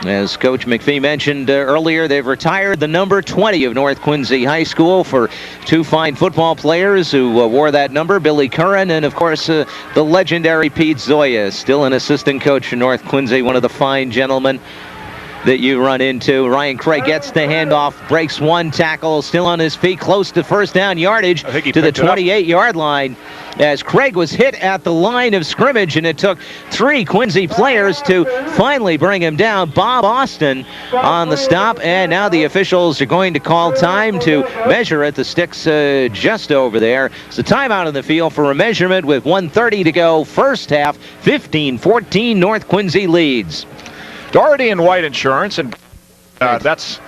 As Coach McPhee mentioned earlier, they've retired the number 20 of North Quincy High School for 2 fine football players who wore that number, Billy Curran and, of course, the legendary Pete Zoya, still an assistant coach for North Quincy, one of the fine gentlemen that you run into. Ryan Craig gets the handoff, breaks one tackle, still on his feet, close to first down yardage to the 28-yard line. As Craig was hit at the line of scrimmage, and it took 3 Quincy players to finally bring him down. Bob Austin on the stop, and now the officials are going to call time to measure it. The stick's just over there. It's a timeout on the field for a measurement with 1:30 to go. First half, 15-14, North Quincy leads. Doherty and White Insurance, and that's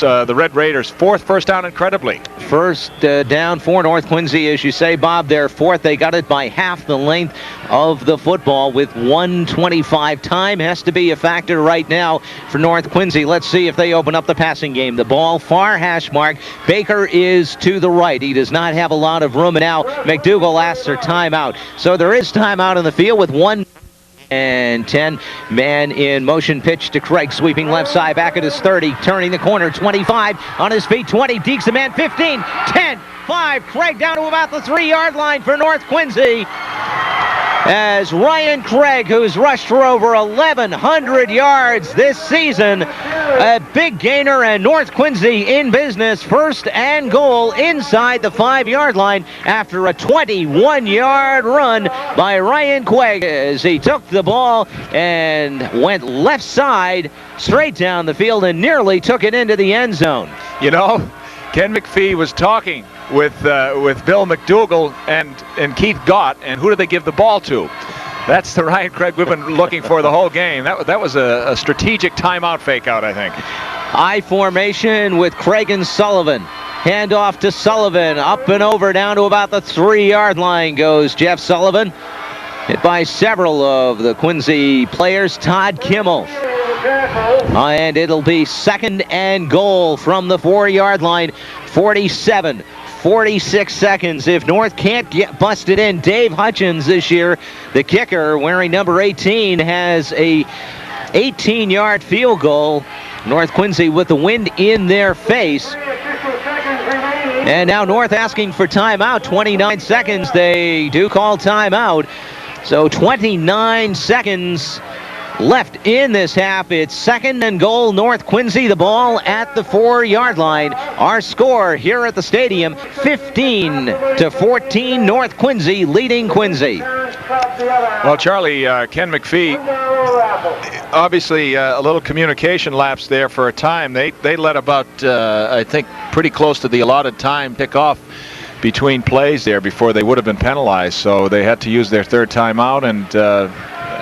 the Red Raiders' 4th first down, incredibly. First down for North Quincy, as you say, Bob. Their 4th. They got it by half the length of the football with 1:25. Time has to be a factor right now for North Quincy. Let's see if they open up the passing game. The ball far hash mark. Baker is to the right. He does not have a lot of room. And now McDougal asks for timeout. So there is timeout on the field with 1 and 10. Man in motion, pitch to Craig, sweeping left side, back at his 30, turning the corner, 25, on his feet, 20, dekes the man, 15, 10, 5, Craig down to about the 3-yard line for North Quincy. As Ryan Craig, who's rushed for over 1,100 yards this season, a big gainer, and North Quincy in business, first and goal inside the 5-yard line after a 21-yard run by Ryan Craig as he took the ball and went left side straight down the field and nearly took it into the end zone. You know, Ken McPhee was talking with Bill McDougal and Keith Gott, and who did they give the ball to? That's the Ryan Craig we've been looking for the whole game. That was a strategic timeout fake-out, I think. I formation with Craig and Sullivan. Hand off to Sullivan. Up and over down to about the 3-yard line goes Jeff Sullivan. Hit by several of the Quincy players. Todd Kimmel. And it'll be second and goal from the 4-yard line. 46 seconds. If North can't get busted in, Dave Hutchins this year, the kicker, wearing number 18, has a 18-yard field goal. North Quincy with the wind in their face. And now North asking for timeout. 29 seconds. They do call timeout. So 29 seconds left in this half. It's second and goal, North Quincy. The ball at the 4-yard line. Our score here at the stadium, 15-14, North Quincy leading Quincy. Well, Charlie, Ken McPhee, obviously a little communication lapse there for a time. They let about, I think, pretty close to the allotted time pick off between plays there before they would have been penalized. So they had to use their 3rd timeout, and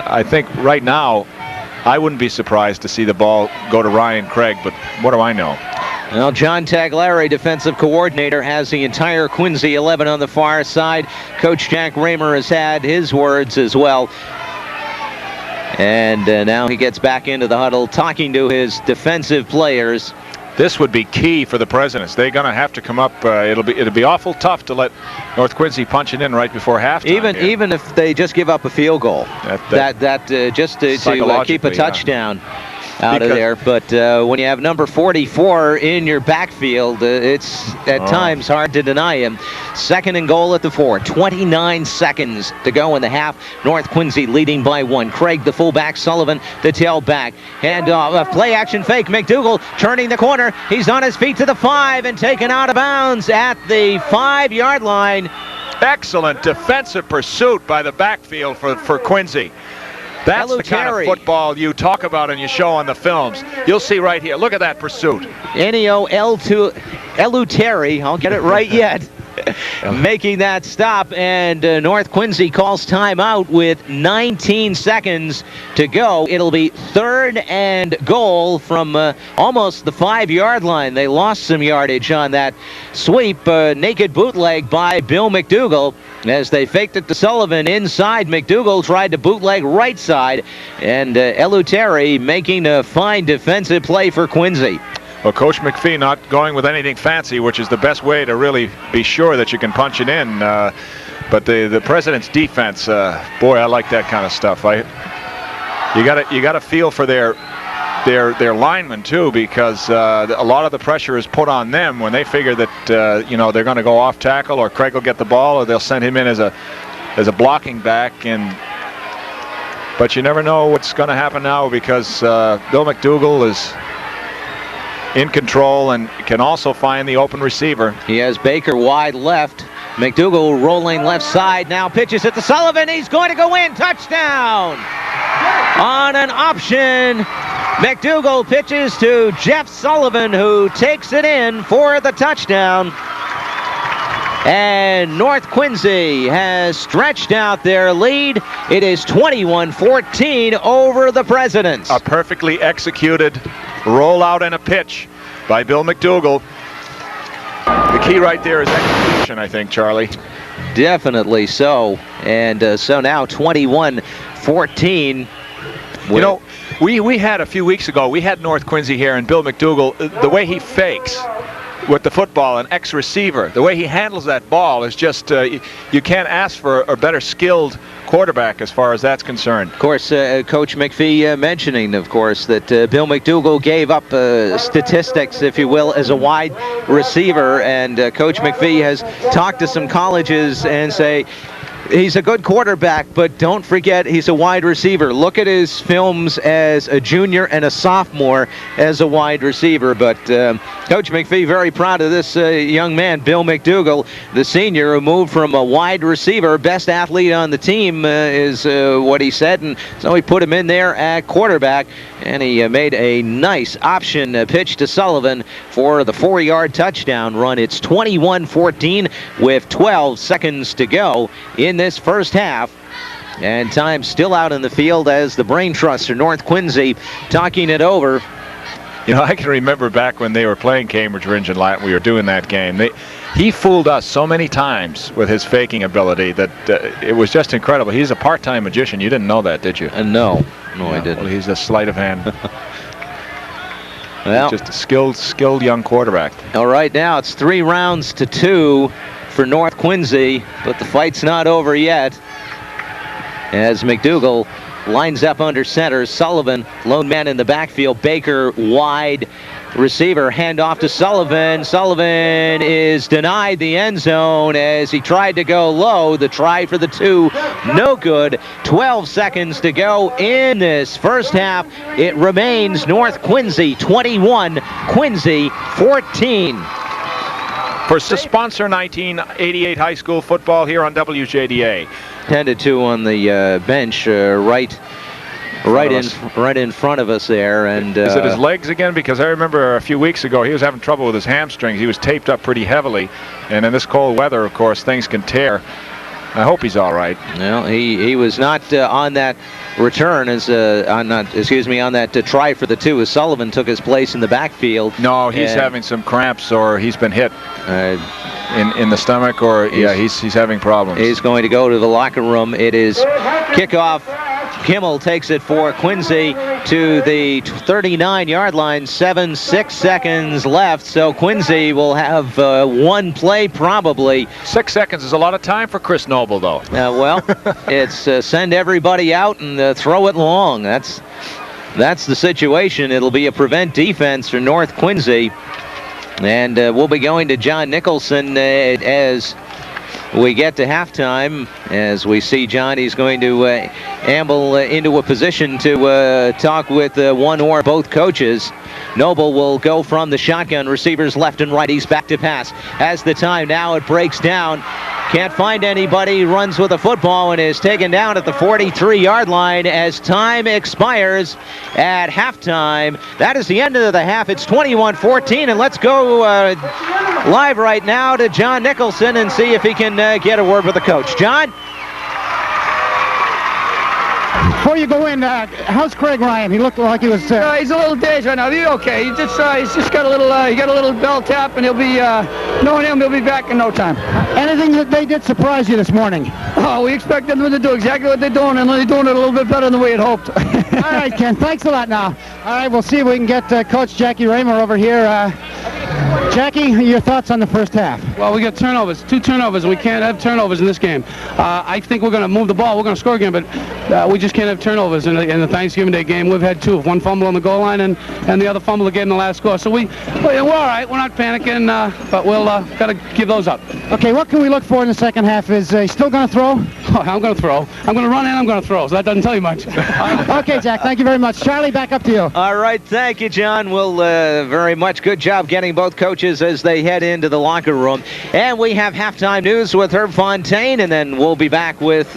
I think right now I wouldn't be surprised to see the ball go to Ryan Craig, but what do I know? Well, John Tagliari, defensive coordinator, has the entire Quincy 11 on the far side. Coach Jack Raymer has had his words as well. And now he gets back into the huddle talking to his defensive players. This would be key for the Presidents. They're going to have to come up. It'll be awful tough to let North Quincy punch it in right before halftime. Even if they just give up a field goal, that just to keep a touchdown. out of there. But when you have number 44 in your backfield, it's at times hard to deny him. 2nd and goal at the 4. 29 seconds to go in the half. North Quincy leading by 1. Craig, the fullback, Sullivan, the tailback. And a play action fake. McDougal turning the corner. He's on his feet to the 5 and taken out of bounds at the 5-yard line. Excellent defensive pursuit by the backfield for Quincy. That's the kind of football you talk about and you show on the films. You'll see right here. Look at that pursuit. Ennio Eleutheri, I'll get it right yet, making that stop, and North Quincy calls timeout with 19 seconds to go. It'll be 3rd and goal from almost the 5-yard line. They lost some yardage on that sweep, naked bootleg by Bill McDougal. As they faked it to Sullivan inside, McDougal tried to bootleg right side, and Eleutheri making a fine defensive play for Quincy. Well, Coach McPhee not going with anything fancy, which is the best way to really be sure that you can punch it in. But the President's defense, boy, I like that kind of stuff. You got to feel for their linemen too, because a lot of the pressure is put on them when they figure that they're going to go off tackle, or Craig will get the ball, or they'll send him in as a blocking back. But you never know what's going to happen now, because Bill McDougal is in control and can also find the open receiver. He has Baker wide left. McDougal rolling left side, now pitches it to Sullivan. He's going to go in. Touchdown! On an option, McDougal pitches to Jeff Sullivan, who takes it in for the touchdown. And North Quincy has stretched out their lead. It is 21-14 over the Presidents. A perfectly executed rollout and a pitch by Bill McDougal. The key right there is execution, I think, Charlie. Definitely so. And so now 21-14. You know, we had a few weeks ago, we had North Quincy here, and Bill McDougal, the way he fakes with the football, an ex-receiver, the way he handles that ball is just, you can't ask for a better skilled quarterback as far as that's concerned. Of course, Coach McPhee mentioning, of course, that Bill McDougal gave up statistics, if you will, as a wide receiver, and Coach McPhee has talked to some colleges and say, he's a good quarterback, but don't forget he's a wide receiver. Look at his films as a junior and a sophomore as a wide receiver. But Coach McPhee very proud of this young man, Bill McDougal, the senior, who moved from a wide receiver, best athlete on the team is what he said, and so he put him in there at quarterback, and he made a nice option pitch to Sullivan for the 4-yard touchdown run. It's 21-14 with 12 seconds to go in this first half, and time still out in the field as the brain trust of North Quincy talking it over. You know, I can remember back when they were playing Cambridge Ridge and Latin, we were doing that game. He fooled us so many times with his faking ability that it was just incredible. He's a part-time magician. You didn't know that, did you? No, I didn't. Well, he's a sleight of hand. Well, he's just a skilled young quarterback. All right, now it's 3 rounds to 2 for North Quincy, but the fight's not over yet, as McDougal lines up under center. Sullivan, lone man in the backfield. Baker wide receiver, handoff to Sullivan. Sullivan is denied the end zone as he tried to go low. The try for the 2, no good. 12 seconds to go in this first half. It remains North Quincy 21, Quincy 14. For sponsor 1988 high school football here on WJDA. Tended to on the bench right in front of us there. And is it his legs again? Because I remember a few weeks ago he was having trouble with his hamstrings. He was taped up pretty heavily, and in this cold weather, of course, things can tear. I hope he's all right. Well, he was not on that return on that try for the 2 as Sullivan took his place in the backfield. No, he's having some cramps, or he's been hit in the stomach, or he's having problems. He's going to go to the locker room. It is kickoff. Kimmel takes it for Quincy to the 39-yard line. 6 seconds left, so Quincy will have one play probably. 6 seconds is a lot of time for Chris Noble, though. Well, it's send everybody out and throw it long. That's that's the situation. It'll be a prevent defense for North Quincy. And we'll be going to John Nicholson as we get to halftime. As we see John, he's going to amble into a position to talk with one or both coaches. Noble will go from the shotgun, receivers left and right. He's back to pass. Has the time now. It breaks down. Can't find anybody. Runs with the football and is taken down at the 43-yard line as time expires at halftime. That is the end of the half. It's 21-14, and let's go live right now to John Nicholson and see if he can get a word with the coach. John? Before you go in, how's Craig Ryan? He looked like he was. He's a little dazed right now. He's okay. He's just got a little. He got a little bell tap, and he'll be. Knowing him, he'll be back in no time. Anything that they did surprise you this morning? Oh, we expect them to do exactly what they're doing, and they're doing it a little bit better than we had hoped. All right, Ken. Thanks a lot. Now, all right, we'll see if we can get Coach Jackie Raymer over here. Jackie, your thoughts on the first half? Well, we got turnovers, 2 turnovers. We can't have turnovers in this game. I think we're going to move the ball. We're going to score again, but we just can't have turnovers in the Thanksgiving Day game. We've had 2, one fumble on the goal line and the other fumble to get in the last score. So we're all right. We're not panicking, but we'll got to give those up. Okay, what can we look for in the second half? Is he still going to throw? Oh, I'm going to throw. I'm going to run and I'm going to throw, so that doesn't tell you much. Okay, Jack, thank you very much. Charlie, back up to you. All right, thank you, John. We'll very much good job getting both coaches as they head into the locker room. And we have halftime news with Herb Fontaine, and then we'll be back with...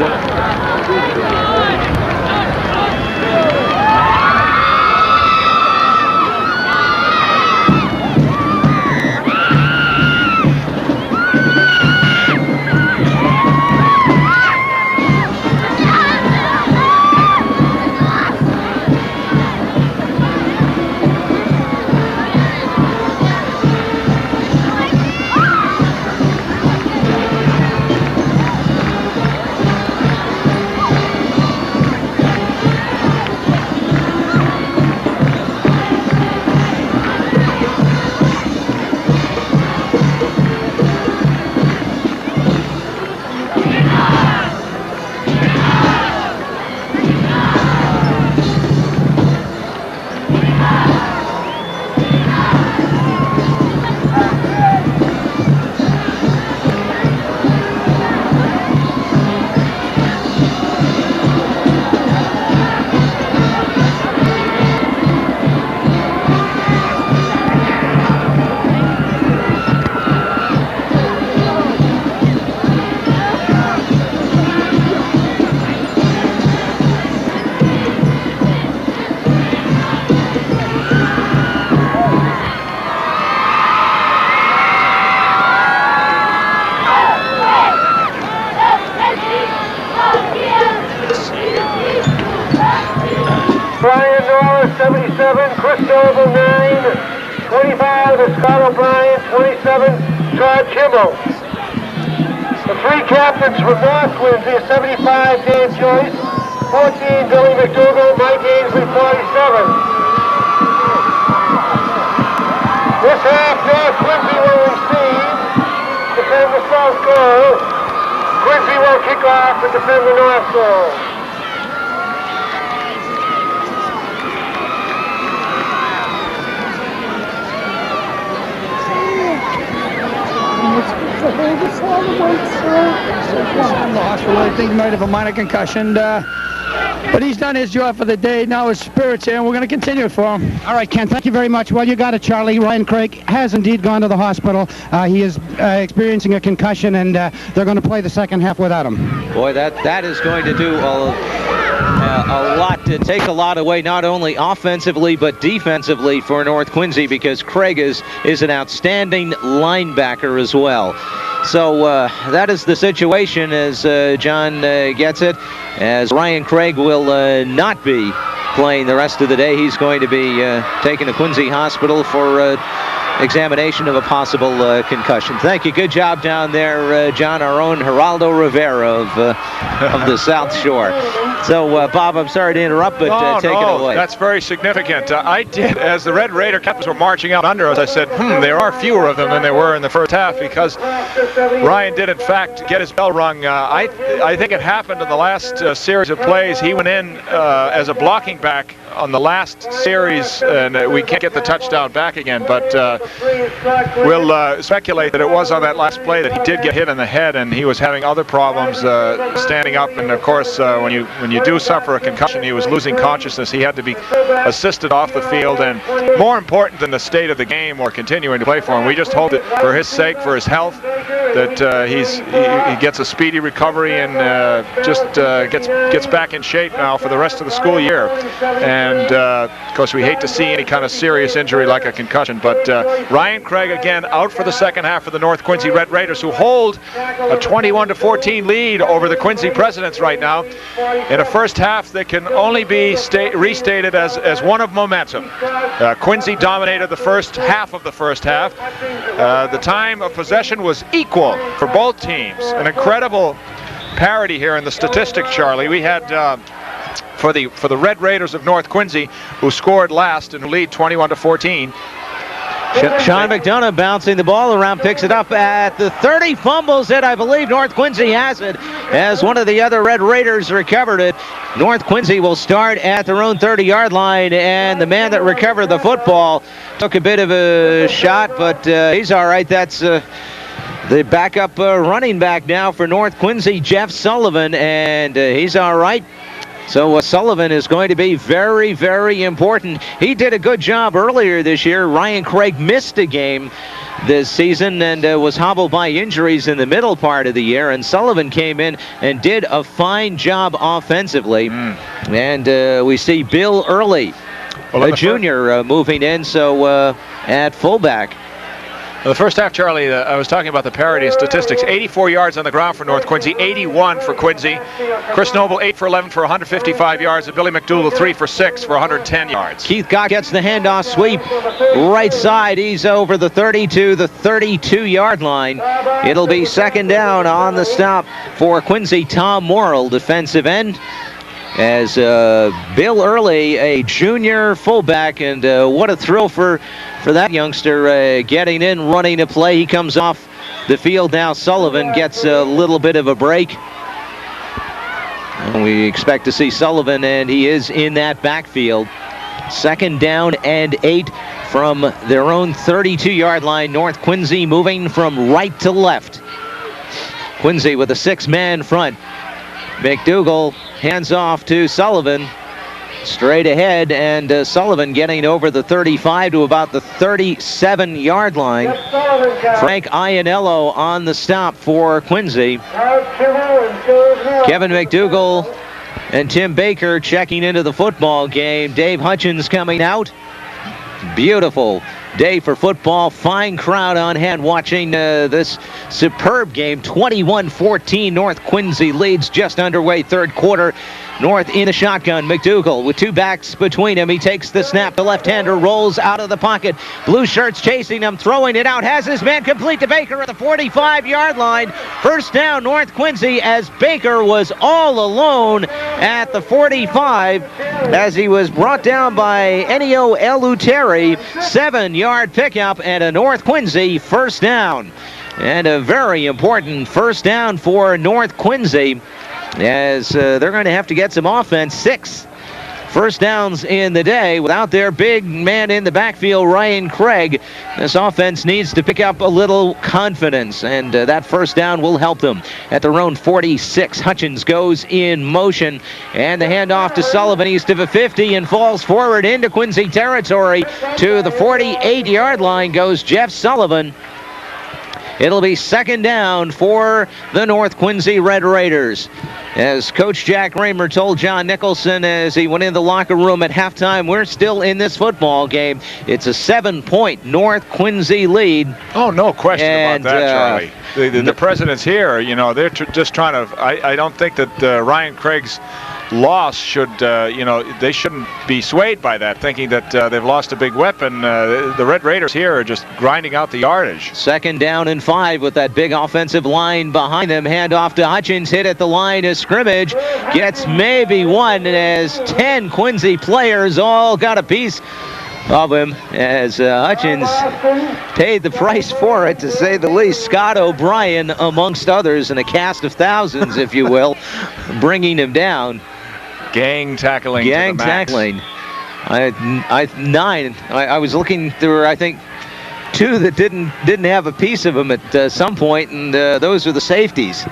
Brian Norris, 77, Chris Noble, 9, 25 is Scott O'Brien, 27, Todd Kimmel. The 3 captains from North Quincy, 75, Dave Joyce, 14, Billy McDougall, Mike Ainsley, 47. This half, North Quincy will receive, defend the south goal. Quincy will kick off and defend the north goal. In the hospital, I think he might have a minor concussion, but he's done his job for the day. Now his spirit's here, and we're going to continue it for him. All right, Ken, thank you very much. Well, you got it, Charlie. Ryan Craig has indeed gone to the hospital. He is experiencing a concussion, and they're going to play the second half without him. Boy, that is going to do a lot, to take a lot away, not only offensively but defensively for North Quincy, because Craig is an outstanding linebacker as well. So that is the situation as John gets it, as Ryan Craig will not be playing the rest of the day. He's going to be taken to Quincy Hospital for examination of a possible concussion. Thank you. Good job down there, John, our own Geraldo Rivera of the South Shore. So, Bob, I'm sorry to interrupt, but take it away. That's very significant. I did, as the Red Raider captains were marching out under us, I said, there are fewer of them than there were in the first half, because Ryan did, in fact, get his bell rung. I think it happened in the last series of plays. He went in as a blocking back on the last series, and we can't get the touchdown back again, but we'll speculate that it was on that last play that he did get hit in the head, and he was having other problems standing up. And of course, when you do suffer a concussion, he was losing consciousness. He had to be assisted off the field, and more important than the state of the game or continuing to play for him, we just hope that for his sake, for his health, that he gets a speedy recovery and just gets back in shape now for the rest of the school year. And of course, we hate to see any kind of serious injury like a concussion. But Ryan Craig again out for the second half for the North Quincy Red Raiders, who hold a 21-14 lead over the Quincy Presidents right now. In a first half that can only be restated as one of momentum. Quincy dominated the first half of the first half. The time of possession was equal for both teams. An incredible parity here in the statistics, Charlie. We had for the Red Raiders of North Quincy, who scored last and who lead 21-14. Sean McDonough bouncing the ball around, picks it up at the 30, fumbles it. I believe North Quincy has it, as one of the other Red Raiders recovered it. North Quincy will start at their own 30-yard line, and the man that recovered the football took a bit of a shot, but he's all right. That's the backup running back now for North Quincy, Jeff Sullivan, and he's all right. So Sullivan is going to be very, very important. He did a good job earlier this year. Ryan Craig missed a game this season and was hobbled by injuries in the middle part of the year, and Sullivan came in and did a fine job offensively. And we see Bill Early, a junior, moving in, so at fullback. The first half, Charlie, I was talking about the parity of statistics. 84 yards on the ground for North Quincy, 81 for Quincy. Chris Noble, 8 for 11 for 155 yards, and Billy McDougall, 3 for 6 for 110 yards. Keith Gott gets the handoff sweep right side. He's over the 30 to the 32-yard line. It'll be second down on the stop for Quincy. Tom Morrill, defensive end, as Bill Early, a junior fullback, and what a thrill for that youngster getting in, running a play. He comes off the field now. Sullivan gets a little bit of a break. And we expect to see Sullivan, and he is in that backfield. Second down and 8 from their own 32-yard line. North Quincy moving from right to left. Quincy with a 6-man front. McDougall hands off to Sullivan. Straight ahead, and Sullivan getting over the 35 to about the 37-yard line. Frank Iannello on the stop for Quincy. Kevin McDougall and Tim Baker checking into the football game. Dave Hutchins coming out. Beautiful day for football. Fine crowd on hand watching this superb game. 21-14. North Quincy leads, just underway third quarter. North in a shotgun. McDougall with two backs between him. He takes the snap. The left-hander rolls out of the pocket. Blue shirts chasing him, throwing it out. Has his man complete to Baker at the 45-yard line. First down, North Quincy, as Baker was all alone at the 45 as he was brought down by Ennio Eleutheri. 7-yard pickup and a North Quincy first down. And a very important first down for North Quincy, as they're going to have to get some offense. 6 first downs in the day without their big man in the backfield, Ryan Craig. This offense needs to pick up a little confidence, and that first down will help them. At their own 46, Hutchins goes in motion, and the handoff to Sullivan east of a 50 and falls forward into Quincy territory. To the 48-yard line goes Jeff Sullivan. It'll be second down for the North Quincy Red Raiders. As Coach Jack Raymer told John Nicholson as he went in the locker room at halftime, we're still in this football game. It's a 7-point North Quincy lead. Oh, no question about that, Charlie. The presidents here, you know, they're just trying to, I don't think that Ryan Craig's loss should, they shouldn't be swayed by that, thinking that they've lost a big weapon. The Red Raiders here are just grinding out the yardage. Second down and 5 with that big offensive line behind them. Handoff to Hutchins, hit at the line of scrimmage. Gets maybe one, as 10 Quincy players all got a piece of him, as Hutchins paid the price for it, to say the least. Scott O'Brien, amongst others, and a cast of thousands, if you will, bringing him down. Gang tackling. Gang tackling. 9. I was looking through, I think, 2 that didn't have a piece of them at some point, and those are the safeties.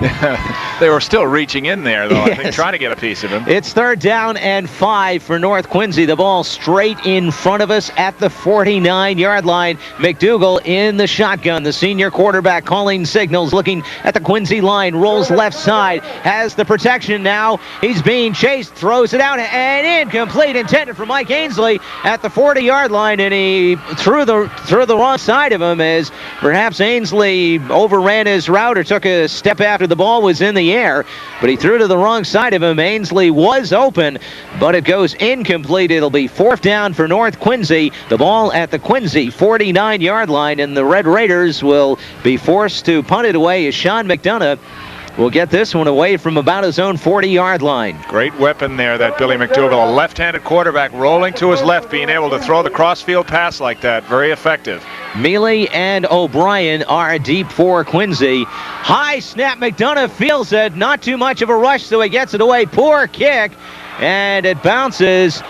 They were still reaching in there, though, Yes. I think, trying to get a piece of him. It's 3rd down and 5 for North Quincy. The ball straight in front of us at the 49-yard line. McDougal in the shotgun. The senior quarterback calling signals, looking at the Quincy line, rolls left side, has the protection now. He's being chased, throws it out, and incomplete, intended for Mike Ainsley at the 40-yard line, and he threw the wrong side of him as perhaps Ainsley overran his route or took a step after the ball was in the air, but he threw to the wrong side of him. Ainsley was open, but it goes incomplete. It'll be 4th down for North Quincy. The ball at the Quincy 49-yard line, and the Red Raiders will be forced to punt it away as Sean McDonough will get this one away from about his own 40-yard line. Great weapon there, that Billy McDougal, a left-handed quarterback rolling to his left, being able to throw the crossfield pass like that. Very effective. Mealy and O'Brien are deep for Quincy. High snap, McDonough feels it. Not too much of a rush, so he gets it away. Poor kick. And it bounces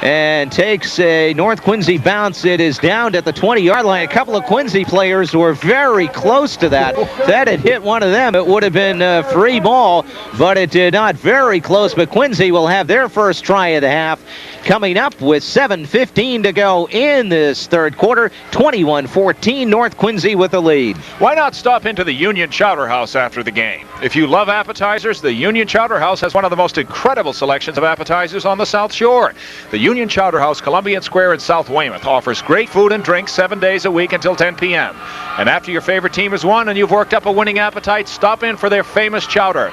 and takes a North Quincy bounce. It is down at the 20-yard line. A couple of Quincy players were very close to that. If that had hit one of them, it would have been a free ball, but it did not. Very close, but Quincy will have their first try of the half coming up with 7:15 to go in this 3rd quarter. 21-14, North Quincy with the lead. Why not stop into the Union Chowder House after the game? If you love appetizers, the Union Chowder House has one of the most incredible selections of appetizers on the South Shore. The Union Chowder House, Columbian Square in South Weymouth, offers great food and drinks 7 days a week until 10 p.m. And after your favorite team has won and you've worked up a winning appetite, stop in for their famous chowder,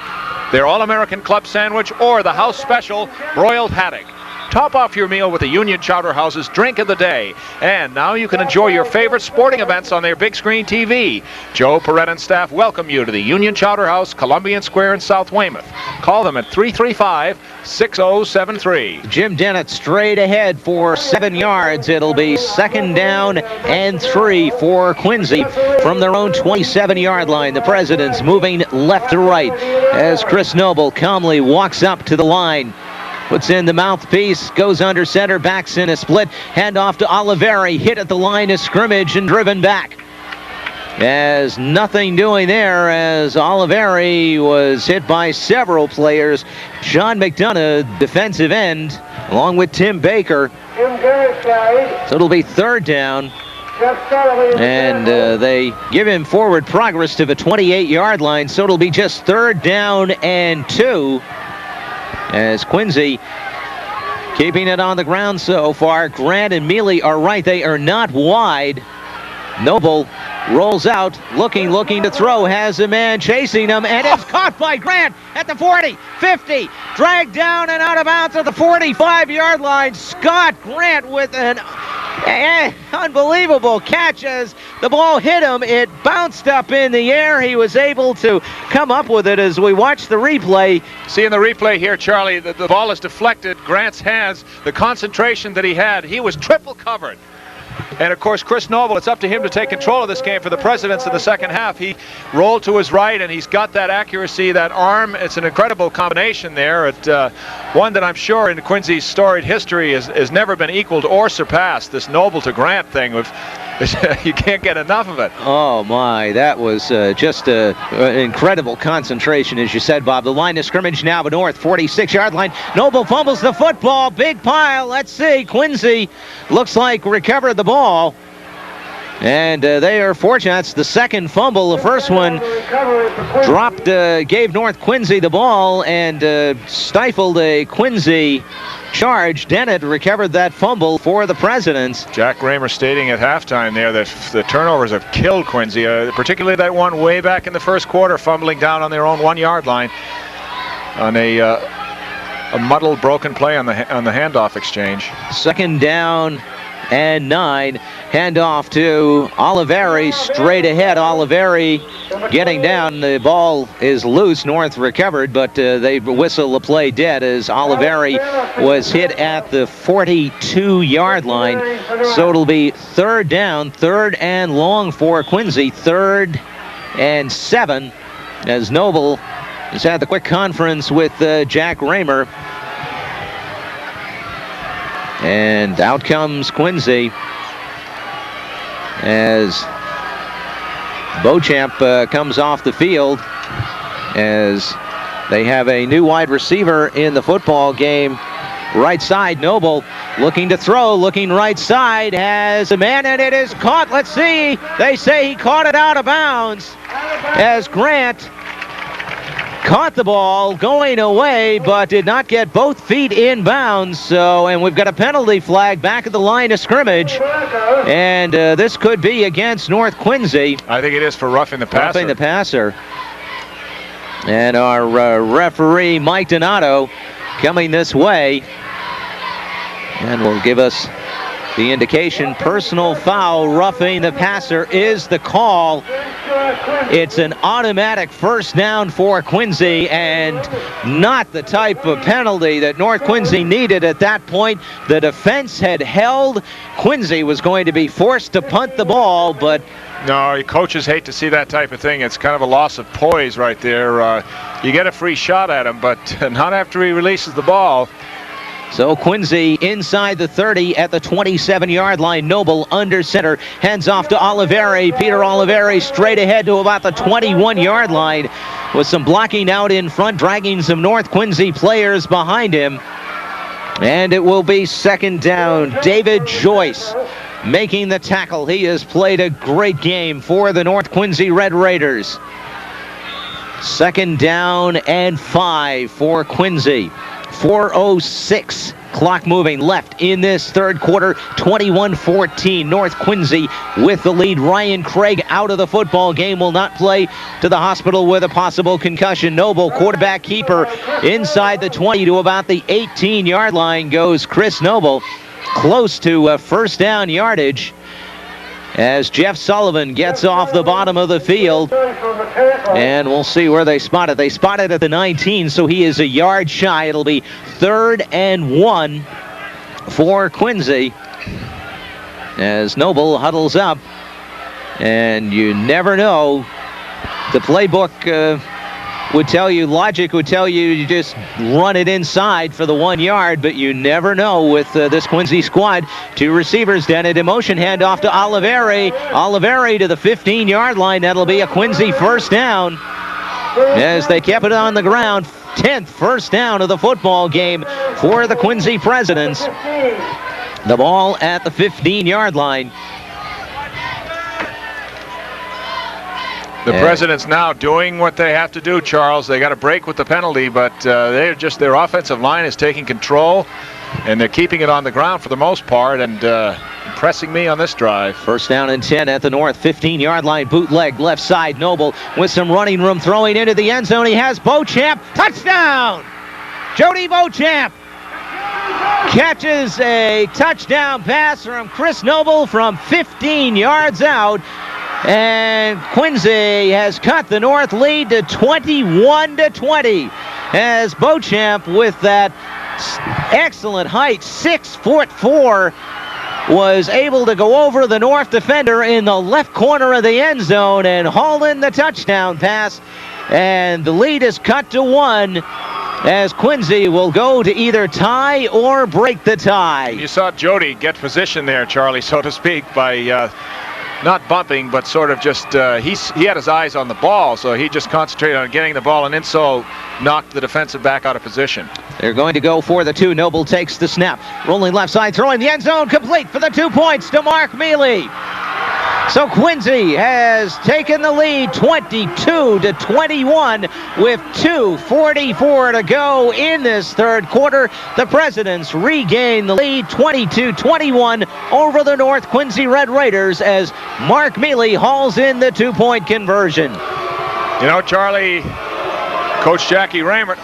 their All-American Club sandwich, or the house special, broiled haddock. Top off your meal with the Union Chowder House's drink of the day. And now you can enjoy your favorite sporting events on their big screen TV. Joe Perrette and staff welcome you to the Union Chowder House, Columbian Square in South Weymouth. Call them at 335-6073. Jim Dennett straight ahead for 7 yards. It'll be 2nd down and 3 for Quincy from their own 27-yard line. The Presidents moving left to right as Chris Noble calmly walks up to the line. Puts in the mouthpiece, goes under center, backs in a split, handoff to Oliveri, hit at the line of scrimmage and driven back. As nothing doing there as Oliveri was hit by several players. Sean McDonough, defensive end, along with Tim Baker. So it'll be 3rd down. And they give him forward progress to the 28-yard line, so it'll be just 3rd down and 2. As Quincy keeping it on the ground so far. Grant and Mealy are right. They are not wide. Noble rolls out, looking to throw, has a man chasing him, and is caught by Grant at the 40, 50, dragged down and out of bounds at the 45-yard line. Scott Grant with an unbelievable catch as the ball hit him. It bounced up in the air. He was able to come up with it as we watch the replay. See in the replay here, Charlie, the ball is deflected. Grant's hands, the concentration that he had, he was triple covered. And, of course, Chris Noble, it's up to him to take control of this game for the Presidents in the second half. He rolled to his right, and he's got that accuracy, that arm. It's an incredible combination there. One that I'm sure in Quincy's storied history has never been equaled or surpassed. This Noble to Grant thing, you can't get enough of it. Oh, my. That was just an incredible concentration, as you said, Bob. The line of scrimmage now, the north 46-yard line. Noble fumbles the football. Big pile. Let's see. Quincy looks like recovered the ball. And they are fortunate. That's the second fumble. The first one dropped, gave North Quincy the ball and stifled a Quincy charge. Dennett recovered that fumble for the Presidents. Jack Raymer stating at halftime there that the turnovers have killed Quincy, particularly that one way back in the first quarter, fumbling down on their own 1-yard line on a muddled, broken play on the handoff exchange. 2nd down and 9. Handoff to Oliveri, straight ahead. Oliveri getting down. The ball is loose. North recovered, but they whistle the play dead as Oliveri was hit at the 42-yard line. So it'll be 3rd down, 3rd and long for Quincy. 3rd and 7 as Noble has had the quick conference with Jack Raymer. And out comes Quincy as Beauchamp comes off the field, as they have a new wide receiver in the football game. Right side, Noble looking to throw, looking right side, has a man, and it is caught. Let's see. They say he caught it out of bounds as Grant caught the ball going away, but did not get both feet in bounds. So, and we've got a penalty flag back at the line of scrimmage, and this could be against North Quincy. I think it is for roughing the passer. Roughing the passer. And our referee, Mike Donato, coming this way, and will give us the indication. Personal foul, roughing the passer is the call. It's an automatic first down for Quincy, and not the type of penalty that North Quincy needed at that point. The defense had held. Quincy was going to be forced to punt the ball, but no, coaches hate to see that type of thing. It's kind of a loss of poise right there. You get a free shot at him, but not after he releases the ball. So Quincy inside the 30 at the 27-yard line. Noble under center, hands off to Oliveri. Peter Oliveri straight ahead to about the 21-yard line with some blocking out in front, dragging some North Quincy players behind him. And it will be second down. David Joyce making the tackle. He has played a great game for the North Quincy Red Raiders. Second down and 5 for Quincy. 4:06 clock moving left in this third quarter. 21-14 North Quincy with the lead. Ryan Craig out of the football game, will not play, to the hospital with a possible concussion. Noble, quarterback keeper, inside the 20 to about the 18-yard line goes Chris Noble, close to first down yardage, as Jeff Sullivan gets off the bottom of the field. And we'll see where they spot it. They spot it at the 19, so he is a yard shy. It'll be 3rd and 1 for Quincy as Noble huddles up. And you never know. The playbook would tell you, logic would tell you, you just run it inside for the 1 yard, but you never know with this Quincy squad. Two receivers, Dennett in motion, handoff to Oliveri. Oliveri to the 15-yard line. That'll be a Quincy first down as they kept it on the ground. 10th first down of the football game for the Quincy Presidents. The ball at the 15-yard line. The Presidents now doing what they have to do, Charles. They got a break with the penalty, but they're just, their offensive line is taking control, and they're keeping it on the ground for the most part, and impressing me on this drive. First down and 10 at the North 15-yard line. Bootleg left side. Noble with some running room, throwing into the end zone. He has Beauchamp. Touchdown! Jody Beauchamp catches a touchdown pass from Chris Noble from 15 yards out. And Quincy has cut the North lead to 21-20 as Beauchamp, with that excellent height, 6'4", was able to go over the North defender in the left corner of the end zone and haul in the touchdown pass. And the lead is cut to 1 as Quincy will go to either tie or break the tie. You saw Jody get position there, Charlie, so to speak, by not bumping, but sort of just, he had his eyes on the ball, so he just concentrated on getting the ball, and then so knocked the defensive back out of position. They're going to go for the 2. Noble takes the snap. Rolling left side, throwing the end zone, complete for the 2 points to Mark Mealy. So Quincy has taken the lead 22-21 with 2:44 to go in this third quarter. The Presidents regain the lead 22-21 over the North Quincy Red Raiders as Mark Mealy hauls in the 2-point conversion. You know, Charlie, Coach Jackie Raymer,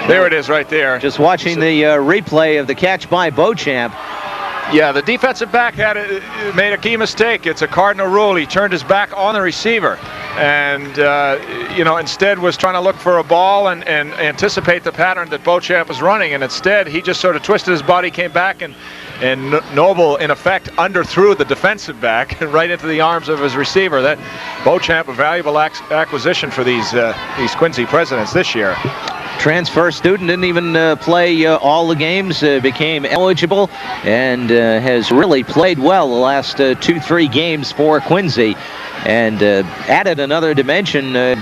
there it is right there. Just watching the replay of the catch by Beauchamp. Yeah, the defensive back made a key mistake. It's a cardinal rule. He turned his back on the receiver, and instead was trying to look for a ball and anticipate the pattern that Beauchamp was running, and instead he just sort of twisted his body, came back, and Noble in effect underthrew the defensive back right into the arms of his receiver. That Beauchamp, a valuable acquisition for these Quincy Presidents this year. transfer student, didn't even play all the games, became eligible, and has really played well the last 2-3 games for Quincy, and added another dimension.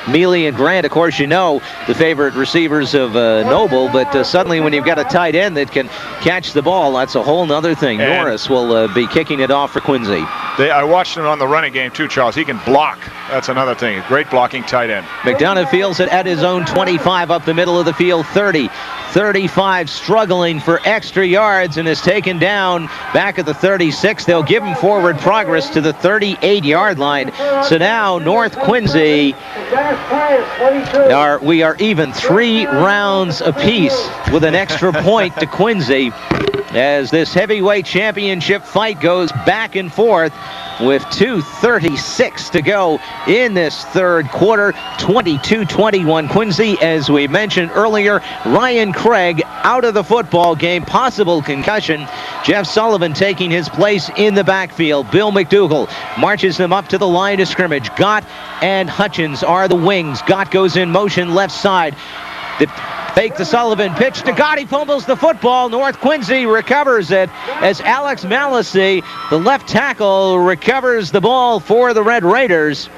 Mealy and Grant, of course, you know, the favorite receivers of Noble, but suddenly when you've got a tight end that can catch the ball, that's a whole nother thing. And Norris will be kicking it off for Quincy. I watched him on the running game too, Charles. He can block. That's another thing. Great blocking tight end. McDonough fields it at his own 25 up the middle of the field, 30. 35, struggling for extra yards, and is taken down back at the 36. They'll give him forward progress to the 38-yard line. So now North Quincy, we are even 3 rounds apiece with an extra point to Quincy as this heavyweight championship fight goes back and forth with 2:36 to go in this third quarter. 22-21 Quincy. As we mentioned earlier, Ryan Craig out of the football game, possible concussion. Jeff Sullivan taking his place in the backfield. Bill McDougall marches them up to the line of scrimmage. Gott and Hutchins are the wings. Gott goes in motion left side. The fake to Sullivan, pitch to Gott, he fumbles the football. North Quincy recovers it as Alex Malasey, the left tackle, recovers the ball for the Red Raiders.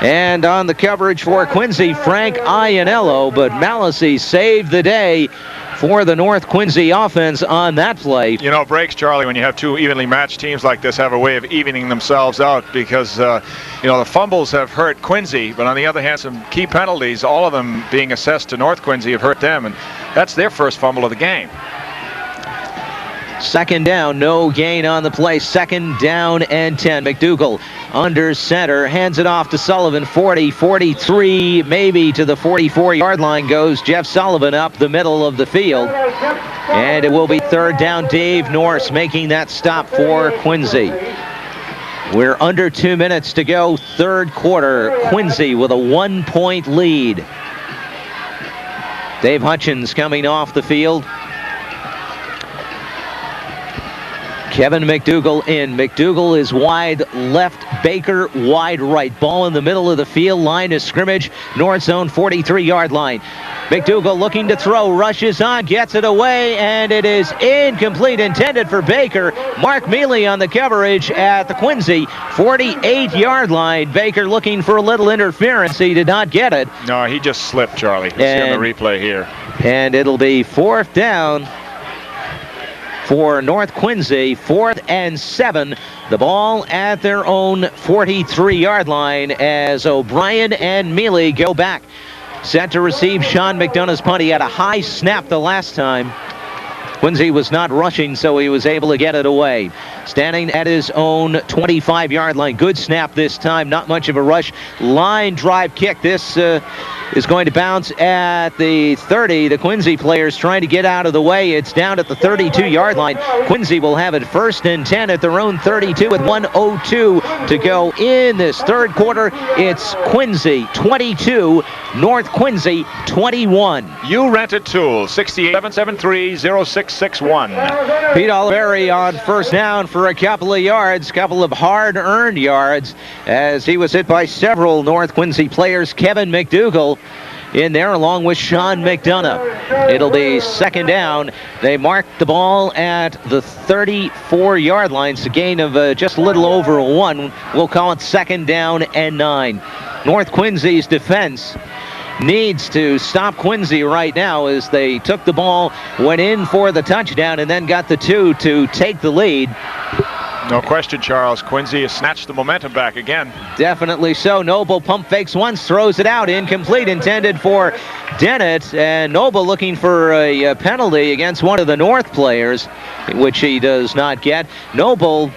And on the coverage for Quincy, Frank Iannello, but Malasey saved the day for the North Quincy offense on that play. You know, breaks, Charlie, when you have two evenly matched teams like this, have a way of evening themselves out because, you know, the fumbles have hurt Quincy, but on the other hand, some key penalties, all of them being assessed to North Quincy, have hurt them, and that's their first fumble of the game. Second down, no gain on the play. Second down and 10. McDougall under center, hands it off to Sullivan. 40, 43, maybe to the 44-yard line goes Jeff Sullivan up the middle of the field. And it will be third down. Dave Norris making that stop for Quincy. We're under 2 minutes to go, third quarter. Quincy with a 1-point lead. Dave Hutchins coming off the field. Kevin McDougall in. McDougall is wide left, Baker wide right. Ball in the middle of the field, line of scrimmage, north zone 43-yard line. McDougall looking to throw, rushes on, gets it away, and it is incomplete, intended for Baker. Mark Mealy on the coverage at the Quincy 48-yard line. Baker looking for a little interference. He did not get it. No, he just slipped, Charlie. Let's see on the replay here. And it'll be fourth down for North Quincy, 4th and 7. The ball at their own 43-yard line as O'Brien and Mealy go back. Set to receive Sean McDonough's punt. He had a high snap the last time. Quincy was not rushing, so he was able to get it away. Standing at his own 25-yard line. Good snap this time, not much of a rush. Line drive kick. This is going to bounce at the 30. The Quincy players trying to get out of the way. It's down at the 32-yard line. Quincy will have it 1st and 10 at their own 32 with 1:02 to go in this third quarter. It's Quincy 22, North Quincy 21. You rented tools, 68-773-0661. Pete Oliveri on first down for a couple of yards, couple of hard-earned yards, as he was hit by several North Quincy players. Kevin McDougall in there along with Sean McDonough. It'll be second down. They mark the ball at the 34-yard line. It's a gain of just a little over 1. We'll call it second down and 9. North Quincy's defense needs to stop Quincy right now as they took the ball, went in for the touchdown, and then got the 2 to take the lead. No question, Charles. Quincy has snatched the momentum back again. Definitely so. Noble pump fakes once, throws it out, incomplete, intended for Dennett, and Noble looking for a penalty against one of the North players, which he does not get. Noble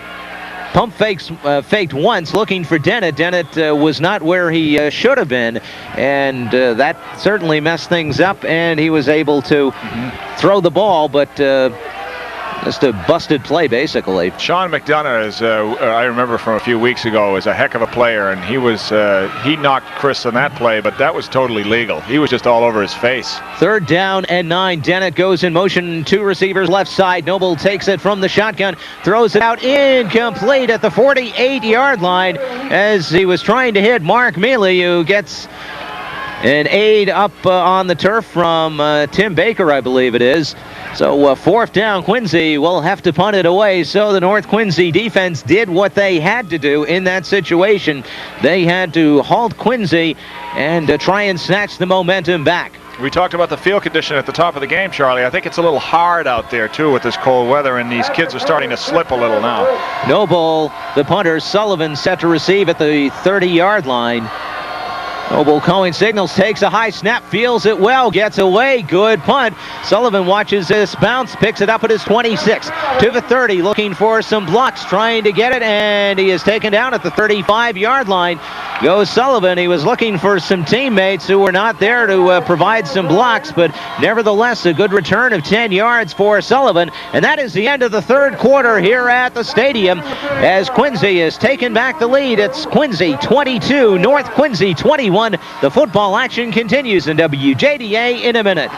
pump faked once, looking for Dennett. Dennett was not where he should have been, and that certainly messed things up, and he was able to throw the ball, but just a busted play, basically. Sean McDonough is, I remember from a few weeks ago, is a heck of a player, and he knocked Chris on that play, but that was totally legal. He was just all over his face. Third down and 9. Dennett goes in motion, 2 receivers left side. Noble takes it from the shotgun, throws it out, incomplete at the 48-yard line as he was trying to hit Mark Mealy, who gets An aid up on the turf from Tim Baker, I believe it is. So fourth down, Quincy will have to punt it away. So the North Quincy defense did what they had to do in that situation. They had to halt Quincy and try and snatch the momentum back. We talked about the field condition at the top of the game, Charlie. I think it's a little hard out there, too, with this cold weather, and these kids are starting to slip a little now. Noble, the punter, Sullivan set to receive at the 30-yard line. Noble calling signals, takes a high snap, feels it well, gets away, good punt. Sullivan watches this bounce, picks it up at his 26 to the 30, looking for some blocks, trying to get it, and he is taken down at the 35-yard line. Goes Sullivan. He was looking for some teammates who were not there to provide some blocks, but nevertheless a good return of 10 yards for Sullivan, and that is the end of the third quarter here at the stadium as Quincy has taken back the lead. It's Quincy 22, North Quincy 21. The football action continues in WJDA in a minute.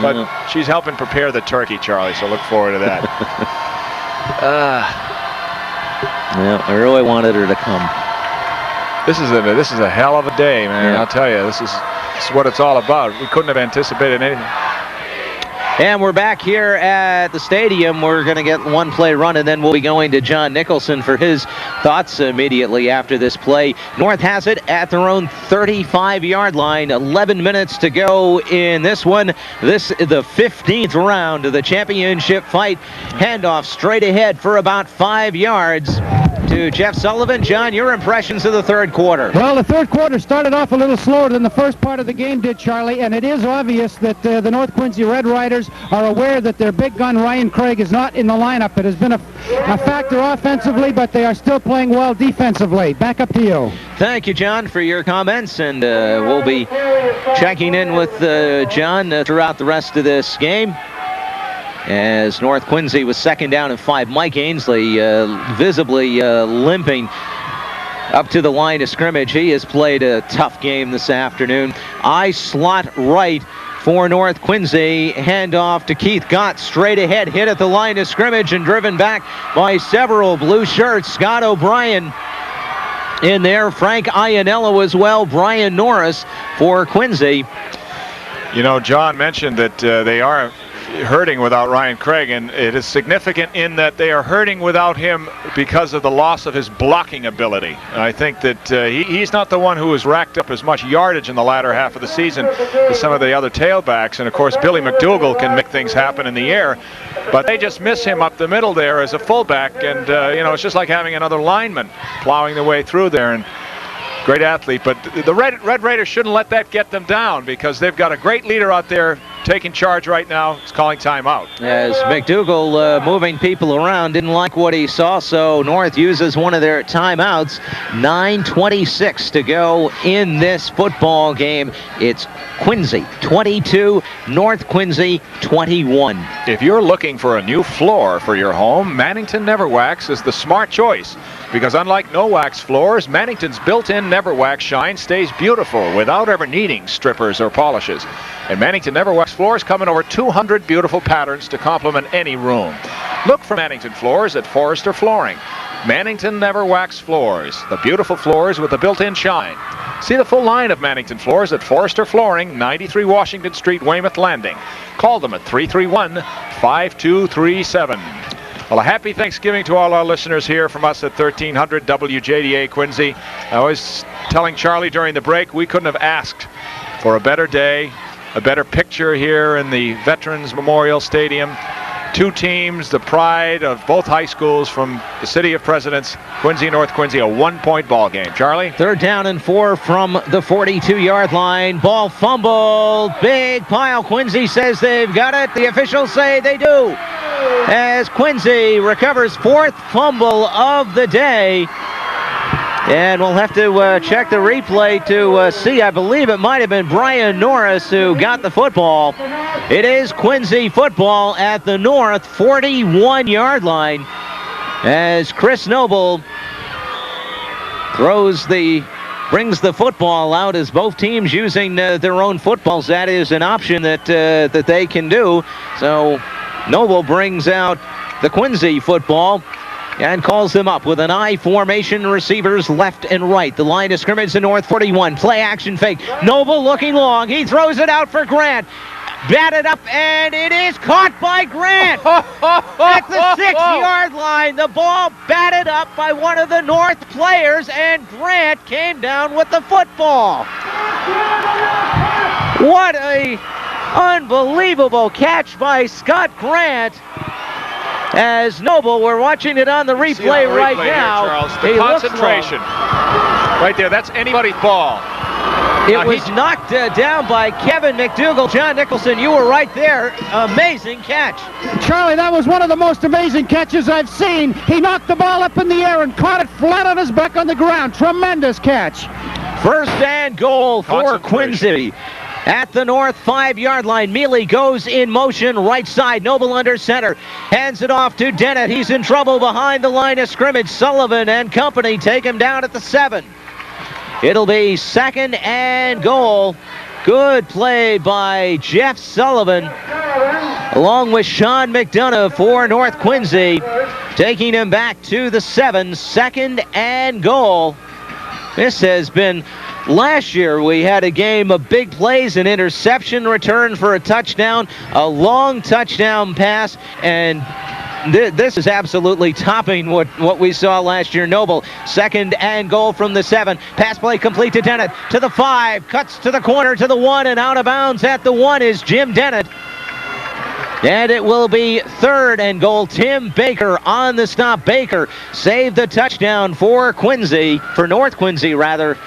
But she's helping prepare the turkey, Charlie, so look forward to that. Yeah, I really wanted her to come. This is a hell of a day, man. Yeah. I'll tell you, this is what it's all about. We couldn't have anticipated anything. And we're back here at the stadium. We're going to get one play run, and then we'll be going to John Nicholson for his thoughts immediately after this play. North has it at their own 35-yard line. 11 minutes to go in this one. This is the 15th round of the championship fight. Handoff straight ahead for about 5 yards to Jeff Sullivan. John, your impressions of the third quarter? Well, the third quarter started off a little slower than the first part of the game did, Charlie, and it is obvious that the North Quincy Red Riders are aware that their big gun Ryan Craig is not in the lineup. It has been a factor offensively, but they are still playing well defensively. Back up to you. Thank you, John, for your comments, and we'll be checking in with John throughout the rest of this game. As North Quincy was second down and 5. Mike Ainsley visibly limping up to the line of scrimmage. He has played a tough game this afternoon. I slot right for North Quincy. Handoff to Keith Gott. Straight ahead, hit at the line of scrimmage and driven back by several blue shirts. Scott O'Brien in there. Frank Iannello as well. Brian Norris for Quincy. You know, John mentioned that they are hurting without Ryan Craig, and it is significant in that they are hurting without him because of the loss of his blocking ability. And I think that he's not the one who has racked up as much yardage in the latter half of the season as some of the other tailbacks. And of course, Billy McDougal can make things happen in the air, but they just miss him up the middle there as a fullback. And you know, it's just like having another lineman plowing their way through there. And great athlete, but the Red Raiders shouldn't let that get them down, because they've got a great leader out there taking charge right now. He's calling timeout. As McDougal moving people around, didn't like what he saw, so North uses one of their timeouts. 9:26 to go in this football game. It's Quincy 22, North Quincy 21. If you're looking for a new floor for your home, Mannington Neverwax is the smart choice. Because unlike no-wax floors, Mannington's built-in Neverwax shine stays beautiful without ever needing strippers or polishes. And Mannington Neverwax floors come in over 200 beautiful patterns to complement any room. Look for Mannington floors at Forrester Flooring. Mannington Neverwax floors, the beautiful floors with the built-in shine. See the full line of Mannington floors at Forrester Flooring, 93 Washington Street, Weymouth Landing. Call them at 331-5237. Well, a happy Thanksgiving to all our listeners here from us at 1300 WJDA Quincy. I was telling Charlie during the break, we couldn't have asked for a better day, a better picture here in the Veterans Memorial Stadium. Two teams, the pride of both high schools from the city of Presidents, Quincy and North Quincy, a one-point ball game. Charlie? Third down and 4 from the 42-yard line. Ball fumbled. Big pile. Quincy says they've got it. The officials say they do. As Quincy recovers fourth fumble of the day. And we'll have to check the replay to see. I believe it might have been Brian Norris who got the football. It is Quincy football at the North 41-yard line as Chris Noble brings the football out, as both teams using their own footballs. That is an option that they can do. So Noble brings out the Quincy football. and calls them up with an I formation, receivers left and right. The line of scrimmage to North 41. Play action fake. Noble looking long. He throws it out for Grant. Batted up, and it is caught by Grant at the 6-yard line. The ball batted up by one of the North players, and Grant came down with the football. What a unbelievable catch by Scott Grant. As Noble, we're watching it on the replay, right now. Here, Charles. The He looks concentration. long. Right there, that's anybody's ball. It was knocked down by Kevin McDougal. John Nicholson, you were right there. Amazing catch. Charlie, that was one of the most amazing catches I've seen. He knocked the ball up in the air and caught it flat on his back on the ground. Tremendous catch. First and goal for Quincy. At the North 5-yard line, Mealy goes in motion, right side, Noble under center, hands it off to Dennett. He's in trouble behind the line of scrimmage. Sullivan and company take him down at the 7. It'll be second and goal. Good play by Jeff Sullivan, along with Sean McDonough for North Quincy, taking him back to the 7. Second and goal. This has been... Last year, we had a game of big plays, an interception return for a touchdown, a long touchdown pass, and this is absolutely topping what we saw last year. Noble, second and goal from the 7. Pass play complete to Dennett, to the 5, cuts to the corner, to the 1, and out of bounds at the 1 is Jim Dennett. And it will be third and goal. Tim Baker on the stop. Baker saved the touchdown for North Quincy, rather.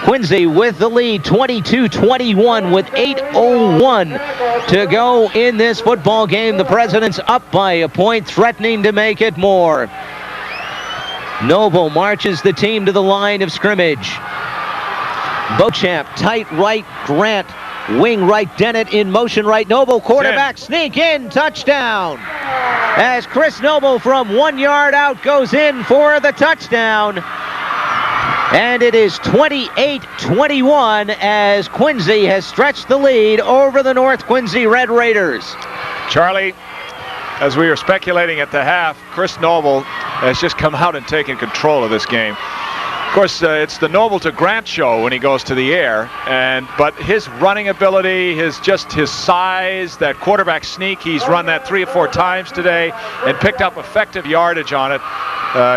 Quincy with the lead, 22-21 with 8:01 to go in this football game. The Presidents up by a point, threatening to make it more. Noble marches the team to the line of scrimmage. Beauchamp, tight right, Grant, wing right, Dennett in motion right, Noble, quarterback, sneak in, touchdown. As Chris Noble from 1 yard out goes in for the touchdown. And it is 28-21 as Quincy has stretched the lead over the North Quincy Red Raiders. Charlie, as we were speculating at the half, Chris Noble has just come out and taken control of this game. Of course, it's the Noble to Grant show when he goes to the air, but his running ability, his size, that quarterback sneak, he's run that 3 or 4 times today and picked up effective yardage on it.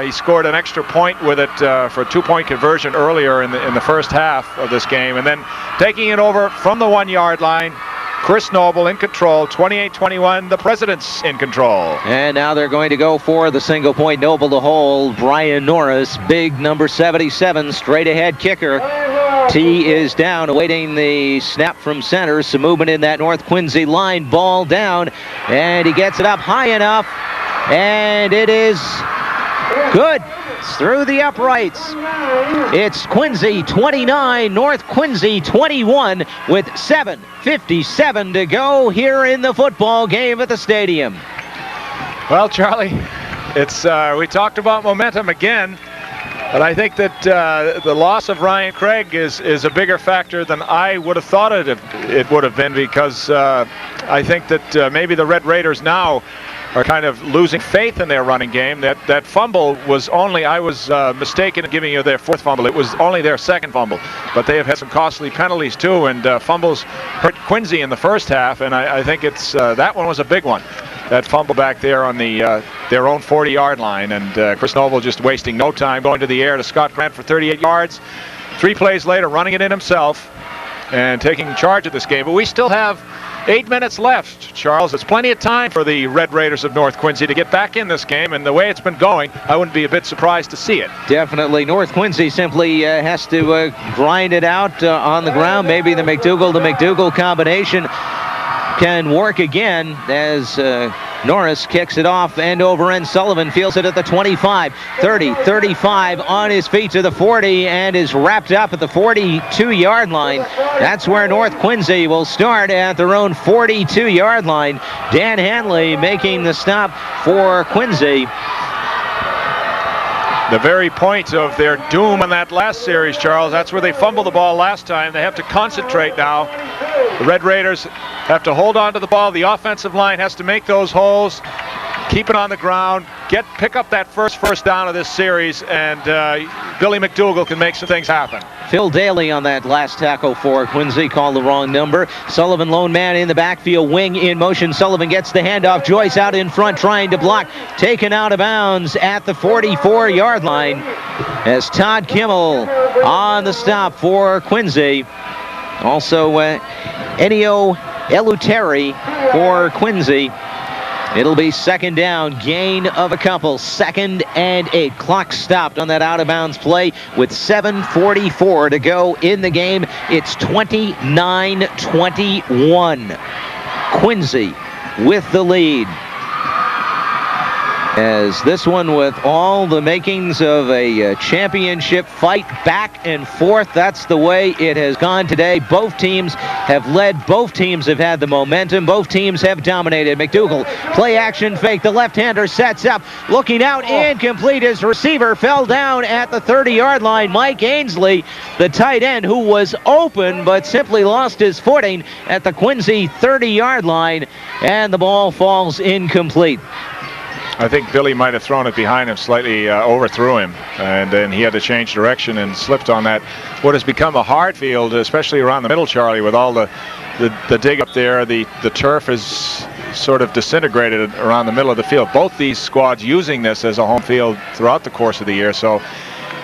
He scored an extra point with it for a 2-point conversion earlier in the first half of this game, and then taking it over from the 1 yard line. Chris Noble in control, 28-21, the Presidents in control. And now they're going to go for the single point. Noble to hold. Brian Norris, big number 77, straight ahead kicker. T is down, awaiting the snap from center. Some movement in that North Quincy line. Ball down, and he gets it up high enough, and it is good. It's through the uprights. It's Quincy 29, North Quincy 21 with 7:57 to go here in the football game at the stadium. Well, Charlie, we talked about momentum again, but I think that the loss of Ryan Craig is a bigger factor than I would have thought it would have been, because I think that maybe the Red Raiders now are kind of losing faith in their running game. That fumble was only, I was mistaken in giving you their 4th fumble. It was only their 2nd fumble, but they have had some costly penalties too, and fumbles hurt Quincy in the first half, and I think that one was a big one. That fumble back there on their own 40-yard line, and Chris Noble just wasting no time, going to the air to Scott Grant for 38 yards. 3 plays later, running it in himself and taking charge of this game. But we still have 8 minutes left, Charles. It's plenty of time for the Red Raiders of North Quincy to get back in this game, and the way it's been going, I wouldn't be a bit surprised to see it. Definitely. North Quincy simply has to grind it out on the ground. Maybe the McDougal to McDougal combination can work again as Norris kicks it off end over end. Sullivan feels it at the 25, 30, 35, on his feet to the 40, and is wrapped up at the 42-yard line. That's where North Quincy will start, at their own 42-yard line. Dan Hanley making the stop for Quincy. The very point of their doom in that last series, Charles, that's where they fumbled the ball last time. They have to concentrate now. The Red Raiders have to hold on to the ball. The offensive line has to make those holes, keep it on the ground, pick up that first down of this series, and Billy McDougall can make some things happen. Phil Daly on that last tackle for Quincy, called the wrong number. Sullivan, lone man in the backfield, wing in motion. Sullivan gets the handoff. Joyce out in front trying to block. Taken out of bounds at the 44-yard line as Todd Kimmel on the stop for Quincy. Also, Ennio Eluteri for Quincy. It'll be second down, gain of a couple, 2nd and 8. Clock stopped on that out-of-bounds play with 7:44 to go in the game. It's 29-21. Quincy with the lead. As this one with all the makings of a championship fight, back and forth. That's the way it has gone today. Both teams have led. Both teams have had the momentum. Both teams have dominated. McDougall, play action fake. The left-hander sets up. Looking out, incomplete. His receiver fell down at the 30-yard line. Mike Ainsley, the tight end, who was open but simply lost his footing at the Quincy 30-yard line, and the ball falls incomplete. I think Billy might have thrown it behind him, slightly overthrew him, and then he had to change direction and slipped on that. What has become a hard field, especially around the middle, Charlie, with all the dig up there. The turf is sort of disintegrated around the middle of the field. Both these squads using this as a home field throughout the course of the year. So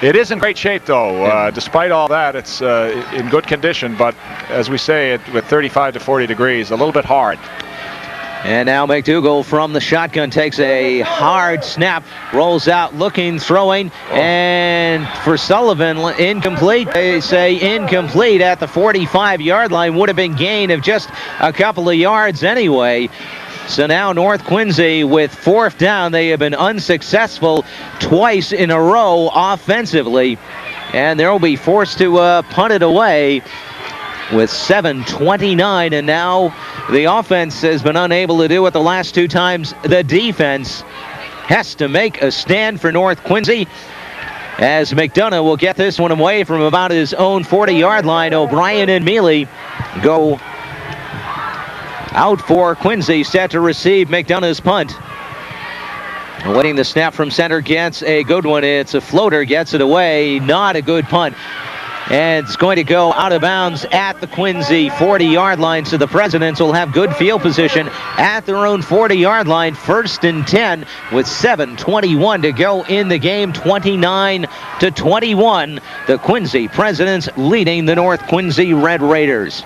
it is in great shape, though. Despite all that, it's in good condition. But as we say, with 35 to 40 degrees, a little bit hard. And now McDougall from the shotgun takes a hard snap, rolls out, looking, throwing, and for Sullivan, incomplete. They say incomplete at the 45-yard line. Would have been gain of just a couple of yards anyway. So now North Quincy with 4th down. They have been unsuccessful twice in a row offensively, and they'll be forced to punt it away with 7:29, and now the offense has been unable to do it the last 2 times. The defense has to make a stand for North Quincy, as McDonough will get this one away from about his own 40-yard line. O'Brien and Mealy go out for Quincy, set to receive McDonough's punt. Awaiting the snap from center, gets a good one. It's a floater, gets it away. Not a good punt. And it's going to go out of bounds at the Quincy 40-yard line, so the Presidents will have good field position at their own 40-yard line. 1st and 10 with 7:21 to go in the game. 29-21. The Quincy Presidents leading the North Quincy Red Raiders.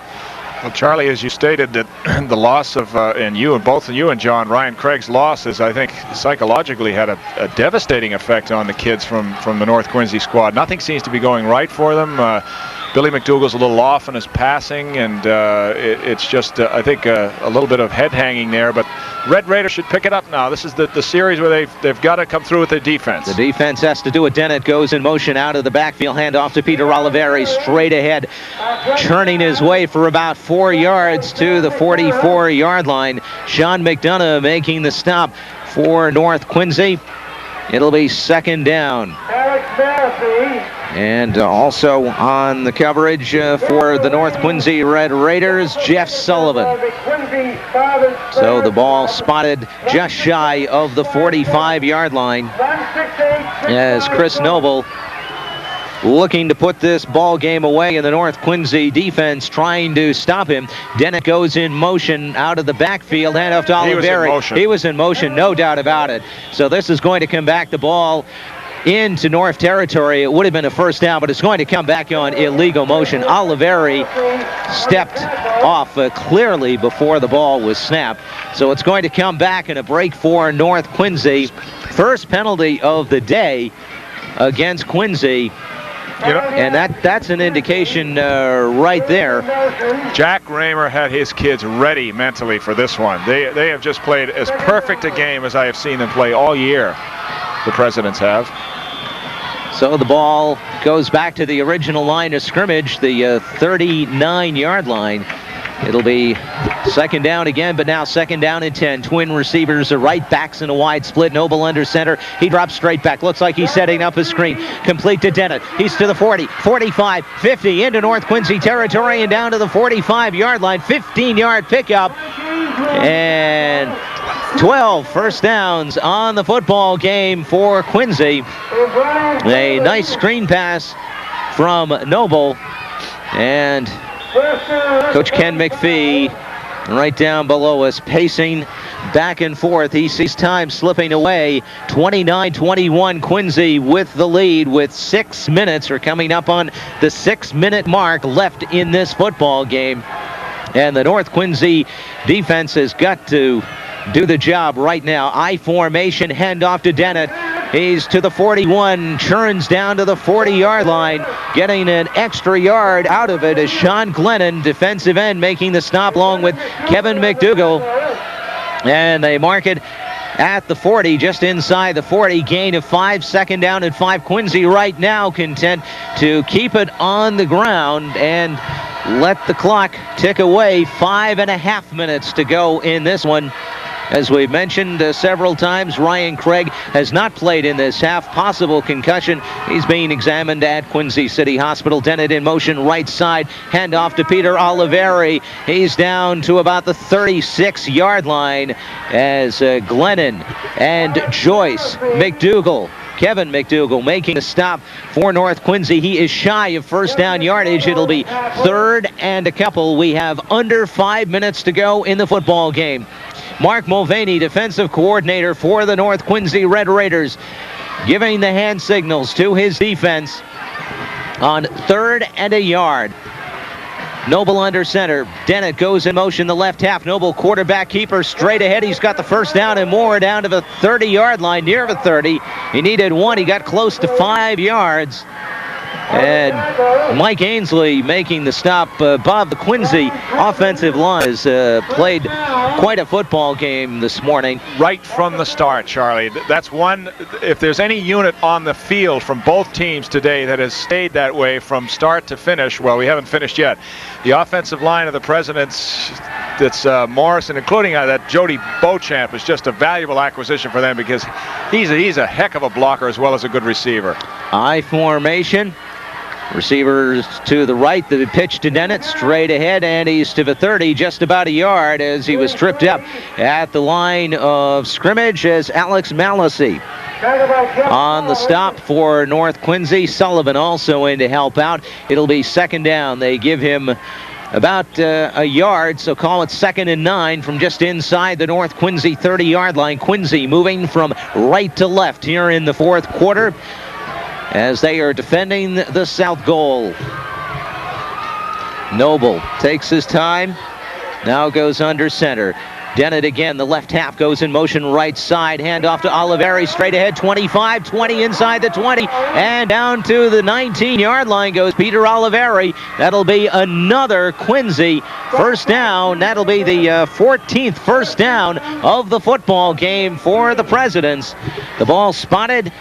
Well, Charlie, as you stated, that the loss of, and both you and John, Ryan Craig's loss has, I think, psychologically had a devastating effect on the kids from the North Quincy squad. Nothing seems to be going right for them. Billy McDougall's a little off in his passing, and it's just, I think, a little bit of head hanging there. But Red Raiders should pick it up now. This is the series where they've got to come through with their defense. The defense has to do it. Dennett goes in motion out of the backfield. Handoff to Peter Oliveri, straight ahead, churning his way for about 4 yards to the 44-yard line. Sean McDonough making the stop for North Quincy. It'll be 2nd down. And also on the coverage for the North Quincy Red Raiders, Jeff Sullivan. So the ball spotted just shy of the 45-yard line as Chris Noble looking to put this ball game away, in the North Quincy defense trying to stop him. Dennett goes in motion out of the backfield. Handoff to Oliveri. He was in motion, no doubt about it. So this is going to come back, the ball into North territory. It would have been a 1st down, but it's going to come back on illegal motion. Oliveri stepped off clearly before the ball was snapped. So it's going to come back in a break for North Quincy. First penalty of the day against Quincy. And that's an indication right there. Jack Raymer had his kids ready mentally for this one. They have just played as perfect a game as I have seen them play all year. The Presidents have. So the ball goes back to the original line of scrimmage, the 39-yard line. It'll be 2nd down again, but now 2nd down and 10. Twin receivers are right, backs in a wide split. Noble under center. He drops straight back. Looks like he's setting up a screen. Complete to Dennett. He's to the 40, 45, 50, into North Quincy territory and down to the 45-yard line. 15-yard pickup. And 12 first downs on the football game for Quincy. A nice screen pass from Noble. And Coach Ken McPhee right down below us, pacing back and forth. He sees time slipping away. 29-21 Quincy with the lead with 6 minutes, or coming up on the 6-minute mark left in this football game. And the North Quincy defense has got to do the job right now. I formation, handoff to Dennett. He's to the 41, churns down to the 40-yard line. Getting an extra yard out of it is Sean Glennon, defensive end, making the stop along with Kevin McDougall. And they mark it at the 40, just inside the 40. Gain of 5, second down and 5. Quincy right now content to keep it on the ground and let the clock tick away. 5.5 minutes to go in this one. As we've mentioned several times, Ryan Craig has not played in this half. Possible concussion. He's being examined at Quincy City Hospital. Dennett in motion, right side. Handoff to Peter Oliveri. He's down to about the 36-yard line as Glennon and Joyce McDougall. Kevin McDougall making a stop for North Quincy. He is shy of first down yardage. It'll be 3rd and a couple. We have under 5 minutes to go in the football game. Mark Mulvaney, defensive coordinator for the North Quincy Red Raiders, giving the hand signals to his defense on 3rd and a yard. Noble under center. Dennett goes in motion the left half. Noble quarterback keeper straight ahead. He's got the first down and more down to the 30-yard line, near the 30. He needed 1. He got close to 5 yards. And Mike Ainsley making the stop. Bob, the Quincy offensive line has played quite a football game this morning. Right from the start, Charlie. That's one, if there's any unit on the field from both teams today that has stayed that way from start to finish, well, we haven't finished yet. The offensive line of the Presidents, that's Morrison, including that Jody Beauchamp, is just a valuable acquisition for them because he's a heck of a blocker as well as a good receiver. I formation. Receivers to the right, the pitch to Dennett, straight ahead, and he's to the 30, just about a yard as he was tripped up at the line of scrimmage as Alex Mallacy. On the stop for North Quincy, Sullivan also in to help out. It'll be second down. They give him about a yard, so call it 2nd and 9 from just inside the North Quincy 30-yard line. Quincy moving from right to left here in the 4th quarter as they are defending the south goal. Noble takes his time, now goes under center. Dennett again, the left half goes in motion right side. Handoff to Oliveri, straight ahead, 25, 20 inside the 20, and down to the 19-yard line goes Peter Oliveri. That'll be another Quincy first down. That'll be the 14th first down of the football game for the Presidents. The ball spotted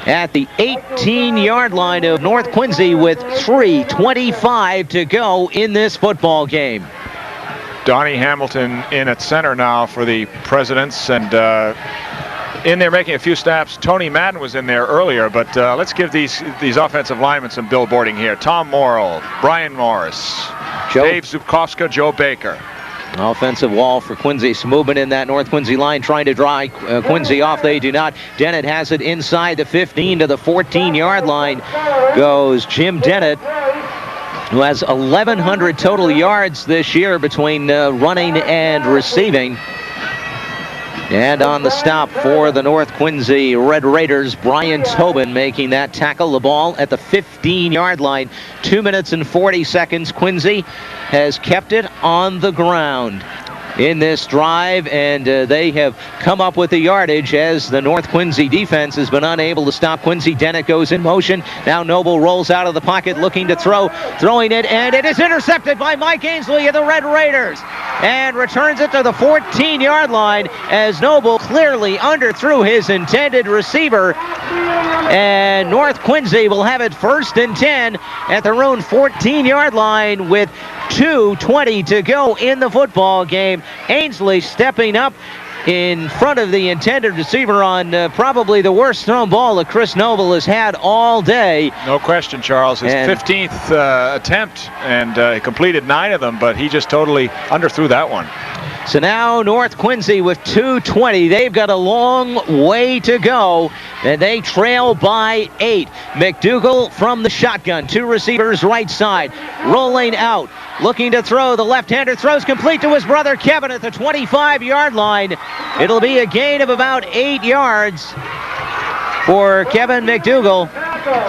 at the 18-yard line of North Quincy with 3:25 to go in this football game. Donnie Hamilton in at center now for the Presidents, and in there making a few snaps. Tony Madden was in there earlier, but let's give these offensive linemen some billboarding here. Tom Morrill, Brian Morris, Dave Zubkowska, Joe Baker. Offensive wall for Quincy. Some movement in that North Quincy line trying to dry Quincy off. They do not. Dennett has it inside the 15 to the 14-yard line. Goes Jim Dennett, who has 1,100 total yards this year between running and receiving. And on the stop for the North Quincy Red Raiders, Brian Tobin making that tackle. The ball at the 15-yard line. 2 minutes and 40 seconds. Quincy has kept it on the ground in this drive, and they have come up with the yardage as the North Quincy defense has been unable to stop Quincy. Dennett goes in motion. Now Noble rolls out of the pocket looking to throw, throwing it, and it is intercepted by Mike Ainsley of the Red Raiders and returns it to the 14-yard line as Noble clearly underthrew his intended receiver, and North Quincy will have it 1st and 10 at their own 14-yard line with 2:20 to go in the football game. Ainsley stepping up in front of the intended receiver on probably the worst thrown ball that Chris Noble has had all day. No question, Charles. His 15th attempt, and he completed 9 of them, but he just totally underthrew that one. So now North Quincy with 2:20. They've got a long way to go, and they trail by 8. McDougal from the shotgun. 2 receivers right side. Rolling out. Looking to throw. The left-hander throws complete to his brother Kevin at the 25-yard line. It'll be a gain of about 8 yards for Kevin McDougal.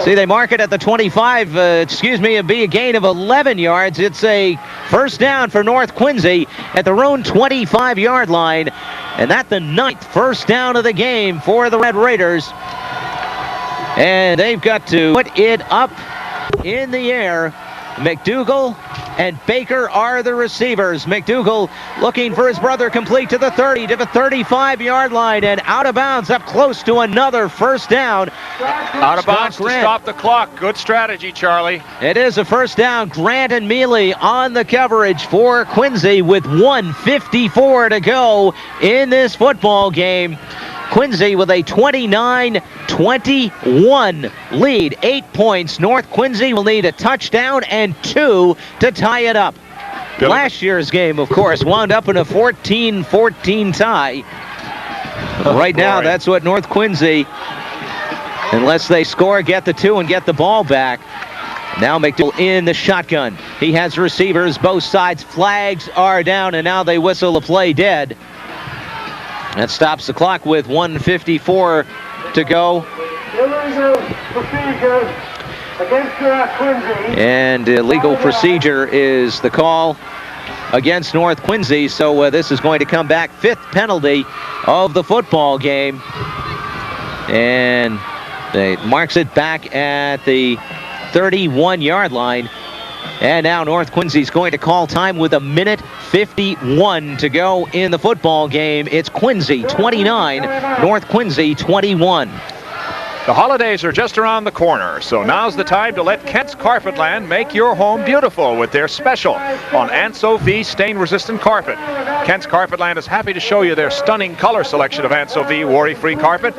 See, they mark it at the 25. It'd be a gain of 11 yards. It's a first down for North Quincy at their own 25-yard line. And that's the 9th first down of the game for the Red Raiders. And they've got to put it up in the air. McDougal and Baker are the receivers. McDougal looking for his brother, complete to the 30, to the 35-yard line, and out of bounds up close to another first down. Out of bounds to stop the clock. Good strategy, Charlie. It is a first down. Grant and Mealy on the coverage for Quincy with 1:54 to go in this football game. Quincy with a 29-21 lead. 8 points. North Quincy will need a touchdown and 2 to tie it up. Billy. Last year's game, of course, wound up in a 14-14 tie. Right now, that's what North Quincy, unless they score, get the 2 and get the ball back. Now McDougal in the shotgun. He has receivers both sides. Flags are down, and now they whistle the play dead. That stops the clock with 1:54 to go. And illegal procedure is the call against North Quincy. So this is going to come back. 5th penalty of the football game. And they marks it back at the 31-yard line. And now North Quincy's going to call time with 1:51 to go in the football game. It's Quincy 29, North Quincy 21. The holidays are just around the corner, so now's the time to let Kent's Carpetland make your home beautiful with their special on Anso V stain-resistant carpet. Kent's Carpetland is happy to show you their stunning color selection of Anso V worry-free carpet.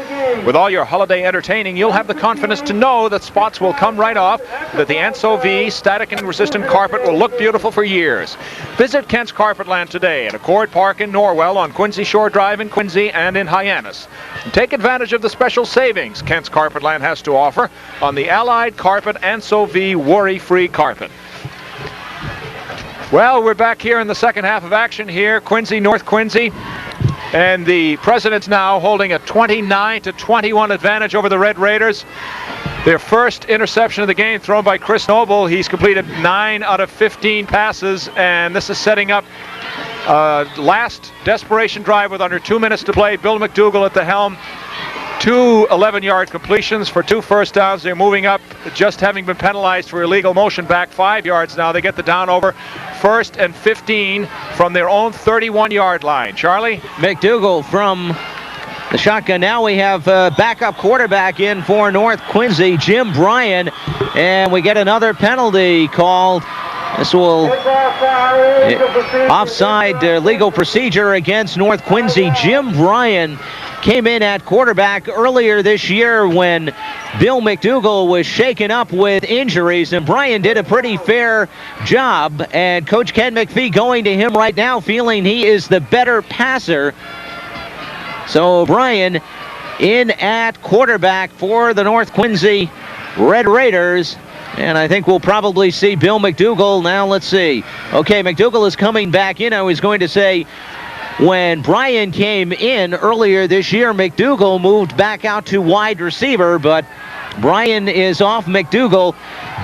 With all your holiday entertaining, you'll have the confidence to know that spots will come right off, that the Anso V static and resistant carpet will look beautiful for years. Visit Kent's Carpetland today at Accord Park in Norwell, on Quincy Shore Drive in Quincy, and in Hyannis. Take advantage of the special savings Kent's Carpetland has to offer on the Allied Carpet Anso V worry-free carpet. Well, we're back here in the second half of action here. Quincy, North Quincy. And the Presidents now holding a 29-21 advantage over the Red Raiders. Their first interception of the game thrown by Chris Noble. He's completed 9 out of 15 passes, and this is setting up last desperation drive with under 2 minutes to play. Bill McDougal at the helm. 2 11-yard completions for 2 first downs. They're moving up, just having been penalized for illegal motion, back 5 yards now. They get the down over 1st and 15 from their own 31-yard line. Charlie? McDougal from the shotgun. Now we have backup quarterback in for North Quincy, Jim Bryan, and we get another penalty called. This will offside legal procedure against North Quincy. Jim Bryan came in at quarterback earlier this year when Bill McDougal was shaken up with injuries, and Bryan did a pretty fair job, and Coach Ken McPhee going to him right now feeling he is the better passer. So Bryan in at quarterback for the North Quincy Red Raiders. And I think we'll probably see Bill McDougal. Now let's see. Okay, McDougal is coming back in. I was going to say, when Bryan came in earlier this year, McDougal moved back out to wide receiver, but Bryan is off. McDougal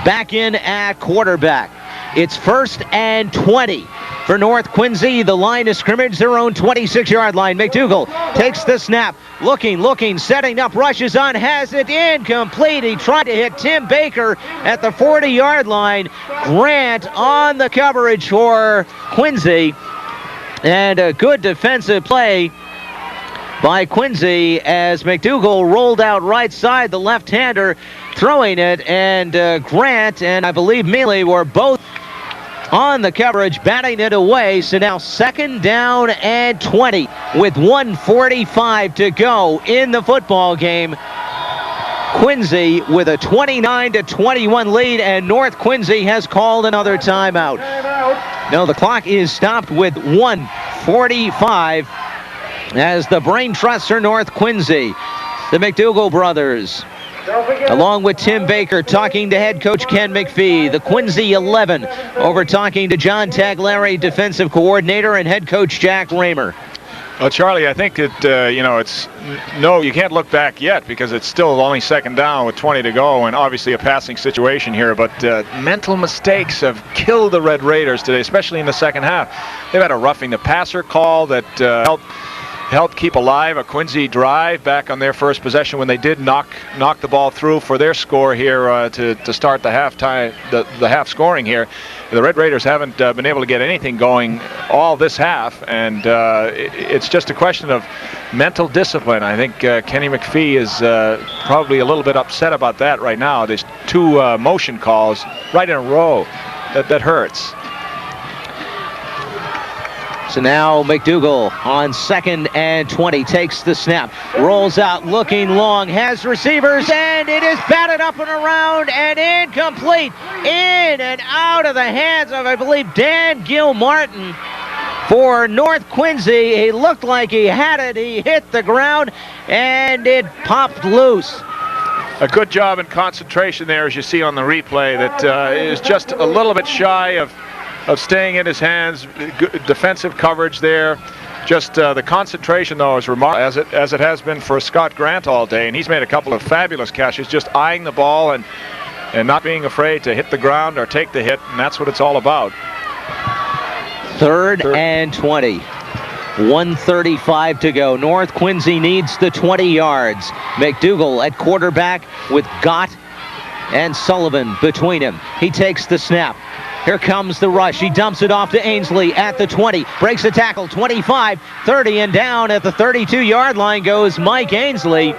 back in at quarterback. It's 1st and 20 for North Quincy. The line of scrimmage, their own 26-yard line. McDougal takes the snap. Looking, setting up, rushes on, has it incomplete. He tried to hit Tim Baker at the 40-yard line. Grant on the coverage for Quincy. And a good defensive play by Quincy as McDougal rolled out right side, the left-hander throwing it, and Grant and I believe Mealy were both on the coverage, batting it away. So now 2nd down and 20 with 1:45 to go in the football game. Quincy with a 29-21 lead, and North Quincy has called another timeout. No, the clock is stopped with 1:45 45 as the brain trusts for North Quincy. The McDougal brothers, along with Tim Baker, talking to head coach Ken McPhee. The Quincy 11 over talking to John Tagliari, defensive coordinator, and head coach Jack Raymer. Well, Charlie, I think that, you can't look back yet because it's still only second down with 20 to go and obviously a passing situation here. But mental mistakes have killed the Red Raiders today, especially in the second half. They've had a roughing the passer call that helped keep alive a Quincy drive back on their first possession when they did knock the ball through for their score here to start the halftime, the half scoring here. The Red Raiders haven't been able to get anything going all this half, and it's just a question of mental discipline. I think Kenny McPhee is probably a little bit upset about that right now. There's two motion calls right in a row. That hurts. So now McDougal on 2nd and 20 takes the snap, rolls out looking long, has receivers, and it is batted up and around and incomplete. In and out of the hands of, I believe, Dan Gilmartin for North Quincy. He looked like he had it. He hit the ground and it popped loose. A good job in concentration there, as you see on the replay, that is just a little bit shy of staying in his hands. Good defensive coverage there. Just the concentration, though, is remarkable, as it has been for Scott Grant all day, and he's made a couple of fabulous catches, just eyeing the ball and not being afraid to hit the ground or take the hit, and that's what it's all about. 3rd and 20. 1:35 to go. North Quincy needs the 20 yards. McDougal at quarterback with Gott and Sullivan between him. He takes the snap. Here comes the rush. He dumps it off to Ainsley at the 20. Breaks the tackle, 25, 30, and down at the 32-yard line goes Mike Ainsley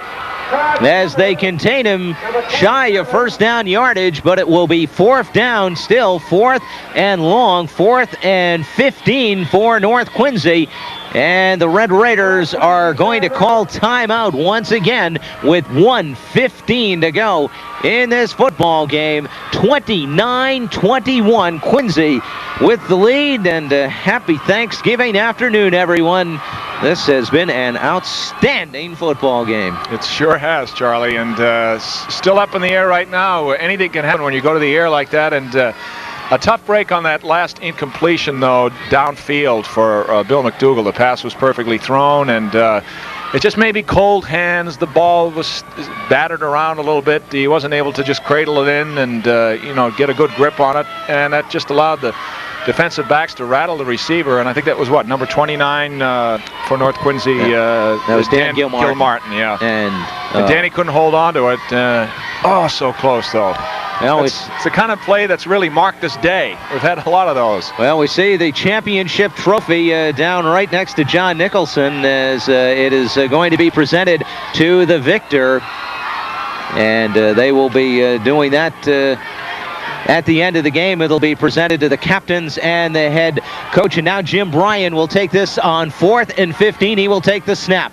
as they contain him shy of first down yardage, but it will be 4th down still, 4th and long, 4th and 15 for North Quincy. And the Red Raiders are going to call timeout once again with 1:15 to go in this football game. 29-21, Quincy with the lead. And happy Thanksgiving afternoon, everyone. This has been an outstanding football game. It sure has, Charlie, and still up in the air right now. Anything can happen when you go to the air like that, and a tough break on that last incompletion, though, downfield for Bill McDougal. The pass was perfectly thrown, and it just may be cold hands. The ball was battered around a little bit. He wasn't able to just cradle it in and get a good grip on it, and that just allowed the defensive backs to rattle the receiver. And I think that was what, number 29 for North Quincy. That was Dan Gilmartin, yeah. And Danny couldn't hold on to it. So close, though. Well, it's the kind of play that's really marked this day. We've had a lot of those. Well, we see the championship trophy down right next to John Nicholson as it is going to be presented to the victor. And they will be doing that at the end of the game. It'll be presented to the captains and the head coach. And now Jim Bryan will take this on 4th and 15. He will take the snap.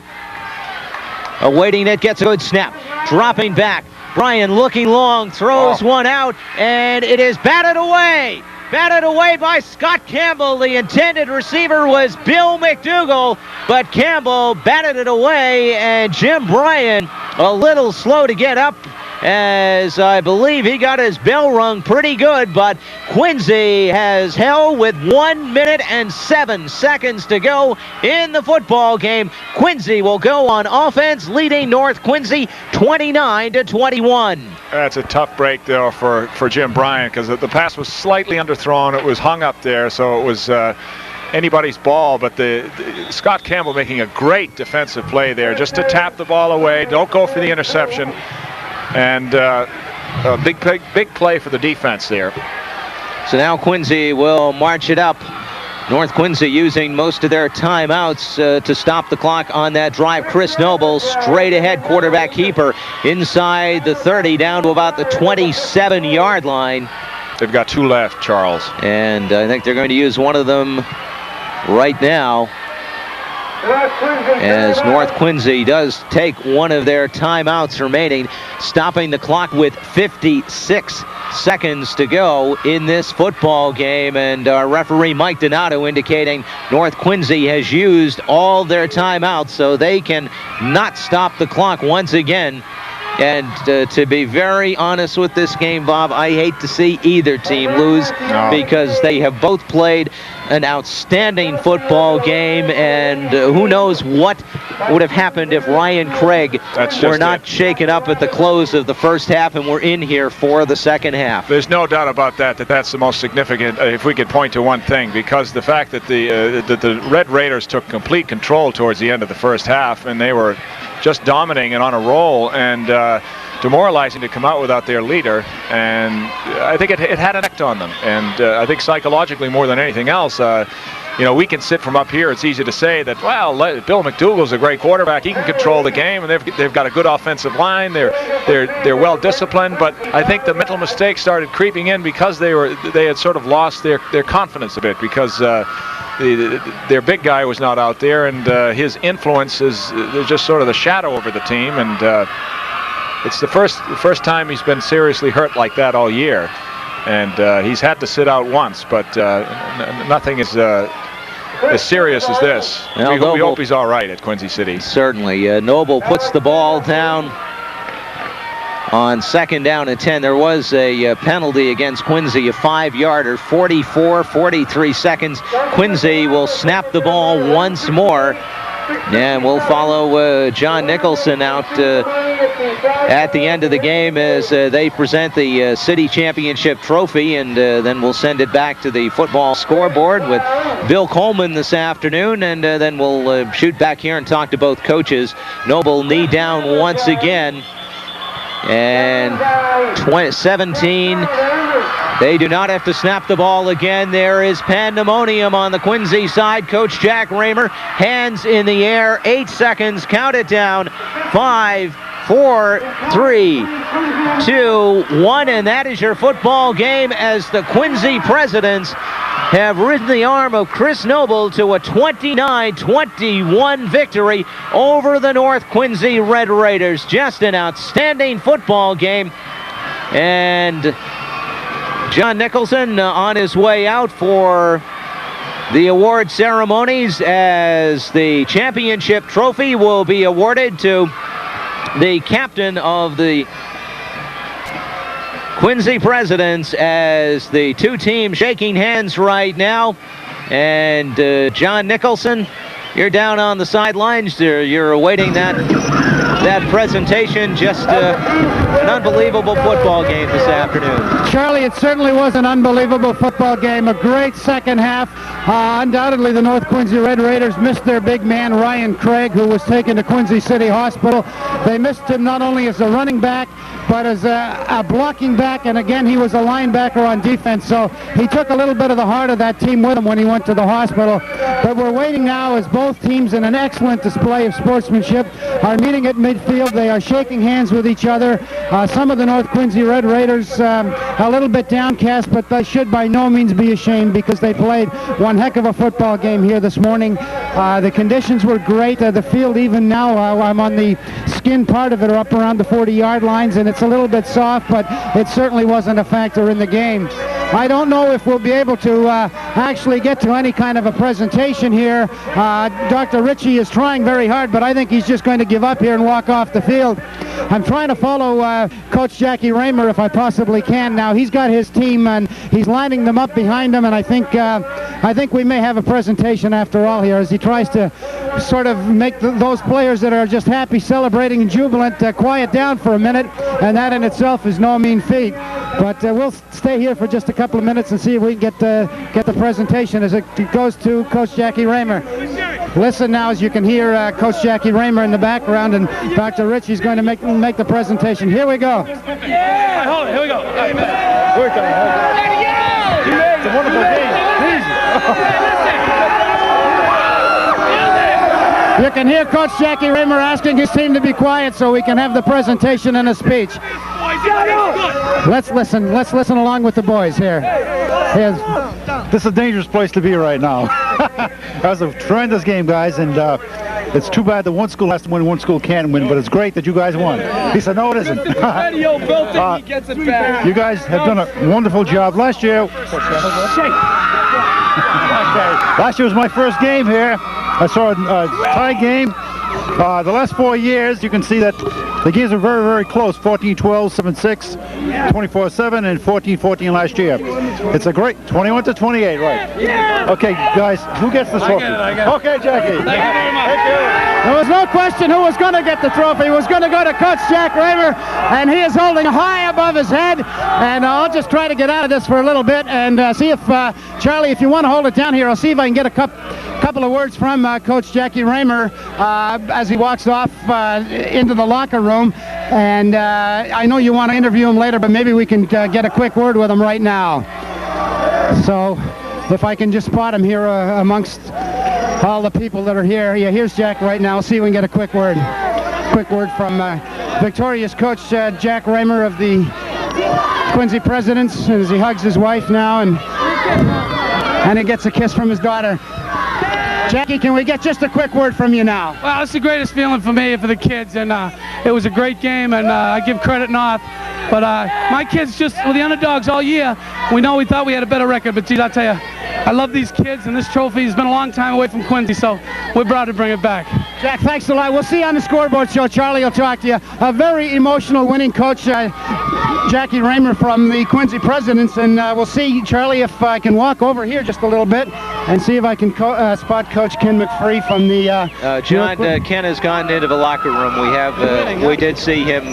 Awaiting it, gets a good snap. Dropping back. Bryan looking long, throws one out, and it is batted away. Batted away by Scott Campbell. The intended receiver was Bill McDougal, but Campbell batted it away, and Jim Bryan a little slow to get up, as I believe he got his bell rung pretty good, but Quincy has held with 1 minute and 7 seconds to go in the football game. Quincy will go on offense, leading North Quincy 29-21. That's a tough break, though, for Jim Bryan, because the pass was slightly underthrown. It was hung up there, so it was anybody's ball, but Scott Campbell making a great defensive play there, just to tap the ball away, don't go for the interception. And a big play for the defense there. So now Quincy will march it up. North Quincy using most of their timeouts to stop the clock on that drive. Chris Noble straight ahead, quarterback keeper inside the 30 down to about the 27-yard line. They've got 2 left, Charles. And I think they're going to use one of them right now. as North Quincy does take one of their timeouts remaining, stopping the clock with 56 seconds to go in this football game. And our referee Mike Donato indicating North Quincy has used all their timeouts, so they can not stop the clock once again. And to be very honest with this game, Bob, I hate to see either team lose because they have both played an outstanding football game, and who knows what would have happened if Ryan Craig were not shaken up at the close of the first half and were in here for the second half. There's no doubt about that, that's the most significant, if we could point to one thing, because the fact that the Red Raiders took complete control towards the end of the first half, and they were just dominating and on a roll, and demoralizing to come out without their leader, and I think it had an effect on them, and I think psychologically more than anything else, you know, we can sit from up here, it's easy to say that, well, Bill McDougall's a great quarterback, he can control the game, and they've got a good offensive line, they're well disciplined, but I think the mental mistakes started creeping in because they had sort of lost their confidence a bit, because their big guy was not out there, and his influence is just sort of the shadow over the team, and it's the first time he's been seriously hurt like that all year, and he's had to sit out once, but nothing is as serious as this. Well, we hope he's all right at Quincy City. Certainly. Noble puts the ball down on 2nd down and 10. There was a penalty against Quincy, a 5-yarder, 44 seconds. Quincy will snap the ball once more, and we'll follow John Nicholson out at the end of the game as they present the city championship trophy, and then we'll send it back to the football scoreboard with Bill Coleman this afternoon, and then we'll shoot back here and talk to both coaches. Noble knee down once again, and 17. They do not have to snap the ball again. There is pandemonium on the Quincy side. Coach Jack Raymer, hands in the air, 8 seconds, count it down, 5, 4, 3, 2, 1, and that is your football game as the Quincy Presidents have ridden the arm of Chris Noble to a 29-21 victory over the North Quincy Red Raiders. Just an outstanding football game, and John Nicholson on his way out for the award ceremonies as the championship trophy will be awarded to the captain of the Quincy Presidents, as the two teams shaking hands right now. And John Nicholson, you're down on the sidelines there. You're awaiting that presentation. Just an unbelievable football game this afternoon. Charlie, it certainly was an unbelievable football game. A great second half. Undoubtedly, the North Quincy Red Raiders missed their big man, Ryan Craig, who was taken to Quincy City Hospital. They missed him not only as a running back, but as a blocking back, and again, he was a linebacker on defense, so he took a little bit of the heart of that team with him when he went to the hospital. But we're waiting now as both teams, in an excellent display of sportsmanship, are meeting at midfield. They are shaking hands with each other. Some of the North Quincy Red Raiders a little bit downcast, but they should by no means be ashamed because they played one heck of a football game here this morning. The conditions were great. The field, even now, I'm on the skin part of it, are up around the 40-yard lines, and it's a little bit soft, but it certainly wasn't a factor in the game. I don't know if we'll be able to actually get to any kind of a presentation here. Dr. Ritchie is trying very hard, but I think he's just going to give up here and walk off the field. I'm trying to follow Coach Jackie Raymer if I possibly can. Now, he's got his team, and he's lining them up behind him, and I think we may have a presentation after all here as he tries to sort of make those players that are just happy, celebrating, and jubilant quiet down for a minute, and that in itself is no mean feat. But we'll stay here for just a couple of minutes and see if we can get the presentation as it goes to Coach Jackie Raymer. Listen now as you can hear Coach Jackie Raymer in the background, and Dr. Ritchie's going to make the presentation. Here we go. Yeah! Hold it, here we go. It's a wonderful game. You can hear Coach Jackie Raymer asking his team to be quiet so we can have the presentation and a speech. Let's listen along with the boys here. This is a dangerous place to be right now. That was a tremendous game, guys, and it's too bad that one school has to win, one school can't win, but it's great that you guys won. He said, no, it isn't. He gets it back. You guys have done a wonderful job. Last year was my first game here. I saw a tie game. The last 4 years, you can see that the games are very, very close. 14-12, 7-6, 24-7, and 14-14 last year. It's a great 21-28, right? Yeah. Okay, guys, who gets the trophy? I get it. Okay, Jackie. Thank you very much. There was no question who was going to get the trophy. It was going to go to Coach Jack Raymer, and he is holding high above his head. And I'll just try to get out of this for a little bit and see if, Charlie, if you want to hold it down here, I'll see if I can get a couple of words from Coach Jackie Raymer as he walks off into the locker room. And I know you want to interview him later, but maybe we can get a quick word with him right now. So if I can just spot him here amongst all the people that are here. Yeah, here's Jack right now. See if we can get a quick word from victorious Coach Jack Raymer of the Quincy Presidents, as he hugs his wife now and he gets a kiss from his daughter. Jackie, can we get just a quick word from you now? Well, it's the greatest feeling for me and for the kids, and it was a great game, and I give credit North. But my kids just were the underdogs all year. We thought we had a better record, but geez, I'll tell you, I love these kids, and this trophy has been a long time away from Quincy, so we're proud to bring it back. Jack, thanks a lot. We'll see you on the scoreboard show. Charlie will talk to you. A very emotional winning coach, Jackie Raymer from the Quincy Presidents, and we'll see, Charlie, if I can walk over here just a little bit and see if I can spot Coach Ken McPhee from the... John, Ken has gone into the locker room. We did see him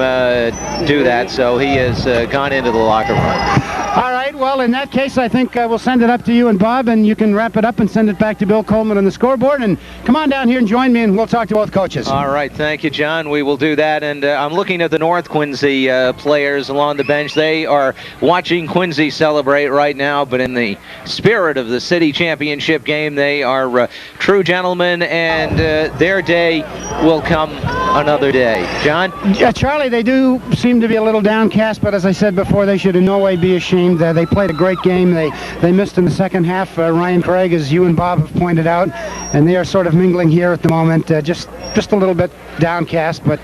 do that, so he has gone into the locker room. All right, well, in that case, I think we'll send it up to you and Bob, and you can wrap it up and send it back to Bill Coleman on the scoreboard. And come on down here and join me, and we'll talk to both coaches. All right, thank you, John. We will do that. And I'm looking at the North Quincy players along the bench. They are watching Quincy celebrate right now, but in the spirit of the city championship game, they are true gentlemen, and their day will come another day. John? Yeah, Charlie, they do seem to be a little downcast, but as I said before, they should in no way be ashamed. They played a great game. They missed in the second half, Ryan Craig, as you and Bob have pointed out, and they are sort of mingling here at the moment, just a little bit downcast, but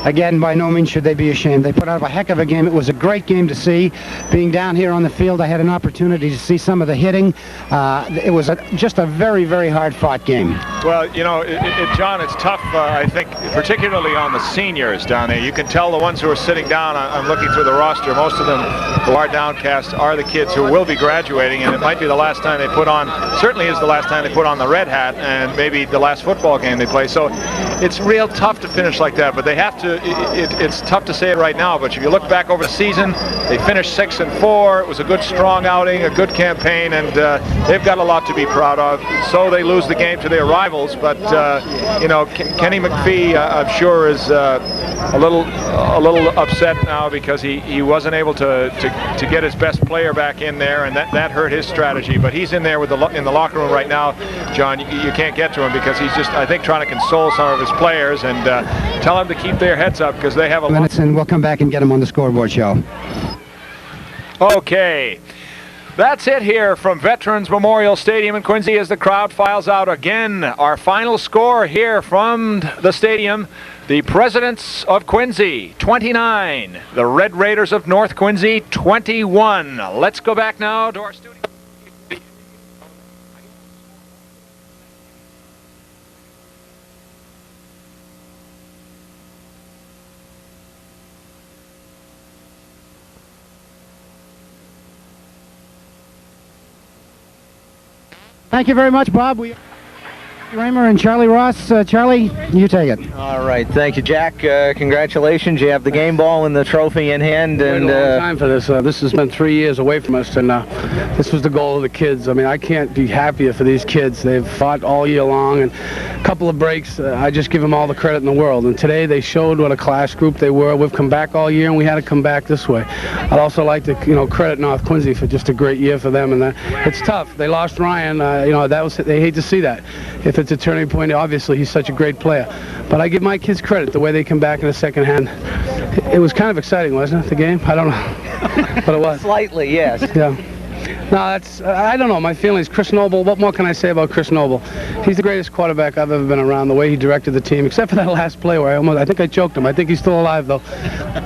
again, by no means should they be ashamed. They put out a heck of a game. It was a great game to see. Being down here on the field, I had an opportunity to see some of the hitting. It was just a very, very hard-fought game. Well, John, it's tough, I think, particularly on the seniors down there. You can tell the ones who are sitting down. I'm looking through the roster. Most of them who are downcast are the kids who will be graduating, and it might be the last time they put on, certainly is the last time they put on the red hat, and maybe the last football game they play. So it's real tough to finish like that, but they have to, it's tough to say it right now, but if you look back over the season, they finished 6-4. It was a good, strong outing, a good campaign, and they've got a lot to be proud of. So they lose the game to their rivals, but Kenny McPhee, I'm sure, is a little upset now because he wasn't able to get his best player back in there, and that hurt his strategy. But he's in there in the locker room right now, John. You can't get to him because he's just, I think, trying to console some of his players and tell them to keep their heads up because they have a minutes, and we'll come back and get him on the scoreboard show. Okay. That's it here from Veterans Memorial Stadium in Quincy as the crowd files out again. Our final score here from the stadium: the Presidents of Quincy 29, the Red Raiders of North Quincy 21. Let's go back now to our studio. Thank you very much, Bob. Raymer and Charlie Ross. Charlie, you take it. All right, thank you, Jack. Congratulations. You have the game ball and the trophy in hand. And a long time for this. This has been 3 years away from us, and this was the goal of the kids. I mean, I can't be happier for these kids. They've fought all year long, and a couple of breaks. I just give them all the credit in the world. And today they showed what a class group they were. We've come back all year, and we had to come back this way. I'd also like to, credit North Quincy for just a great year for them. And it's tough. They lost Ryan. They hate to see that. If it's a turning point, obviously he's such a great player. But I give my kids credit the way they come back in the second hand. It was kind of exciting, wasn't it, the game? I don't know, but it was. Slightly, yes. Yeah. No, that's, I don't know, my feelings. Chris Noble, what more can I say about Chris Noble? He's the greatest quarterback I've ever been around, the way he directed the team, except for that last play where I think I choked him. I think he's still alive, though.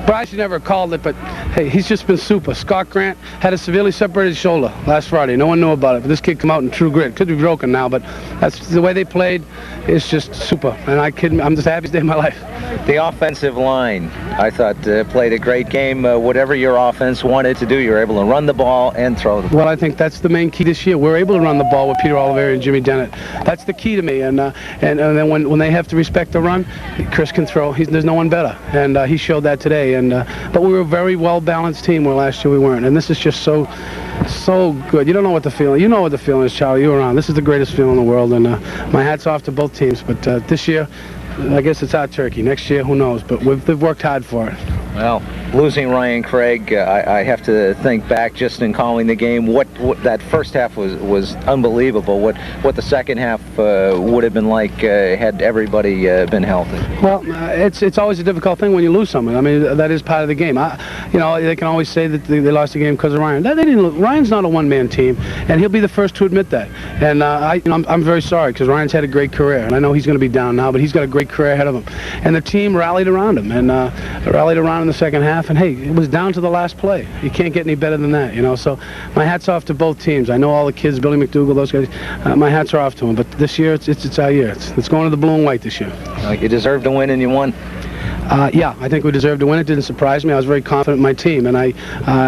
Bryce never called it, but, hey, he's just been super. Scott Grant had a severely separated shoulder last Friday. No one knew about it, but this kid come out in true grit. Could be broken now, but that's the way they played. It's just super, and I'm just the happiest day of my life. The offensive line, I thought, played a great game. Whatever your offense wanted to do, you were able to run the ball and throw the ball. Well, I think that's the main key this year. We're able to run the ball with Peter Oliveira and Jimmy Dennett. That's the key to me. And then when they have to respect the run, Chris can throw. There's no one better, and he showed that today. But we were a very well-balanced team where last year we weren't. And this is just so good. You don't know what the feeling. You know what the feeling is, Charlie. You were on. This is the greatest feeling in the world. And my hat's off to both teams. But this year, I guess it's our turkey. Next year, who knows? But they've worked hard for it. Well, losing Ryan Craig, I have to think back just in calling the game. What that first half was unbelievable. What the second half would have been like had everybody been healthy. Well, it's always a difficult thing when you lose someone. I mean, that is part of the game. They can always say that they lost the game because of Ryan. They didn't. Ryan's not a one-man team, and he'll be the first to admit that. And I'm very sorry because Ryan's had a great career, and I know he's going to be down now, but he's got a great career ahead of him. And the team rallied around him, and rallied around in the second half, and hey, it was down to the last play. You can't get any better than that, so my hat's off to both teams. I know all the kids, Billy McDougal, those guys, my hats are off to them, but this year it's our year. It's going to the blue and white this year. You deserved to win and you won. Yeah, I think we deserved to win. It didn't surprise me. I was very confident in my team, and I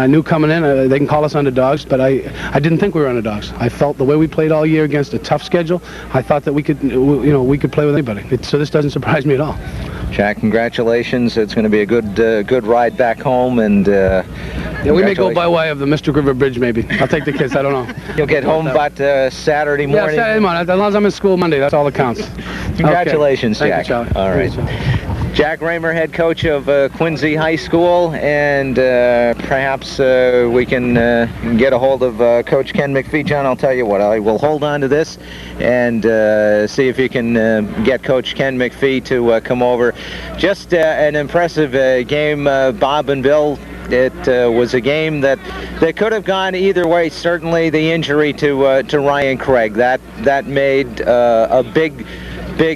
knew coming in they can call us underdogs, but I didn't think we were underdogs. I felt the way we played all year against a tough schedule, I thought that we could play with anybody. So this doesn't surprise me at all. Jack, congratulations. It's going to be a good ride back home, and yeah, we may go by way of the Mystic River Bridge, maybe. I'll take the kids. I don't know. You'll get home about Saturday morning. Yeah, Saturday morning. As long as I'm in school Monday, that's all that counts. Congratulations, okay. Jack. Thank you, all right. Jack Raymer, head coach of Quincy High School, and perhaps we can get a hold of Coach Ken McPhee. John, I'll tell you what, I will hold on to this and see if you can get Coach Ken McPhee to come over. Just an impressive game, Bob and Bill. It was a game that could have gone either way. Certainly the injury to Ryan Craig, that made a big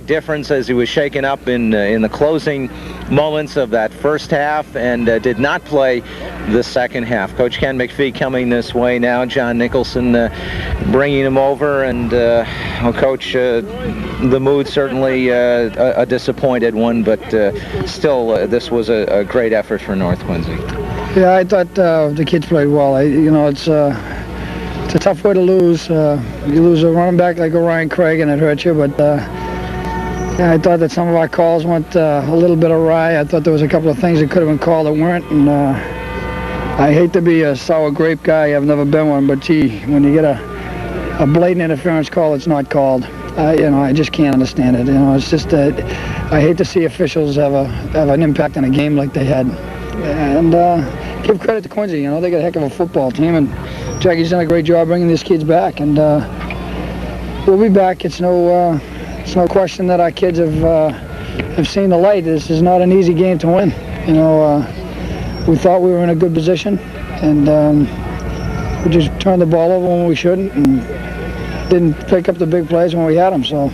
difference as he was shaken up in the closing moments of that first half and did not play the second half. Coach Ken McPhee coming this way now. John Nicholson bringing him over, and Coach, the mood certainly a disappointed one, but still this was a great effort for North Quincy. Yeah, I thought the kids played well. It's a tough way to lose. You lose a running back like Ryan Craig, and it hurts you, but yeah, I thought that some of our calls went a little bit awry. I thought there was a couple of things that could have been called that weren't, and I hate to be a sour grape guy. I've never been one, but gee, when you get a blatant interference call that's not called, I just can't understand it. It's just that I hate to see officials have an impact on a game like they had. And give credit to Quincy. They got a heck of a football team, and Jackie's done a great job bringing these kids back. And we'll be back. It's no question that our kids have seen the light. This is not an easy game to win. We thought we were in a good position, and we just turned the ball over when we shouldn't, and didn't pick up the big plays when we had them. So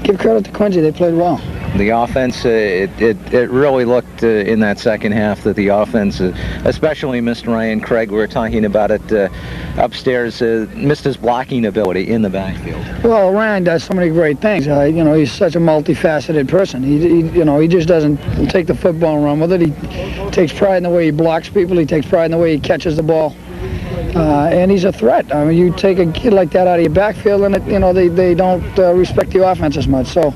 give credit to Quincy. They played well. The offense, it really looked in that second half that the offense, especially Mr. Ryan Craig, we were talking about it upstairs, missed his blocking ability in the backfield. Well, Ryan does so many great things. He's such a multifaceted person. He just doesn't take the football and run with it. He takes pride in the way he blocks people. He takes pride in the way he catches the ball. And he's a threat. I mean, you take a kid like that out of your backfield, and they don't respect the offense as much. So,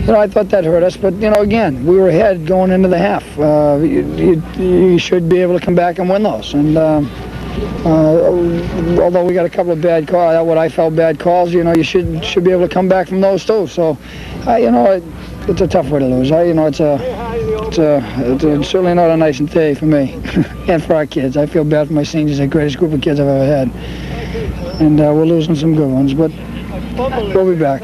I thought that hurt us. But again, we were ahead going into the half. You should be able to come back and win those. And although we got a couple of bad calls, what I felt bad calls, you should be able to come back from those too. So, it's a tough way to lose. It's certainly not a nice day for me and for our kids. I feel bad for my seniors, the greatest group of kids I've ever had. And we're losing some good ones, but we'll be back.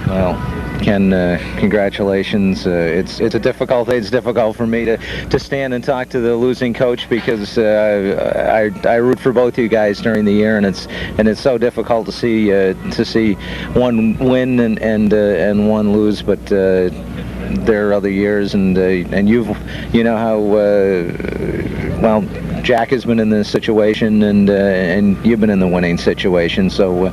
Well, Ken, congratulations. It's difficult for me to stand and talk to the losing coach because I root for both you guys during the year, and it's so difficult to see one win and one lose. But there are other years, and you know how well Jack has been in this situation, and you've been in the winning situation. So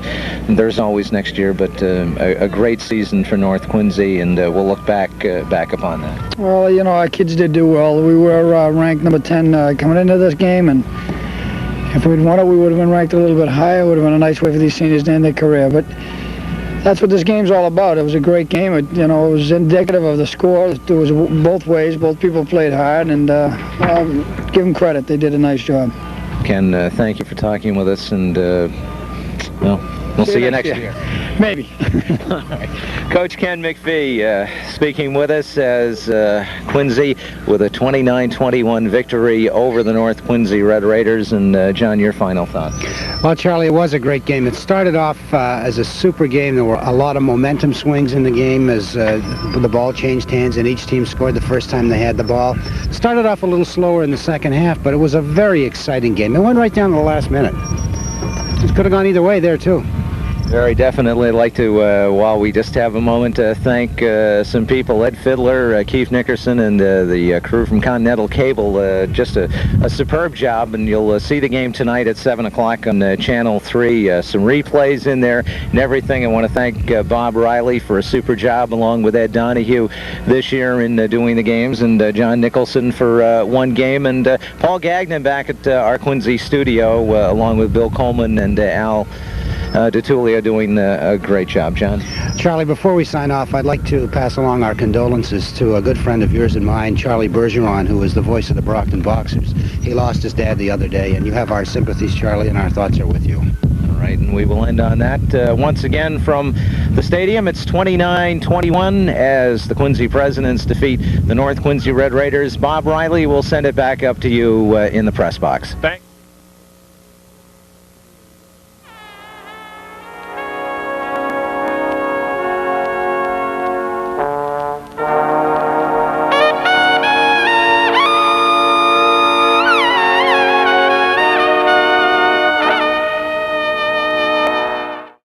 there's always next year, but a great season for North Quincy, and we'll look back upon that. Well, you know, our kids did do well. We were ranked number 10 coming into this game, and if we'd won it, we would have been ranked a little bit higher. It would have been a nice way for these seniors to end their career. But that's what this game's all about. It was a great game. It was indicative of the score. It was both ways. Both people played hard, and give them credit. They did a nice job. Ken, thank you for talking with us, and we'll see you next year. Maybe. Coach Ken McPhee speaking with us as Quincy with a 29-21 victory over the North Quincy Red Raiders. And John, your final thoughts? Well, Charlie, it was a great game. It started off as a super game. There were a lot of momentum swings in the game as the ball changed hands and each team scored the first time they had the ball. Started off a little slower in the second half, but it was a very exciting game. It went right down to the last minute. It could have gone either way there, too. Very definitely. I'd like to, while we just have a moment, thank some people, Ed Fiddler, Keith Nickerson, and the crew from Continental Cable. Just a superb job, and you'll see the game tonight at 7 o'clock on Channel 3. Some replays in there and everything. I want to thank Bob Riley for a super job, along with Ed Donahue this year in doing the games, and John Nicholson for one game, and Paul Gagnon back at our Quincy studio, along with Bill Coleman and Al DeTullio doing a great job. John? Charlie, before we sign off, I'd like to pass along our condolences to a good friend of yours and mine, Charlie Bergeron, who was the voice of the Brockton Boxers. He lost his dad the other day, and you have our sympathies, Charlie, and our thoughts are with you. All right, and we will end on that. Once again from the stadium, it's 29-21 as the Quincy Presidents defeat the North Quincy Red Raiders. Bob Riley will send it back up to you in the press box. Thanks.